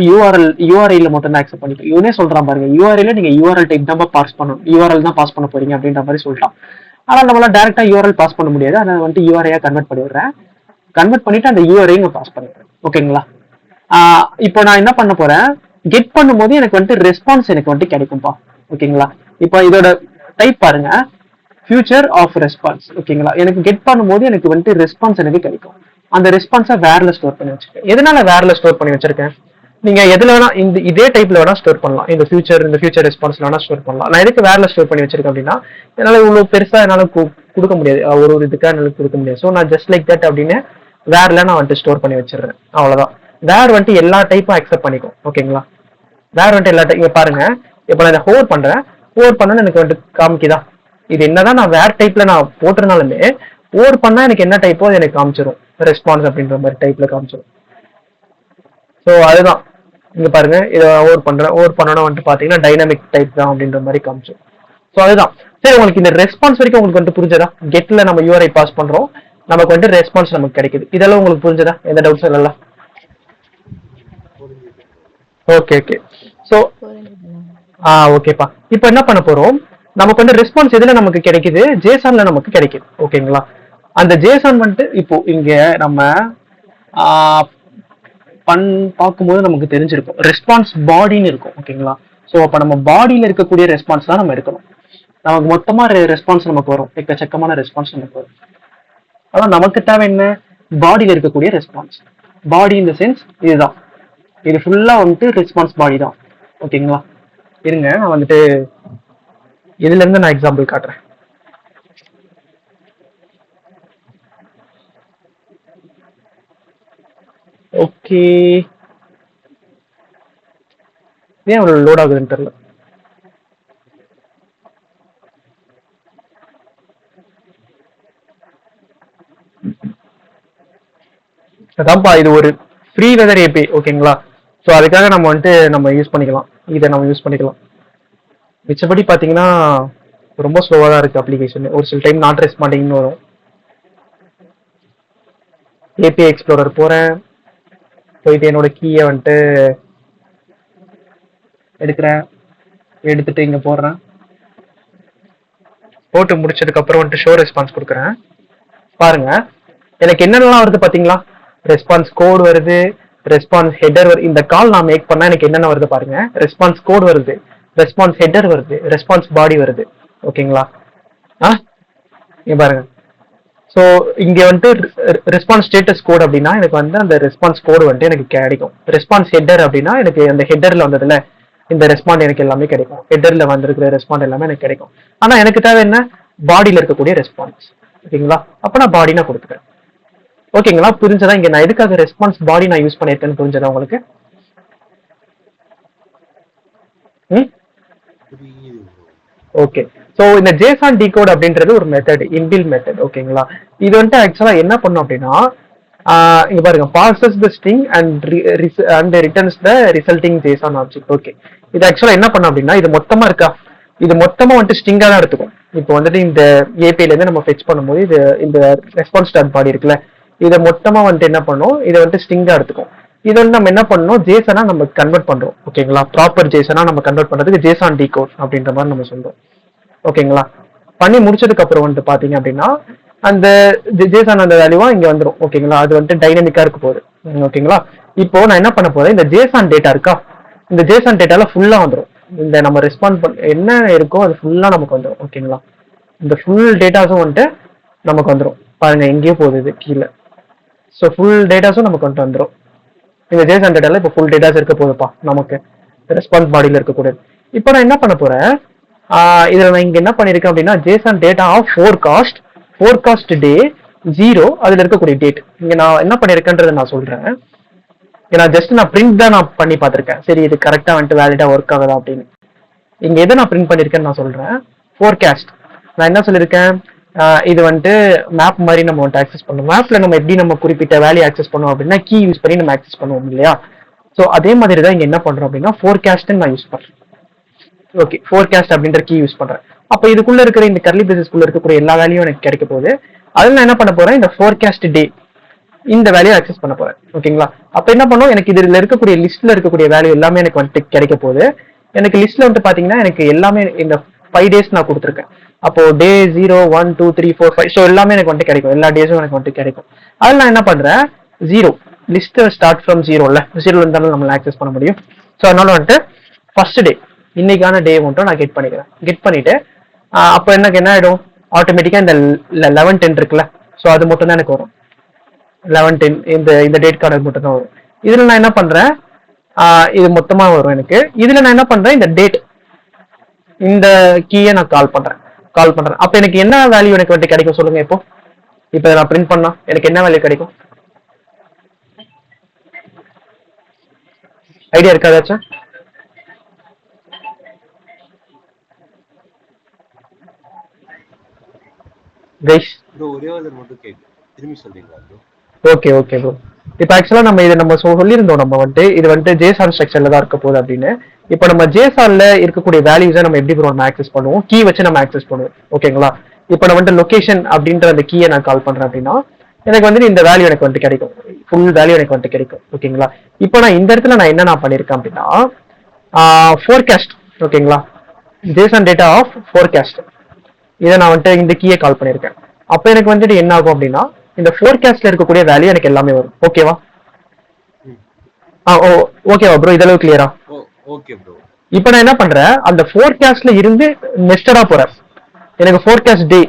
யூஆர்ஐல மட்டும் தான் அக்செப்ட் பண்ணிக்கும். இவனே சொல்றான் பாருங்க, யூஆர்ஐல நீங்க யூஆர்எல் டைப் தான் பாஸ் பண்ணணும், யூஆர்எல் தான் பாஸ் பண்ண போறீங்க அப்படின்ற மாதிரி சொல்லிட்டான். ஆனா நம்மளால டேரக்டா யூஆர்எல் பாஸ் பண்ண முடியாது. அதை வந்துட்டு யூஆர்ஐயா கன்வெர்ட் பண்ணி விடுறேன். கன்வெர்ட் பண்ணிட்டு அந்த யூஆர்ஐ நான் பாஸ் பண்ணிடுறேன். ஓகேங்களா? இப்போ நான் என்ன பண்ண போறேன், கெட் பண்ணும்போது எனக்கு வந்துட்டு ரெஸ்பான்ஸ் எனக்கு வந்துட்டு கிடைக்கும்பா. ஓகேங்களா? இப்போ இதோட டைப் பாருங்க, ஃபியூச்சர் ஆஃப் ரெஸ்பான்ஸ். ஓகேங்களா? எனக்கு கெட் பண்ணும்போது எனக்கு வந்துட்டு ரெஸ்பான்ஸ் எனக்கு கிடைக்கும். அந்த ரெஸ்பான்ஸை வேர்ல ஸ்டோர் பண்ணி வச்சிருக்கேன். எதனால வேர்ல ஸ்டோர் பண்ணி வச்சிருக்கேன், நீங்க எதுல வேணா இதே டைப்ல வேணா ஸ்டோர் பண்ணலாம். இந்த ஃபியூச்சர் ரெஸ்பான்ஸ்ல வேணா ஸ்டோர் பண்ணலாம். நான் எதுக்கு வேர்ல ஸ்டோர் பண்ணி வச்சிருக்கேன் அப்படின்னா என்னால இவ்வளவு பெருசா என்னால கொடுக்க முடியாது, ஒரு இதுக்காக என்னால கொடுக்க முடியாது. ஸோ நான் ஜஸ்ட் லைக் தட் அப்படின்னு வேர்ல நான் வந்துட்டு ஸ்டோர் பண்ணி வச்சிடுறேன். அவ்வளவுதான். வேர் வந்துட்டு எல்லா டைப்பும் அக்செப்ட் பண்ணிக்கும். ஓகேங்களா? வேர் வந்துட்டு எல்லா டைப் பாருங்க, இப்போ நான் இதை ஹோல்ட் பண்றேன். ஹோல்ட் பண்ணு எனக்கு வந்துட்டு காமிக்குதா, இது என்னதான் நான் வேர் டைப்ல நான் போட்டிருந்தாலுமே ஓட் பண்ணா எனக்கு என்ன டைப்போ எனக்கு காமிச்சிடும், ரெஸ்பான்ஸ் அப்படின்ற மாதிரி டைப்ல காமிச்சிடும். ஸோ அதுதான் இங்க பாருங்க, இதை ஓட் பண்றேன். ஓட் பண்ணோன்னா வந்துட்டு பாத்தீங்கன்னா டைனமிக் டைப் தான் அப்படின்ற மாதிரி காமிச்சிடும். ஸோ அதுதான். சரி, உங்களுக்கு இந்த ரெஸ்பான்ஸ் வரைக்கும் உங்களுக்கு வந்துட்டு புரிஞ்சதா? கெட்ல நம்ம யூஆர்ஐ பாஸ் பண்றோம், நமக்கு வந்துட்டு ரெஸ்பான்ஸ் நமக்கு கிடைக்குது. இதெல்லாம் உங்களுக்கு புரிஞ்சதா? எந்த டவுட்ஸ் இல்லைல்ல? புரிஞ்சுது ஓகே ஓகே. ஸோ புரியுதுண்ணா. ஓகேப்பா. இப்போ என்ன பண்ண போறோம், நமக்கு வந்து ரெஸ்பான்ஸ் எதுல நமக்கு கிடைக்குது, ஜேசான்ல நமக்கு கிடைக்குது. ஓகேங்களா? அந்த ஜேசான் வந்துட்டு இப்போ இங்க நம்ம ஆஹ், பார்க்கும்போது நமக்கு தெரிஞ்சிருக்கும் ரெஸ்பான்ஸ் பாடின்னு இருக்கும். ஓகேங்களா? ஸோ அப்ப நம்ம பாடியில இருக்கக்கூடிய ரெஸ்பான்ஸ் தான் நம்ம எடுக்கணும். நமக்கு மொத்தமா ரெஸ்பான்ஸ் நமக்கு வரும், எக்கச்சக்கமான ரெஸ்பான்ஸ் நமக்கு வரும். அதான் நமக்கு தேவை என்ன, பாடியில இருக்கக்கூடிய ரெஸ்பான்ஸ். பாடி இந்த சென்ஸ் இதுதான், இது ஃபுல்லா வந்துட்டு ரெஸ்பான்ஸ் பாடி தான். ஓகேங்களா? இருங்க நான் வந்துட்டு இதுல இருந்து நான் எக்ஸாம்பிள் காட்டுறேன். ஓகே, ஏன் அவ்வளவு லோட் ஆகுதுன்னு தெரியல. அதான்ப்பா, இது ஒரு ஃப்ரீ வெதர் ஏபி. ஓகேங்களா? ஸோ அதுக்காக நம்ம வந்துட்டு நம்ம யூஸ் பண்ணிக்கலாம், இதை நம்ம யூஸ் பண்ணிக்கலாம். மிச்சபடி பார்த்தீங்கன்னா ரொம்ப ஸ்லோவாக தான் இருக்கு அப்ளிகேஷன். ஒரு சில டைம் நாட் ரெஸ்பாண்டிங்னு வரும். ஏபிஐ எக்ஸ்ப்ளோரர் போறேன், போயிட்டு என்னோட கீயை வந்துட்டு எடுக்கிறேன், எடுத்துட்டு இங்க போடுறேன். போட்டு முடிச்சதுக்கு அப்புறம் வந்துட்டு ஷோ ரெஸ்பான்ஸ் கொடுக்குறேன். பாருங்க எனக்கு என்னென்னலாம் வருது பாத்தீங்களா? ரெஸ்பான்ஸ் கோட் வருது, ரெஸ்பான்ஸ் ஹெடர் வருது. இந்த கால் நான் மேக் பண்ணா எனக்கு என்னென்ன வருது பாருங்க. ரெஸ்பான்ஸ் கோட் வருது, ரெஸ்பான்ஸ் ஹெடர் வருது, ரெஸ்பான்ஸ் பாடி வருது. ஓகேங்களா? இங்க பாருங்க. ஸோ இங்க வந்துட்டு ரெஸ்பான்ஸ் ஸ்டேட்டஸ் கோட் அப்படின்னா எனக்கு வந்து அந்த ரெஸ்பான்ஸ் கோடு வந்துட்டு எனக்கு கிடைக்கும். ரெஸ்பான்ஸ் ஹெட்டர் அப்படின்னா எனக்கு அந்த ஹெட்டர்ல வந்ததுல இந்த ரெஸ்பாண்ட் எனக்கு எல்லாமே கிடைக்கும். ஹெட்டர்ல வந்திருக்கிற ரெஸ்பாண்ட் எல்லாமே எனக்கு கிடைக்கும். ஆனா எனக்கு தேவை என்ன, பாடியில இருக்கக்கூடிய ரெஸ்பான்ஸ். ஓகேங்களா? அப்ப நான் பாடி நான் கொடுத்துக்கிறேன். ஓகேங்களா? புரிஞ்சதா? இங்க நான் எதுக்காக ரெஸ்பான்ஸ் பாடி நான் யூஸ் பண்ணிருக்கேன்னு புரிஞ்சதா உங்களுக்கு? புரியுது ப்ரோ. ஓகே. ஸோ இந்த ஜேசான் டிகோட் அப்படின்றது ஒரு மெத்தட், இன்பில் மெத்தட். ஓகேங்களா? இது வந்துட்டு ஆக்சுவலா என்ன பண்ணும் அப்படின்னா, இங்க பாருங்க, parses the string and returns the resulting JSON object. Okay, இது ஆக்சுவலா என்ன பண்ணும் அப்படின்னா, இது மொத்தமா இருக்கா, இது மொத்தமா வந்துட்டு ஸ்ட்ரிங்கா தான் எடுத்துக்கும். இப்போ வந்துட்டு இந்த ஏபிஐல இருந்து நம்ம ஃபெச் பண்ணும்போது இது இந்த ரெஸ்பான்ஸ் டாட் பாடி இருக்குல்ல, இதை மொத்தமா வந்துட்டு என்ன பண்ணும், இதை வந்துட்டு ஸ்ட்ரிங்கா எடுத்துக்கும். இது வந்து நம்ம என்ன பண்ணணும், ஜேசனா நம்ம கன்வெர்ட் பண்றோம். ஓகேங்களா? ப்ராப்பர் ஜேசனா நம்ம கன்வெர்ட் பண்றதுக்கு ஜேசான் டிகோட் அப்படின்ற மாதிரி நம்ம சொல்றோம். ஓகேங்களா? பண்ணி முடிச்சதுக்கு அப்புறம் வந்துட்டு பாத்தீங்க அப்படின்னா அந்த ஜேசான் அந்த வேல்யூவா இங்க வந்துடும். ஓகேங்களா? அது வந்துட்டு டைனமிக்கா இருக்க போகுது. ஓகேங்களா? இப்போ நான் என்ன பண்ண போறேன், இந்த ஜேசான் டேட்டா இருக்கா, இந்த ஜேசான் டேட்டால ஃபுல்லா வந்துடும். இந்த நம்ம ரெஸ்பாண்ட் பண்ண என்ன இருக்கோ அது ஃபுல்லா நமக்கு வந்துடும். ஓகேங்களா? இந்த ஃபுல் டேட்டாஸும் வந்துட்டு நமக்கு வந்துடும். பாருங்க எங்கேயோ போகுது இது கீழே. ஸோ ஃபுல் டேட்டாஸும் நமக்கு வந்துட்டு வந்துடும். இந்த ஜேசான் டேட்டால இப்போ ஃபுல் டேட்டாஸ் இருக்க போகுதுப்பா நமக்கு, ரெஸ்பான்ஸ் பாடியில இருக்கக்கூடாது. இப்போ நான் என்ன பண்ண போறேன், இதுல நான் இங்க என்ன பண்ணிருக்கேன் அப்படின்னா, ஜேசன் டேட்டா ஆஃப் ஃபோர்காஸ்ட் டே 0, அதுல இருக்கக்கூடிய டேட். இங்க நான் என்ன பண்ணிருக்கேன்றதை நான் சொல்றேன். நான் ஜஸ்ட் நான் பிரிண்ட் தான் நான் பண்ணி பார்த்திருக்கேன், சரி இது கரெக்டா வந்துட்டு வேலிடா ஒர்க் ஆகுதா அப்படின்னு. இங்க எதை நான் பிரிண்ட் பண்ணிருக்கேன்னு நான் சொல்றேன். ஃபோர்காஸ்ட் நான் என்ன சொல்லியிருக்கேன், இது வந்துட்டு மேப் மாதிரி நம்ம வந்துட்டு ஆக்சஸ் பண்ணுவோம். மேப்ல நம்ம எப்படி நம்ம குறிப்பிட்ட வேல்யூ ஆக்சஸ் பண்ணுவோம் அப்படின்னா, கீ யூஸ் பண்ணி நம்ம ஆக்சஸ் பண்ணுவோம் இல்லையா? ஸோ அதே மாதிரி தான் இங்க என்ன பண்றோம் அப்படின்னா, ஃபோர்காஸ்ட் நான் யூஸ் பண்றேன். ஓகே, ஃபோர்காஸ்ட் அப்படின்ற கீ யூஸ் பண்றேன். அப்ப இதுக்குள்ள இருக்கிற இந்த கர்லி பிரேசஸ்க்குள்ள இருக்கக்கூடிய எல்லா வேல்யூவும் எனக்கு கிடைக்க போகுது. அதில் நான் என்ன பண்ண போறேன், இந்த ஃபோர்காஸ்ட் டே இந்த வேல்யூ ஆக்சஸ் பண்ண போறேன். ஓகேங்களா? அப்ப என்ன பண்ணும், எனக்கு இதுல இருக்கக்கூடிய லிஸ்ட்ல இருக்கக்கூடிய வேல்யூ எல்லாமே எனக்கு வந்துட்டு கிடைக்க போகுது. எனக்கு லிஸ்ட்ல வந்துட்டு பாத்தீங்கன்னா எனக்கு எல்லாமே இந்த 5 டேஸ் நான் கொடுத்துருக்கேன். அப்போ டே 0, 1, 2, 3, 4, 5 ஸோ எல்லாமே எனக்கு வந்துட்டு கிடைக்கும். எல்லா டேஸும் எனக்கு வந்துட்டு கிடைக்கும். அதில் நான் என்ன பண்றேன், 0 லிஸ்ட் ஸ்டார்ட் ஃப்ரம் 0ல 0ல இருந்தாலும் நம்மளால ஆக்சஸ் பண்ண முடியும். ஸோ அதனால வந்துட்டு ஃபர்ஸ்ட் டே இன்னைக்கான டே மட்டும் நான் கெட் பண்ணிக்கிறேன். கெட் பண்ணிட்டு அப்போ எனக்கு என்ன ஆயிடும், ஆட்டோமேட்டிக்கா இந்த 11-10 இருக்குல்ல, ஸோ அது மட்டும் தான் எனக்கு வரும். 11-10 இந்த டேட் கார்டு மட்டும் தான் வரும். இதுல நான் என்ன பண்றேன், இது மொத்தமா வரும் எனக்கு. இதுல நான் என்ன பண்றேன், இந்த டேட் இந்த கீயை நான் கால் பண்றேன். அப்ப எனக்கு என்ன வேல்யூ எனக்கு வந்துட்டு கிடைக்கும் சொல்லுங்க. இப்போ நான் பிரிண்ட் பண்ணா எனக்கு என்ன வேல்யூ கிடைக்கும், ஐடியா இருக்கா ஏதாச்சும்? கைஸ் ப்ரோ ஒரே ஒரு மட்டும் கேக்கு திரும்பி சொல்றீங்களா ப்ரோ? Okay bro. இப்போ ஆக்சுவலா நம்ம சொல்லியிருந்தோம், நம்ம வந்துட்டு இது வந்துட்டு ஜேசான் ஸ்ட்ரக்சர்ல தான் இருக்க போகுது அப்படின்னு. இப்போ நம்ம ஜேசான்ல இருக்கக்கூடிய வேல்யூஸை நம்ம எப்படி ப்ரோ நம்ம ஆக்சஸ் பண்ணுவோம், கீ வச்சு நம்ம ஆக்சஸ் பண்ணுவோம். ஓகேங்களா? இப்போ நான் வந்துட்டு லொகேஷன் அப்படின்ற அந்த கீயை நான் கால் பண்றேன் அப்படின்னா, எனக்கு வந்துட்டு இந்த வேல்யூ எனக்கு வந்துட்டு கிடைக்கும், ஃபுல் வேல்யூ எனக்கு வந்துட்டு கிடைக்கும். ஓகேங்களா? இப்போ நான் இந்த இடத்துல நான் என்ன பண்ணியிருக்கேன் அப்படின்னா ஃபோர்காஸ்ட். ஓகேங்களா? ஜேசன் டேட்டா ஆஃப் ஃபோர்காஸ்ட், இதை நான் வந்துட்டு இந்த கீயை கால் பண்ணியிருக்கேன். அப்போ எனக்கு வந்துட்டு என்ன ஆகும் அப்படின்னா இந்த ஃபோர்காஸ்ட்ல இருக்கக்கூடிய வேல்யூ எனக்கு எல்லாமே வரும். ஓகேவா? ஓ ஓகேவா ப்ரோ? இதளவு கிளியரா? Okay bro. இப்போ நான் என்ன பண்றேன், அந்த ஃபோர்காஸ்ட்ல இருந்து நெஸ்டடா போறேன். எனக்கு ஃபோர்காஸ்ட் டே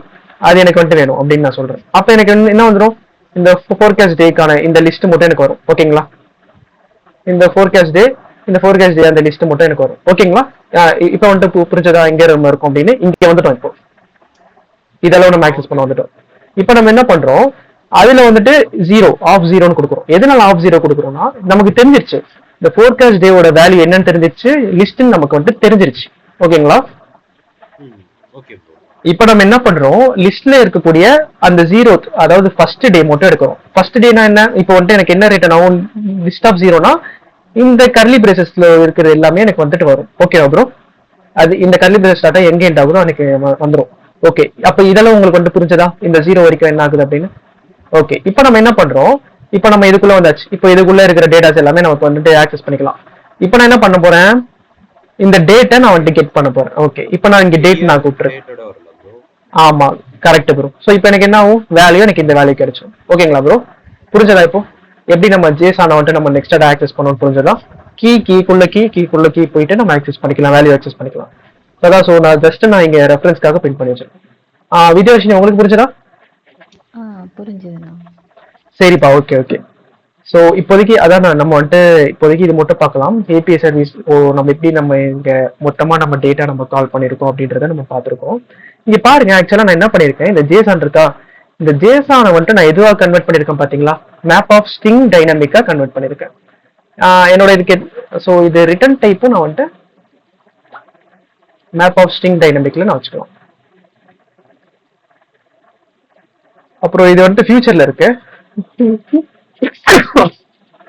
அது எனக்கு வந்துட்டு வேணும் அப்படின்னு நான் சொல்றேன். அப்போ எனக்கு என்ன வந்துடும், இந்த ஃபோர்காஸ்ட் டேக்கான இந்த லிஸ்ட் மட்டும் எனக்கு வரும். ஓகேங்களா? இந்த ஃபோர்காஸ்ட் டே அந்த லிஸ்ட் மட்டும் எனக்கு வரும். ஓகேங்களா? இப்போ வந்துட்டு புரிஞ்சதா எங்க இருக்கும் அப்படின்னு? இங்க வந்துட்டோம். இப்போ இதெல்லாம் நம்ம ஆக்சஸ் பண்ண வந்துட்டோம். இப்போ நம்ம என்ன பண்றோம், அதுல வந்துட்டு ஆஃப் ஜீரோன்னு கொடுக்குறோம். எதனால ஆஃப் ஜீரோ கொடுக்குறோம்னா நமக்கு தெரிஞ்சிருச்சு இந்த ஃபோர்காஸ்ட் டேவோட வேல்யூ என்னன்னு தெரிஞ்சிருச்சு, லிஸ்ட் நமக்கு வந்துட்டு தெரிஞ்சிருச்சு. ஓகேங்களா? Okay bro. இப்போ நம்ம என்ன பண்றோம், லிஸ்ட்ல இருக்கக்கூடிய அந்த 0th அதாவது ஃபர்ஸ்ட் டே மட்டும் எடுக்கிறோம். ஃபர்ஸ்ட் டேனா என்ன, இப்போ வந்துட்டு எனக்கு என்ன ரிட்டர்ன் ஆகும், லிஸ்ட் ஆஃப் 0னா இந்த கர்லி பிரேசஸ்ல இருக்கிற எல்லாமே எனக்கு வந்துட்டு வரும். ஓகேவா ப்ரோ? அது இந்த கர்லி பிரேசஸ் ஸ்டார்ட்டா எங்க எண்ட் ஆகுதோ எனக்கு வந்துடும். ஓகே, அப்ப இதெல்லாம் உங்களுக்கு வந்து புரிஞ்சதா, இந்த 0 வரைக்கும் என்ன ஆகுது அப்படின்னு? ஓகே, இப்போ நம்ம என்ன பண்றோம், இப்போ நம்ம இதுக்குள்ள வந்தாச்சு. இப்போ இதுக்குள்ள இருக்கிற டேட்டாஸ் எல்லாமே நமக்கு வந்துட்டு ஆக்சஸ் பண்ணிக்கலாம். இப்போ நான் என்ன பண்ண போறேன், இந்த டேட்டை நான் வந்துட்டு கெட் பண்ண போறேன். ஓகே, இப்போ நான் இங்க டேட் நான் கூப்பிட்டுறேன். ஆமா, கரெக்ட் ப்ரோ. ஸோ இப்போ எனக்கு என்ன ஆகும், வேல்யூ எனக்கு இந்த வேல்யூ கிடைச்சிடும். ஓகேங்களா ப்ரோ? புரிஞ்சதா? இப்போ எப்படி நம்ம ஜேசான வந்துட்டு நம்ம நெக்ஸ்ட் ஆக்சஸ் பண்ணணும் புரிஞ்சதா? கீக்குள்ள கீ போயிட்டு நம்ம ஆக்சஸ் பண்ணிக்கலாம், வேல்யூ ஆக்சஸ் பண்ணிக்கலாம். அதான். ஸோ நான் ஜஸ்ட் நான் இங்க ரெஃபரன்ஸ்க்காக பிரிண்ட் பண்ணி வச்சிருக்கேன். வித்யாவர்ஷினி உங்களுக்கு புரிஞ்சதா? புரிஞ்சுதுண்ணா. சரிப்பா, ஓகே ஓகே. ஸோ இப்போதைக்கு அதான் நம்ம வந்துட்டு இப்போதைக்கு இது மட்டும் பார்க்கலாம். ஏபிஐ சர்வீஸ் நம்ம எப்படி நம்ம இங்க மொத்தமா நம்ம டேட்டா நம்ம கால் பண்ணிருக்கோம் அப்படின்றத நம்ம பார்த்துருக்கோம். இங்க பாருங்க, ஆக்சுவலா நான் என்ன பண்ணிருக்கேன், இந்த ஜேசான் இருக்கா, இந்த ஜேசானை வந்துட்டு நான் எதுவா கன்வெர்ட் பண்ணிருக்கேன் பாத்தீங்களா, மேப் ஆஃப் ஸ்ட்ரிங் டைனமிக்கா கன்வெர்ட் பண்ணிருக்கேன். என்னோட இதுக்கு ஸோ இது ரிட்டர்ன் டைப்பும் நான் வந்துட்டு மேப் ஆஃப் ஸ்ட்ரிங் டைனமிக்ல நான் வச்சுக்கலாம். அப்புறம் இது வந்துட்டு ஃபியூச்சர்ல இருக்கு.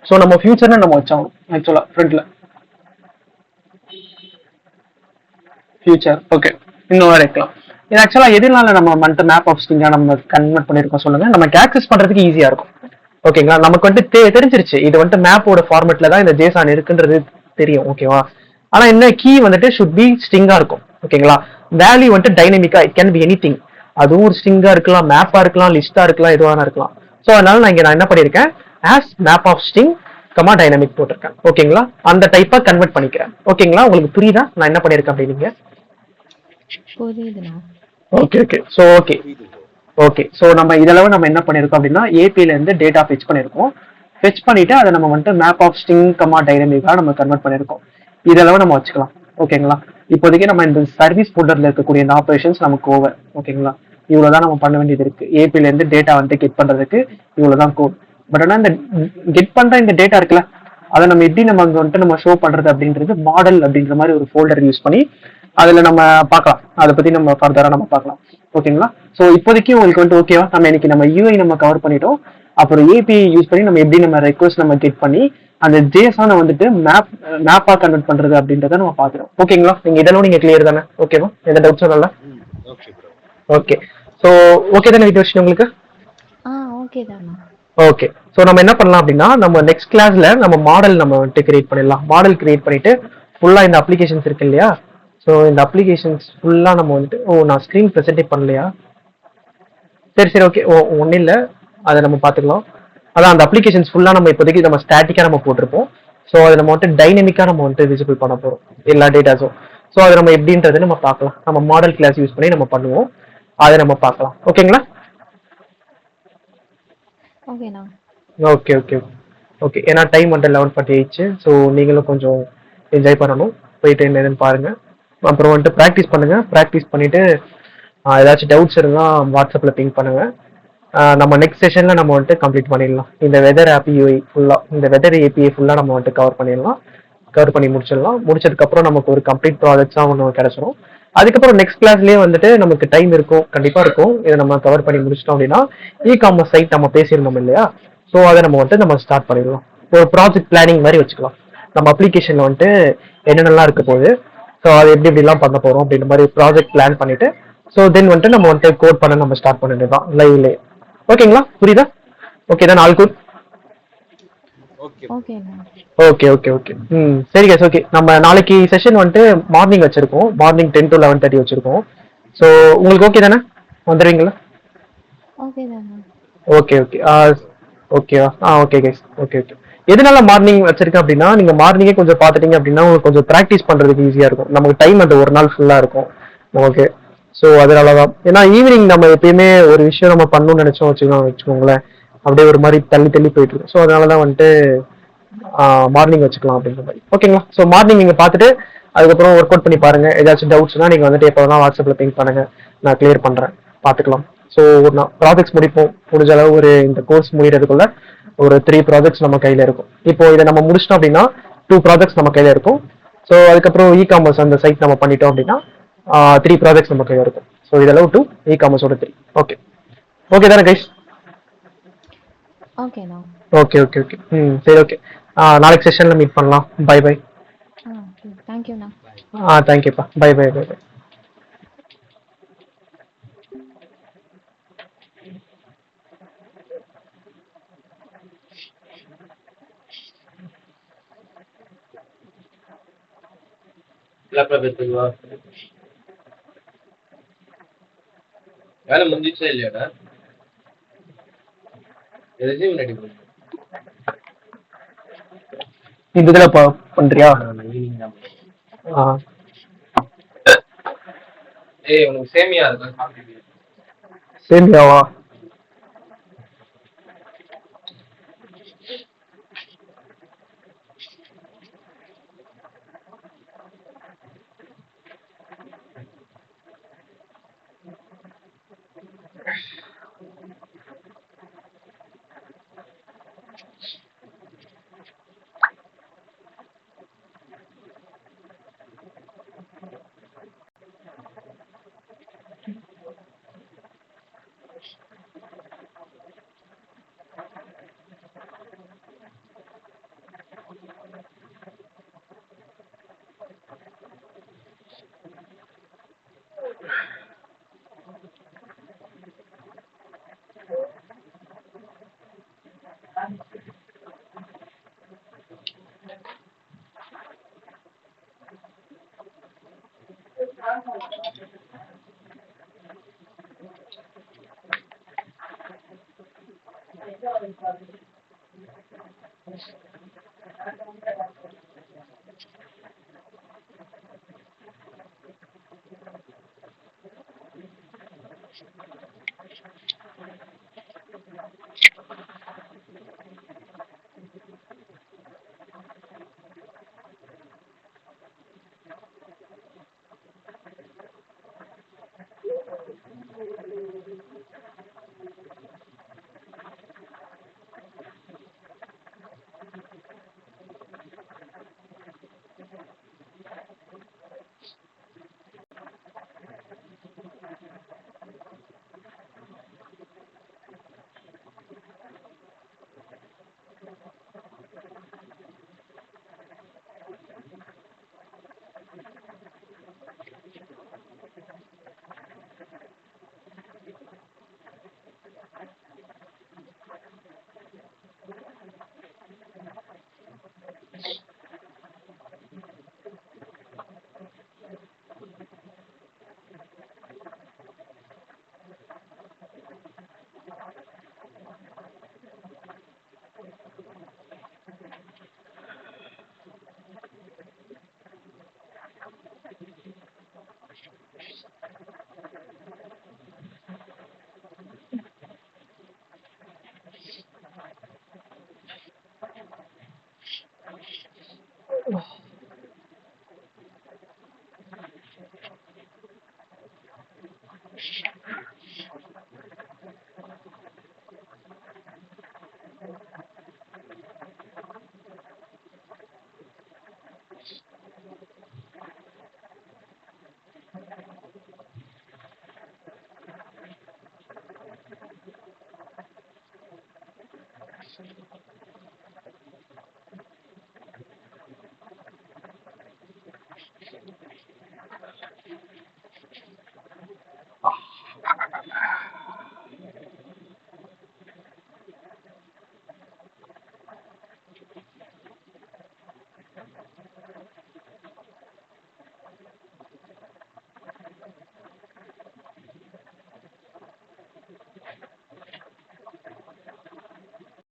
ஸோ நம்ம ஃபியூச்சர்ல நம்ம வச்சோம் ஆக்சுவலா ஃப்ரண்ட்ல ஃபியூச்சர். ஓகே, இன்னும் இருக்கலாம். இது ஆக்சுவலா எதனால நம்ம வந்துட்டு மேப் ஆஃப் ஸ்ட்ரிங்கா நம்ம கன்வெர்ட் பண்ணிருக்கோம் சொல்லுங்க, நமக்கு ஆக்சஸ் பண்றதுக்கு ஈஸியா இருக்கும். ஓகேங்களா? நமக்கு வந்துட்டு தெரிஞ்சிருச்சு இது வந்துட்டு மேப்போட ஃபார்மேட்ல தான் இந்த ஜேசான் இருக்குன்றது தெரியும். ஓகேவா? ஆனா என்ன, கீ வந்துட்டு ஷுட் பி ஸ்ட்ரிங்கா இருக்கும். ஓகேங்களா? வேல்யூ வந்துட்டு டைனமிக்கா, இட் கேன் பி எனிதிங். அதுவும் ஒரு ஸ்ட்ரிங்கா இருக்கலாம், மேப்பா இருக்கலாம், லிஸ்டா இருக்கலாம், எதுவானா இருக்கலாம். ஸோ அதனால நான் இங்க நான் என்ன பண்ணிருக்கேன், as map of string comma dynamic போட்டிருக்கேன். ஓகேங்களா? அந்த டைப்பா கன்வெர்ட் பண்ணிக்கிறேன். ஓகேங்களா? உங்களுக்கு புரியுதா நான் என்ன பண்ணிருக்கேன் அப்படின்னீங்க? Okay okay. So okay. So நம்ம இதெல்லாம் நம்ம என்ன பண்ணிருக்கோம் அப்படின்னா ஏபிஐல இருந்து டேட்டா ஃபெச் பண்ணிருக்கோம். ஃபெச் பண்ணிட்டு அதை நம்ம வந்துட்டு மேப் ஆஃப் ஸ்ட்ரிங் கமா டைனமிக்கா நம்ம கன்வெர்ட் பண்ணிருக்கோம். இதெல்லாம் நம்ம வச்சுக்கலாம். ஓகேங்களா? இப்போதைக்கு நம்ம இந்த சர்வீஸ் ஃபோல்டர்ல இருக்கக்கூடிய இந்த ஆப்ரேஷன்ஸ் நமக்கு ஓவர். ஓகேங்களா? இவ்வளவுதான் நம்ம பண்ண வேண்டியது இருக்கு. ஏபிஐல இருந்து டேட்டா வந்துட்டு கெட் பண்றதுக்கு இவ்வளவுதான் கோட். பட் ஆனா இந்த கெட் பண்ற இந்த டேட்டா இருக்குல்ல, அதை நம்ம எப்படி நம்ம அங்க வந்துட்டு நம்ம ஷோ பண்றது அப்படின்றது மாடல் அப்படின்ற மாதிரி ஒரு ஃபோல்டர் யூஸ் பண்ணி அதுல நம்ம பார்க்கலாம். அதை பத்தி நம்ம ஃபர்தரா நம்ம பார்க்கலாம். ஓகேங்களா? ஸோ இப்போதைக்கு உங்களுக்கு வந்துட்டு ஓகேவா, நம்ம இன்னைக்கு நம்ம யூஐ நம்ம கவர் பண்ணிட்டோம். அப்புறம் ஏபிஐ யூஸ் பண்ணி நம்ம எப்படி நம்ம ரெக்வஸ்ட் நம்ம கெட் பண்ணி அந்த ஜேசான வந்துட்டு மேப்பா கன்வெர்ட் பண்றது அப்படின்றத நம்ம பாக்குறோம். ஓகேங்களா? நீங்க இதெல்லாம் நீங்க கிளியர் தானே? ஓகேவா? எந்த டவுட்ஸும் இல்ல? ஓகே. ஸோ ஓகே தானே வித்யாவர்ஷினி உங்களுக்கு? ஓகே தானா. ஓகே. ஸோ நம்ம என்ன பண்ணலாம் அப்படின்னா நம்ம நெக்ஸ்ட் கிளாஸ்ல நம்ம மாடல் நம்ம வந்துட்டு கிரியேட் பண்ணிடலாம். மாடல் கிரியேட் பண்ணிட்டு ஃபுல்லா இந்த அப்ளிகேஷன்ஸ் இருக்கு இல்லையா, ஸோ இந்த அப்ளிகேஷன்ஸ் ஃபுல்லா நம்ம வந்துட்டு நான் ஸ்க்ரீன் ப்ரெசென்டே பண்ணலையா, சரி ஓகே, ஒன்றும் இல்லை, அதை நம்ம பார்த்துக்கலாம். அதான் அந்த அப்ளிகேஷன்ஸ் ஃபுல்லா நம்ம இப்போதைக்கு நம்ம ஸ்டாட்டிக்கா நம்ம போட்டிருப்போம். ஸோ அதை நம்ம வந்துட்டு டைனமிக்கா நம்ம வந்துட்டு விசிபிள் பண்ண போறோம் எல்லா டேட்டாஸும். ஸோ அதை நம்ம எப்படின்றது நம்ம பார்க்கலாம். நம்ம மாடல் கிளாஸ் யூஸ் பண்ணி நம்ம பண்ணுவோம், அதை நம்ம பார்க்கலாம். ஓகேங்களா? Okay okay okay. ஏன்னா டைம் வந்து 11:40 ஆயிடுச்சு. ஸோ நீங்களும் கொஞ்சம் என்ஜாய் பண்ணணும், போயிட்டு என்னதுன்னு பாருங்க. அப்புறம் வந்துட்டு ப்ராக்டிஸ் பண்ணுங்க. ப்ராக்டிஸ் பண்ணிட்டு ஏதாச்சும் டவுட்ஸ் இருந்தால் வாட்ஸ்அப்பில் பிங் பண்ணுங்க. நம்ம நெக்ஸ்ட் செஷன்ல நம்ம வந்துட்டு கம்ப்ளீட் பண்ணிடலாம். இந்த வெதர் API ஃபுல்லா, இந்த வெதர் API ஃபுல்லா நம்ம வந்துட்டு கவர் பண்ணிடலாம். கவர் பண்ணி முடிச்சிடலாம். முடிச்சதுக்கப்புறம் நமக்கு ஒரு கம்ப்ளீட் ப்ராஜெக்ட்ஸாக ஒன்று கிடைச்சிடும். அதுக்கப்புறம் நெக்ஸ்ட் கிளாஸ்லேயே வந்துட்டு நமக்கு டைம் இருக்கும், கண்டிப்பாக இருக்கும். இதை நம்ம கவர் பண்ணி முடிச்சிட்டோம் அப்படின்னா இ-காமர்ஸ் சைட் நம்ம பேசியிருந்தோம் இல்லையா, ஸோ அதை நம்ம வந்துட்டு நம்ம ஸ்டார்ட் பண்ணிடலாம். ஒரு ப்ராஜெக்ட் பிளானிங் மாதிரி வச்சுக்கலாம். நம்ம அப்ளிகேஷன்ல வந்துட்டு என்னென்னலாம் இருக்க போகுது, ஸோ அது எப்படிலாம் பண்ண போகிறோம் அப்படின்ற மாதிரி ப்ராஜெக்ட் பிளான் பண்ணிட்டு ஸோ தென் வந்துட்டு நம்ம வந்துட்டு கோட் பண்ண நம்ம ஸ்டார்ட் பண்ணிட்டு தான் லைவ்லேயே. ஓகேங்களா? புரியுதா? ஓகே தான், ஆல் குட். Okay bro. ஓகேண்ணா. Okay okay okay. சரி கைஸ், ஓகே. நம்ம நாளைக்கு செஷன் வந்துட்டு மார்னிங் வச்சிருக்கோம். மார்னிங் 10 to 11:30 வச்சிருக்கோம். ஸோ உங்களுக்கு ஓகே தானே? வந்துடுவீங்களா? ஓகே தாண்ணா. Okay okay. Okay bro. ஓகேவா? Okay guys. Okay okay. எதனால மார்னிங் வச்சிருக்கேன் அப்படின்னா, நீங்க மார்னிங்கே கொஞ்சம் பார்த்துட்டீங்க அப்படின்னா உங்களுக்கு கொஞ்சம் ப்ராக்டிஸ் பண்றதுக்கு ஈஸியா இருக்கும். நமக்கு டைம் அந்த ஒரு நாள் ஃபுல்லா இருக்கும் நமக்கு. ஸோ அதனால தான். ஏன்னா ஈவினிங் நம்ம எப்பயுமே ஒரு விஷயம் நம்ம பண்ணணும்னு நினைச்சோம் வச்சுக்கோங்களேன், அப்படியே ஒரு மாதிரி தள்ளி தள்ளி போயிட்டு இருக்கும். ஸோ அதனால தான் வந்துட்டு மார்னிங் வச்சுக்கலாம் அப்படின்ற மாதிரி. ஓகேங்களா? ஸோ மார்னிங் நீங்க பார்த்துட்டு அதுக்கப்புறம் ஒர்க் அவுட் பண்ணி பாருங்க. ஏதாச்சும் டவுட்ஸ்னா நீங்க வந்துட்டு எப்போ வேணா வாட்ஸ்அப்ல பிங் பண்ணுங்க, நான் கிளியர் பண்றேன், பார்த்துக்கலாம். ஸோ நான் ப்ராஜெக்ட்ஸ் முடிப்போம். முடிஞ்ச அளவு ஒரு இந்த கோர்ஸ் முடிகிறதுக்குள்ள ஒரு 3 ப்ராஜெக்ட்ஸ் நம்ம கையில இருக்கும். இப்போ இதை நம்ம முடிச்சிட்டோம் அப்படின்னா 2 ப்ராஜெக்ட்ஸ் நம்ம கையில இருக்கும். ஸோ அதுக்கப்புறம் காமர்ஸ் அந்த சைட் நம்ம பண்ணிட்டோம் அப்படின்னா 3 ப்ராஜெக்ட்ஸ் நம்ம கையில இருக்கும். ஸோ இதெல்லாம் 2, காமர்ஸோட 3. ஓகே ஓகே தானே கைஸ்? ஓகேண்ணா. Okay okay okay. சரி ஓகே. நாளைக்கு செஷன்ல மீட் பண்ணலாம். Bye bye. ஓகே. தேங்க்யூண்ணா. பாய். தேங்க்யூப்பா. Bye bye bye bye. Laptop எடுத்துக்கவா? வேலை முடிஞ்சிச்சா இல்லையாடா? ரெஸ்யூம் ரெடி பண்ணு. இந்த இதில் பண்றியா? ஈவினிங் தான். ஆ ஏய் உனக்கு சேமியா இருக்கா? சாப்பிட்டு சேமியாவா?